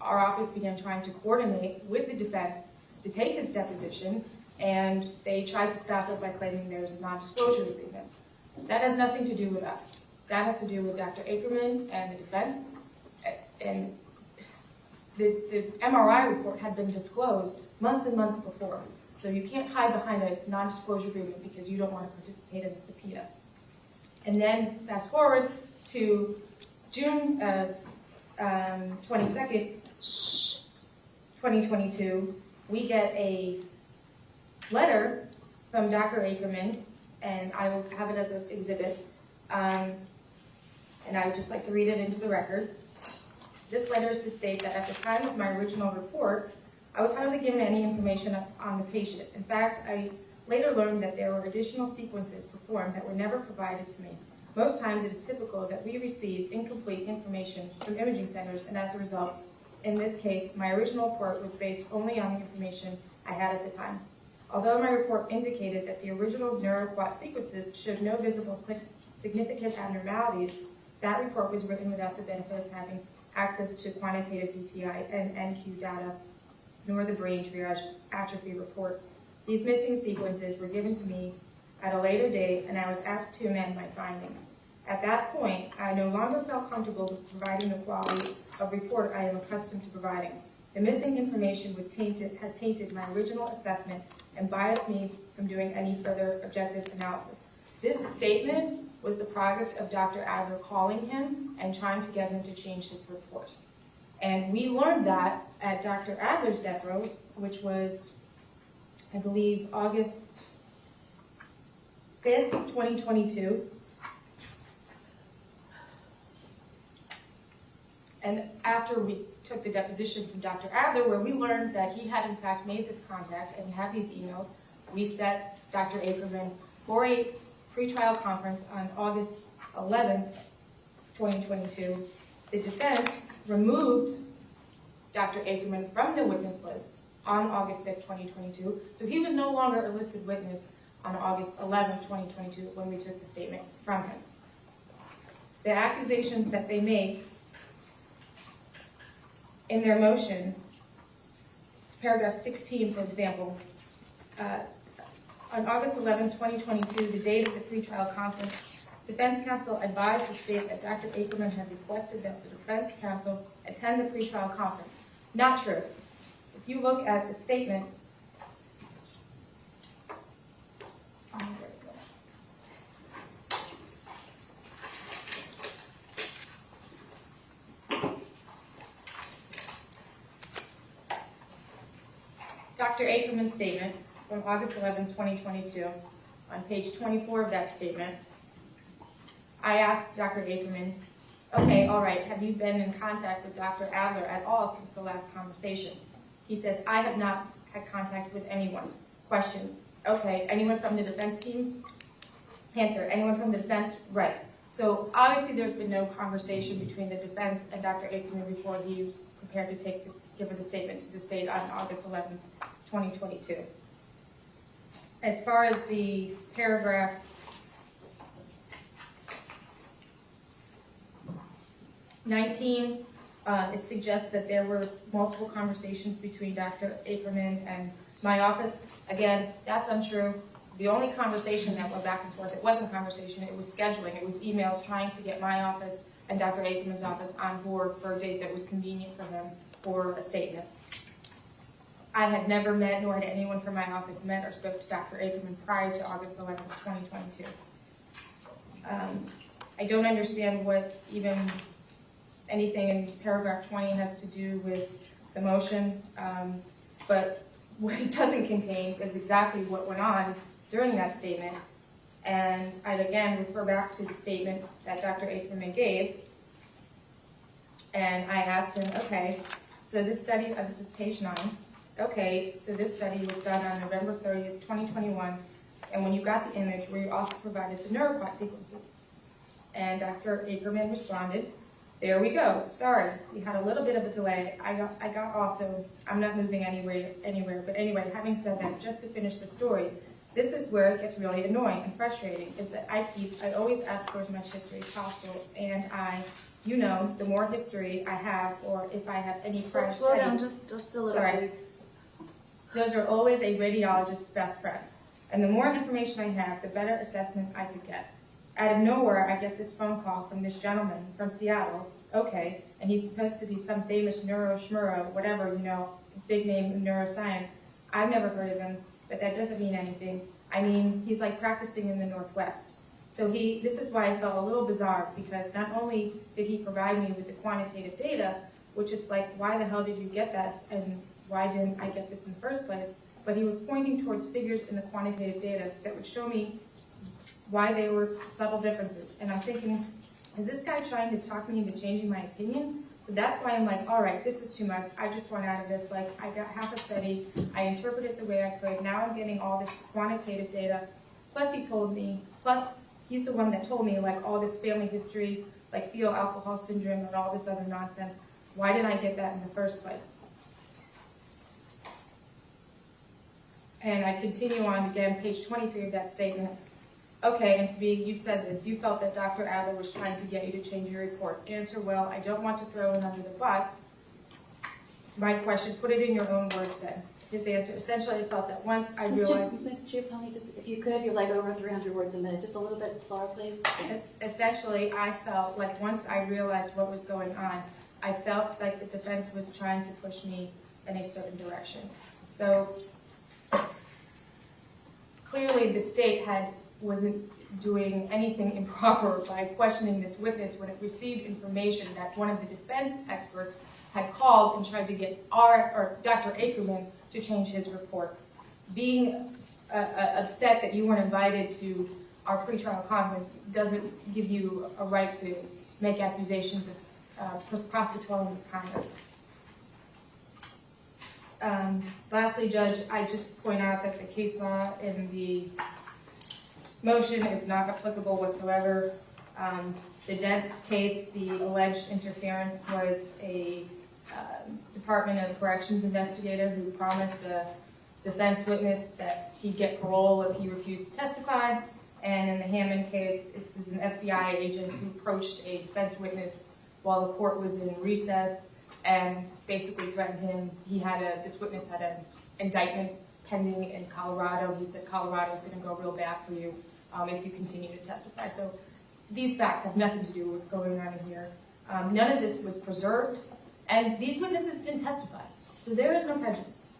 our office began trying to coordinate with the defense to take his deposition, and they tried to stop it by claiming there was a non-disclosure agreement. That has nothing to do with us. That has to do with Dr. Ackerman and the defense. And the MRI report had been disclosed months and months before. So you can't hide behind a non-disclosure agreement because you don't want to participate in the subpoena. And then fast forward to June 22nd, 2022, we get a letter from Dr. Ackerman, and I will have it as an exhibit. And I would just like to read it into the record. This letter is to state that at the time of my original report, I was hardly given any information on the patient. In fact, I later learned that there were additional sequences performed that were never provided to me. Most times it is typical that we receive incomplete information from imaging centers, and as a result, in this case, my original report was based only on the information I had at the time. Although my report indicated that the original neuroquat sequences showed no visible significant abnormalities, that report was written without the benefit of having access to quantitative DTI and NQ data, nor the brain triage atrophy report. These missing sequences were given to me at a later date, and I was asked to amend my findings. At that point, I no longer felt comfortable with providing the quality of report I am accustomed to providing. The missing information has tainted my original assessment and biased me from doing any further objective analysis. This statement was the product of Dr. Adler calling him and trying to get him to change his report. And we learned that at Dr. Adler's depo, which was, I believe, August 5th, 2022. And after we took the deposition from Dr. Adler, where we learned that he had in fact made this contact and had these emails, we set Dr. Ackerman for a pretrial conference on August 11th, 2022. The defense removed Dr. Ackerman from the witness list on August 5th, 2022. So he was no longer a listed witness on August 11th, 2022 when we took the statement from him. The accusations that they make in their motion, paragraph 16, for example, on August 11, 2022, the date of the pretrial conference, defense counsel advised the state that Dr. Ackerman had requested that the defense counsel attend the pretrial conference. Not true. If you look at the statement, Dr. Ackerman's statement from August 11, 2022, on page 24 of that statement, I asked Dr. Ackerman, okay, all right, have you been in contact with Dr. Adler at all since the last conversation? He says, I have not had contact with anyone. Question, okay, anyone from the defense team? Answer, anyone from the defense? Right. So obviously there's been no conversation between the defense and Dr. Ackerman before he was prepared to give her the statement to the state on August 11, 2022. As far as the paragraph 19, it suggests that there were multiple conversations between Dr. Ackerman and my office. Again, that's untrue. The only conversation that went back and forth, it wasn't a conversation, it was scheduling. It was emails trying to get my office and Dr. Ackerman's office on board for a date that was convenient for them for a statement. I had never met, nor had anyone from my office met or spoke to Dr. Ackerman prior to August 11, 2022. I don't understand what even anything in paragraph 20 has to do with the motion, but what it doesn't contain is exactly what went on during that statement. And I'd again refer back to the statement that Dr. Ackerman gave. And I asked him, okay, so this study, this is page 9. Okay, so this study was done on November 30th, 2021. And when you got the image, were you also provided the neuroquat sequences? And Dr. Ackerman responded, there we go. Sorry, we had a little bit of a delay. I got also, I'm not moving anywhere. But anyway, having said that, just to finish the story, this is where it gets really annoying and frustrating, is that I always ask for as much history as possible. And the more history I have, or if I have any prior Slow down, studies, just a little, sorry. please. Those are always a radiologist's best friend. And the more information I have, the better assessment I could get. Out of nowhere, I get this phone call from this gentleman from Seattle, okay, and he's supposed to be some famous neuro-schmuro, whatever, big name in neuroscience. I've never heard of him, but that doesn't mean anything. I mean, he's like practicing in the Northwest. So this is why I felt a little bizarre, because not only did he provide me with the quantitative data, which it's like, why the hell did you get that, and why didn't I get this in the first place, but he was pointing towards figures in the quantitative data that would show me why they were subtle differences. And I'm thinking, is this guy trying to talk me into changing my opinion? So that's why I'm like, all right, this is too much. I just want out of this. Like, I got half a study. I interpreted it the way I could. Now I'm getting all this quantitative data. Plus he told me, he's the one that told me like all this family history, like fetal alcohol syndrome and all this other nonsense. Why didn't I get that in the first place? And I continue on again, page 23 of that statement. Okay, and to be, you've said this, you felt that Dr. Adler was trying to get you to change your report. Answer, well, I don't want to throw him under the bus. My question, put it in your own words then. His answer, essentially I felt that once I realized... Ms. Giappone, just if you could, you're like over 300 words a minute, just a little bit slower, please. Essentially, I felt like once I realized what was going on, I felt like the defense was trying to push me in a certain direction. So clearly the state wasn't doing anything improper by questioning this witness when it received information that one of the defense experts had called and tried to get Dr. Ackerman to change his report. Being upset that you weren't invited to our pretrial conference doesn't give you a right to make accusations of prosecutorial misconduct. Lastly, Judge, I just point out that the case law in the motion is not applicable whatsoever. The Dent's case, the alleged interference was a Department of Corrections investigator who promised a defense witness that he'd get parole if he refused to testify. And in the Hammond case, this is an FBI agent who approached a defense witness while the court was in recess and basically threatened him. This witness had an indictment pending in Colorado. He said Colorado's going to go real bad for you if you continue to testify. So these facts have nothing to do with what's going on here. None of this was preserved, and these witnesses didn't testify. So there is no prejudice.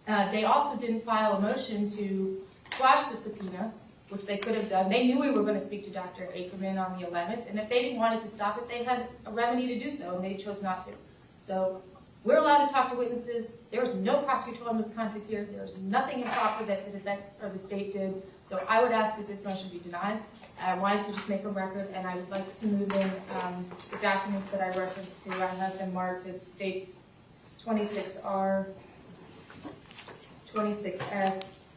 They also didn't file a motion to quash the subpoena, which they could have done. They knew we were going to speak to Dr. Ackerman on the 11th, and if they didn't want it to stop it, they had a remedy to do so, and they chose not to. So we're allowed to talk to witnesses. There was no prosecutorial misconduct here. There was nothing improper that the defense or the state did. So I would ask that this motion be denied. I wanted to just make a record, and I would like to move in the documents that I referenced to. I have them marked as states 26R, 26S,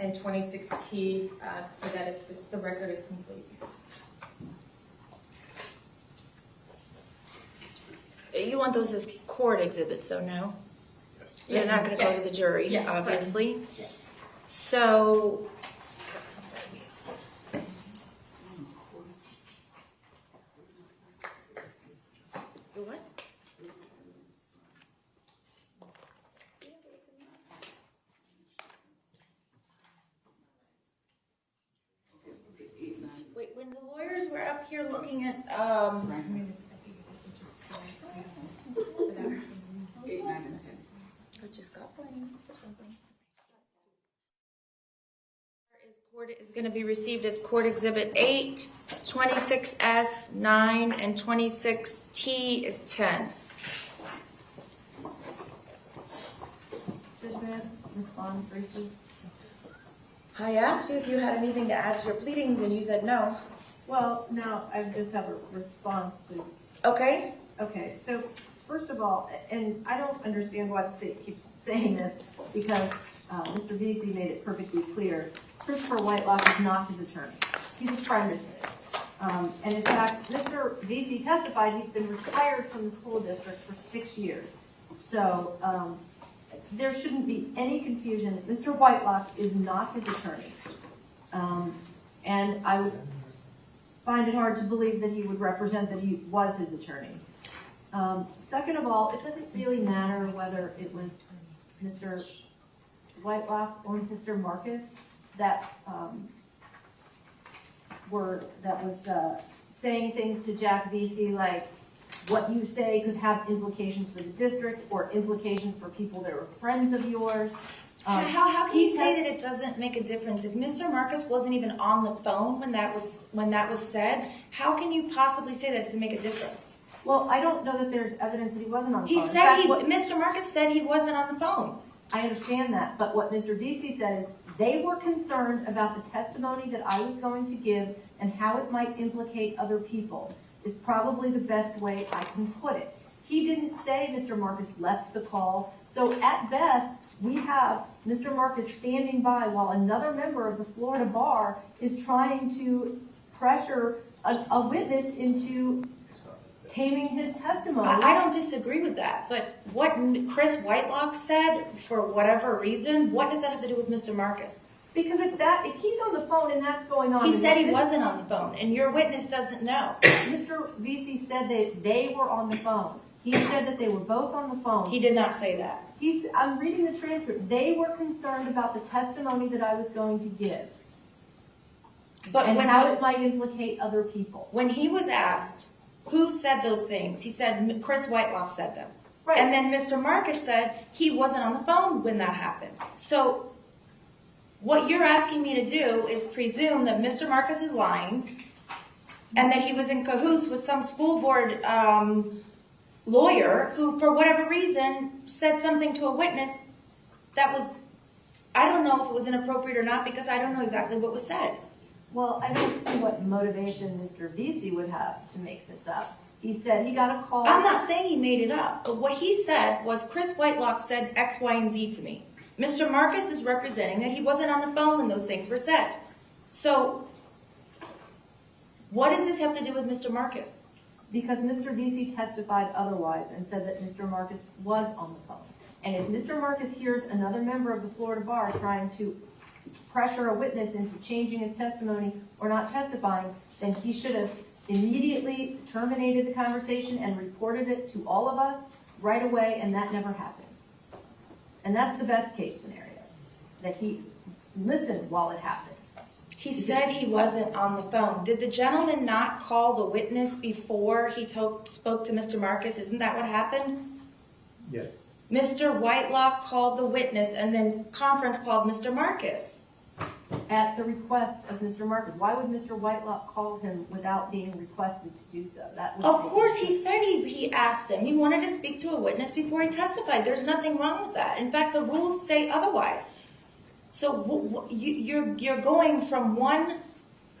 and 26T, so that the record is complete. You want those as court exhibits, so no? Yes. You're not going to go to the jury, Yes, obviously. Yes. So, what? Wait, when the lawyers were up here looking at, 8, 9, and 10. I just got blamed for something. Is going to be received as Court Exhibit 8, 26S 9, and 26T is 10. Judge Mann, respond briefly. I asked you if you had anything to add to your pleadings, and you said no. Well, no, I just have a response to. Okay. Okay, so first of all, and I don't understand why the state keeps saying this, because Mr. Vesey made it perfectly clear. Christopher Whitelock is not his attorney. He's a friend of his. And in fact, Mr. Vesey testified he's been retired from the school district for 6 years. So there shouldn't be any confusion that Mr. Whitelock is not his attorney. And I would find it hard to believe that he would represent that he was his attorney. Second of all, it doesn't really matter whether it was Mr. Whitelock or Mr. Marcus that was saying things to Jack Vesey like, what you say could have implications for the district or implications for people that are friends of yours. How can you say that it doesn't make a difference? If Mr. Marcus wasn't even on the phone when that was said, how can you possibly say that doesn't make a difference? Well, I don't know that there's evidence that he wasn't on the phone. Mr. Marcus said he wasn't on the phone. I understand that, but what Mr. Vesey said is They were concerned about the testimony that I was going to give and how it might implicate other people, is probably the best way I can put it. He didn't say Mr. Marcus left the call, so at best, we have Mr. Marcus standing by while another member of the Florida Bar is trying to pressure a witness into taming his testimony. I don't disagree with that, but what Chris Whitelock said, for whatever reason, what does that have to do with Mr. Marcus? Because if he's on the phone and that's going on. He said he wasn't on the phone, and your witness doesn't know. Mr. Vesey said that they were on the phone. He said that they were both on the phone. He did not say that. I'm reading the transcript. They were concerned about the testimony that I was going to give. And how it might implicate other people. When he was asked who said those things, he said Chris Whitelock said them. Right. And then Mr. Marcus said he wasn't on the phone when that happened. So what you're asking me to do is presume that Mr. Marcus is lying and that he was in cahoots with some school board lawyer who, for whatever reason, said something to a witness that was, I don't know if it was inappropriate or not, because I don't know exactly what was said. Well, I don't see what motivation Mr. Vesey would have to make this up. He said he got a call. I'm not saying he made it up, but what he said was Chris Whitelock said X, Y, and Z to me. Mr. Marcus is representing that he wasn't on the phone when those things were said. So what does this have to do with Mr. Marcus? Because Mr. Vesey testified otherwise and said that Mr. Marcus was on the phone. And if Mr. Marcus hears another member of the Florida Bar trying to pressure a witness into changing his testimony or not testifying, then he should have immediately terminated the conversation and reported it to all of us right away, and that never happened. And that's the best case scenario, that he listened while it happened. He said he wasn't on the phone. Did the gentleman not call the witness before he spoke to Mr. Marcus? Isn't that what happened? Yes. Mr. Whitelock called the witness and then conference called Mr. Marcus. At the request of Mr. Marcus. Why would Mr. Whitelock call him without being requested to do so? Of course, he said he asked him. He wanted to speak to a witness before he testified. There's nothing wrong with that. In fact, the rules say otherwise. So you're going from one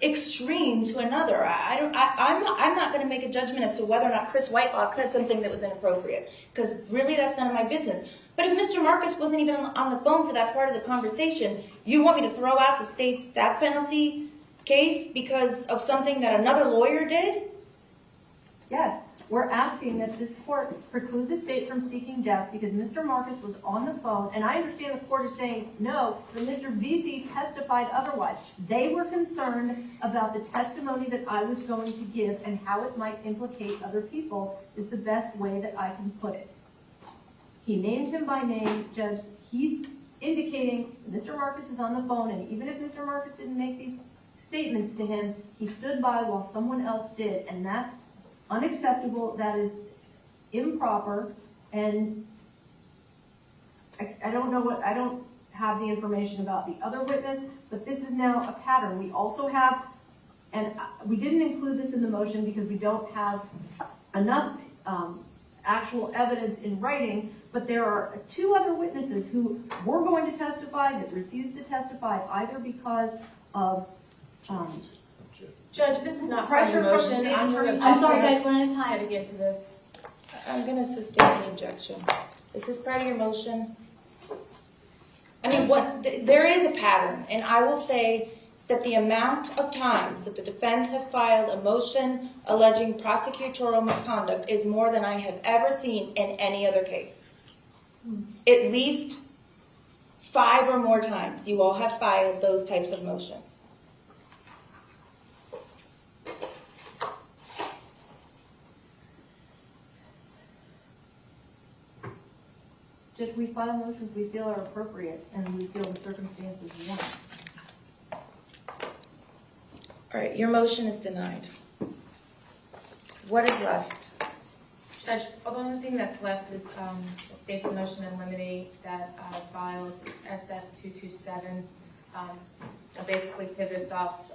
extreme to another. I'm not going to make a judgment as to whether or not Chris Whitelock said something that was inappropriate, because really that's none of my business. But if Mr. Marcus wasn't even on the phone for that part of the conversation, you want me to throw out the state's death penalty case because of something that another lawyer did? Yes. We're asking that this court preclude the state from seeking death because Mr. Marcus was on the phone, and I understand the court is saying no, but Mr. Vesey testified otherwise. They were concerned about the testimony that I was going to give and how it might implicate other people is the best way that I can put it. He named him by name, Judge. He's indicating Mr. Marcus is on the phone, and even if Mr. Marcus didn't make these statements to him, he stood by while someone else did, and that's unacceptable. That is improper, and I don't know I don't have the information about the other witness, but this is now a pattern. We also have, and we didn't include this in the motion because we don't have enough actual evidence in writing, but there are two other witnesses who were going to testify that refused to testify either because of Judge, this is not part of the pressure from the motion. state attorney. I'm sorry, guys, we're in time to get to this. I'm going to sustain the objection. Is this part of your motion? I mean, there is a pattern, and I will say that the amount of times that the defense has filed a motion alleging prosecutorial misconduct is more than I have ever seen in any other case. At least 5 or more times you all have filed those types of motions. Judge, we file motions we feel are appropriate and we feel the circumstances warrant. All right, your motion is denied. What is left? Judge, the only thing that's left is the state's motion in limine that I filed. It's SF-227. It basically pivots off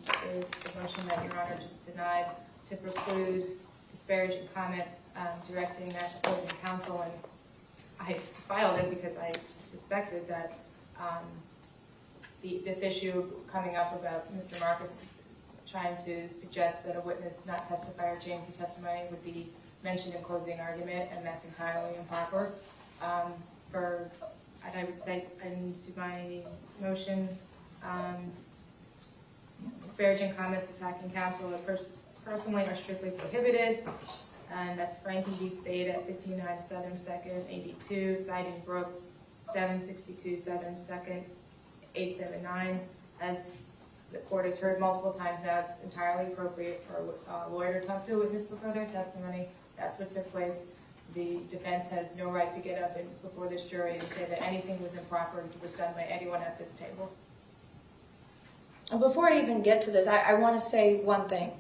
the motion that Your Honor just denied to preclude disparaging comments directing at opposing counsel. And I filed it because I suspected that this issue coming up about Mr. Marcus trying to suggest that a witness not testify or change the testimony would be mentioned in closing argument, and that's entirely improper. And I would cite into my motion, disparaging comments attacking counsel personally are strictly prohibited, and that's Frankie v. State at 59 Southern 2nd, 82, citing Brooks, 762 Southern 2nd, 879. As the court has heard multiple times now, it's entirely appropriate for a lawyer to talk to a witness before their testimony. That's what took place. The defense has no right to get up before this jury and say that anything was improper was done by anyone at this table. Before I even get to this, I want to say one thing.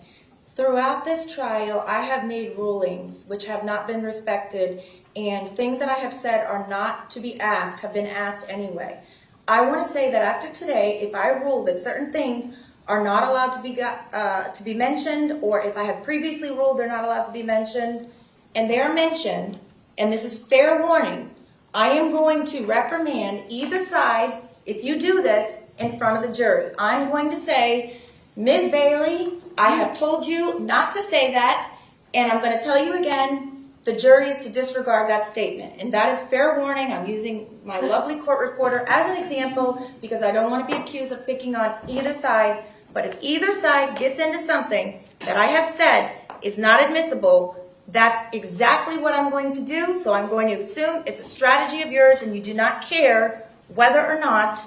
Throughout this trial, I have made rulings which have not been respected, and things that I have said are not to be asked have been asked anyway. I want to say that after today, if I rule that certain things are not allowed to be mentioned, or if I have previously ruled they're not allowed to be mentioned, and they are mentioned, and this is fair warning, I am going to reprimand either side if you do this in front of the jury. I'm going to say, Ms. Bailey, I have told you not to say that, and I'm going to tell you again, the jury is to disregard that statement. And that is fair warning. I'm using my lovely court reporter as an example because I don't want to be accused of picking on either side. But if either side gets into something that I have said is not admissible, that's exactly what I'm going to do. So I'm going to assume it's a strategy of yours and you do not care whether or not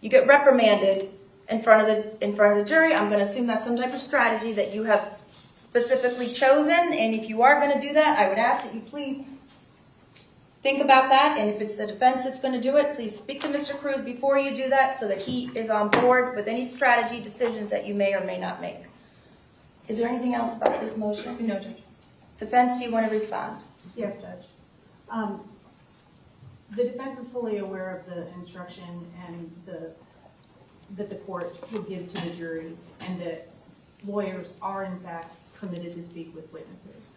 you get reprimanded in front of the jury. I'm going to assume that's some type of strategy that you have specifically chosen, and if you are going to do that, I would ask that you please think about that, and if it's the defense that's going to do it, please speak to Mr. Cruz before you do that so that he is on board with any strategy decisions that you may or may not make. Is there anything else about this motion? No, Judge. Defense, do you want to respond? Yes, Judge. The defense is fully aware of the instruction and that the court will give to the jury, and that lawyers are in fact permitted to speak with witnesses.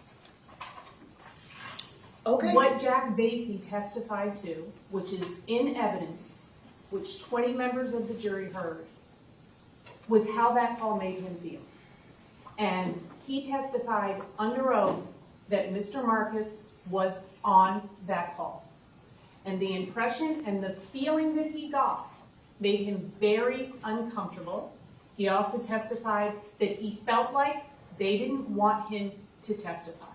Okay. What Jack Vasey testified to, which is in evidence, which 20 members of the jury heard, was how that call made him feel. And he testified under oath that Mr. Marcus was on that call. And the impression and the feeling that he got made him very uncomfortable. He also testified that he felt like they didn't want him to testify.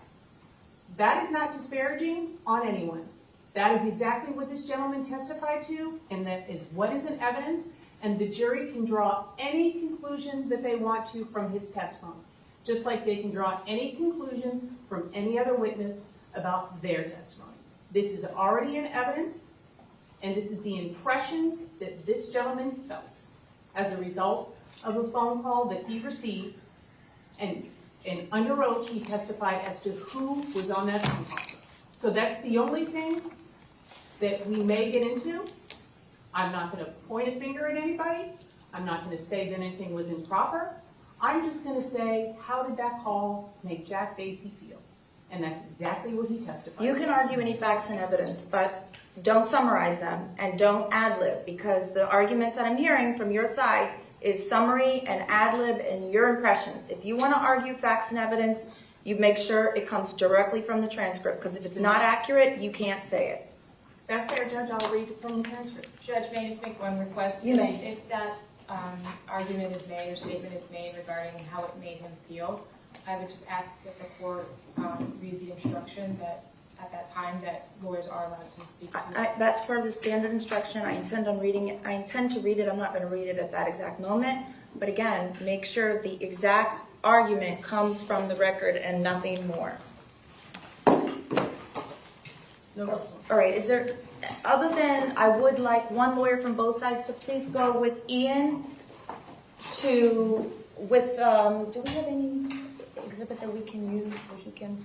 That is not disparaging on anyone. That is exactly what this gentleman testified to, and that is what is in evidence, and the jury can draw any conclusion that they want to from his testimony, just like they can draw any conclusion from any other witness about their testimony. This is already in evidence, and this is the impressions that this gentleman felt as a result of a phone call that he received, and under oath he testified as to who was on that phone call. So that's the only thing that we may get into. I'm not going to point a finger at anybody. I'm not going to say that anything was improper. I'm just going to say, how did that call make Jack Vasey feel? And that's exactly what he testified. You can argue any facts and evidence, but don't summarize them and don't ad-lib, because the arguments that I'm hearing from your side is summary and ad-lib and your impressions. If you want to argue facts and evidence, you make sure it comes directly from the transcript, because if it's not accurate, you can't say it. That's fair, Judge. I'll read it from the transcript. Judge, may I just make one request? You may. If that argument is made or statement is made regarding how it made him feel, I would just ask that the court read the instruction that at that time that lawyers are allowed to speak to. That's part of the standard instruction. I intend on reading it. I intend to read it. I'm not going to read it at that exact moment. But again, make sure the exact argument comes from the record and nothing more. No. All right. Is there, other than I would like one lawyer from both sides to please go with Ian to, do we have any exhibit that we can use so he can?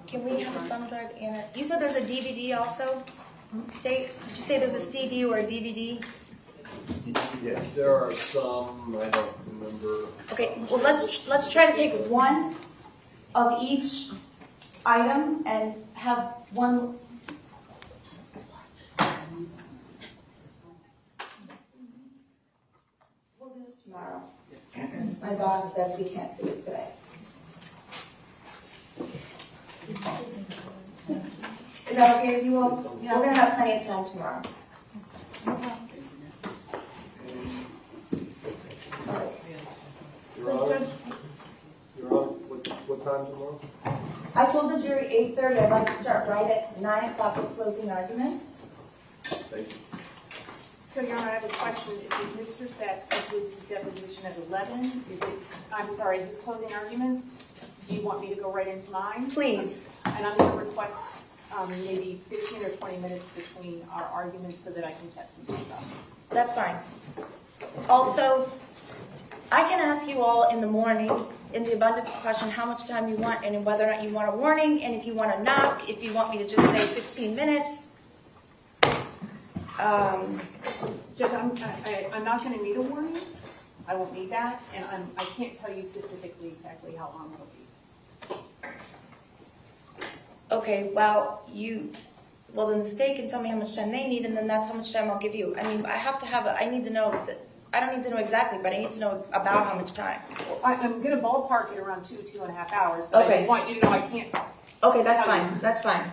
Can we have a thumb drive in it? You said there's a DVD also, State? Did you say there's a CD or a DVD? Yeah, there are some, I don't remember. Okay, well let's try to take one of each item and have one. tomorrow. My boss says we can't do it today. Is that okay with you all? We're gonna have plenty of time tomorrow. Your Honor, what time tomorrow? I told the jury 8:30, I'd like to start right at 9 o'clock with closing arguments. Thank you. So, Your Honor, I have a question. If Mr. Satz concludes his deposition at 11, his closing arguments, do you want me to go right into mine? Please. And I'm going to request maybe 15 or 20 minutes between our arguments so that I can text some stuff. That's fine. Also, I can ask you all in the morning, in the abundance of caution, how much time you want, and whether or not you want a warning, and if you want to knock, if you want me to just say 15 minutes. Judge, I'm not going to need a warning. I won't need that, and I can't tell you specifically exactly how long it'll be. Okay, well, then the state can tell me how much time they need, and then that's how much time I'll give you. I mean, I need to know, I don't need to know exactly, but I need to know about how much time. Well, I'm going to ballpark it around 2.5 hours, but I Okay. just want you to know I can't. Okay, that's fine, that's fine.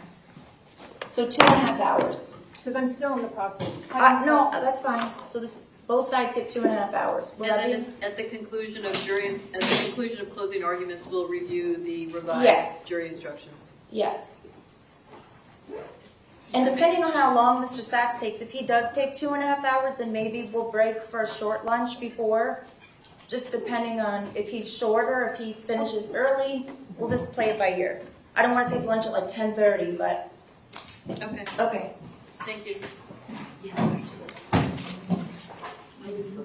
So 2.5 hours. Because I'm still in the process. No, that's fine. So both sides get 2.5 hours. Will And that then be? at the conclusion of closing arguments, we'll review the revised Yes. jury instructions. Yes. And depending on how long Mr. Satz takes, if he does take 2.5 hours, then maybe we'll break for a short lunch before. Just depending on if he's shorter, if he finishes early, we'll just play it by ear. I don't want to take lunch at like 10:30, but. Okay, Okay. thank you. Yeah, I just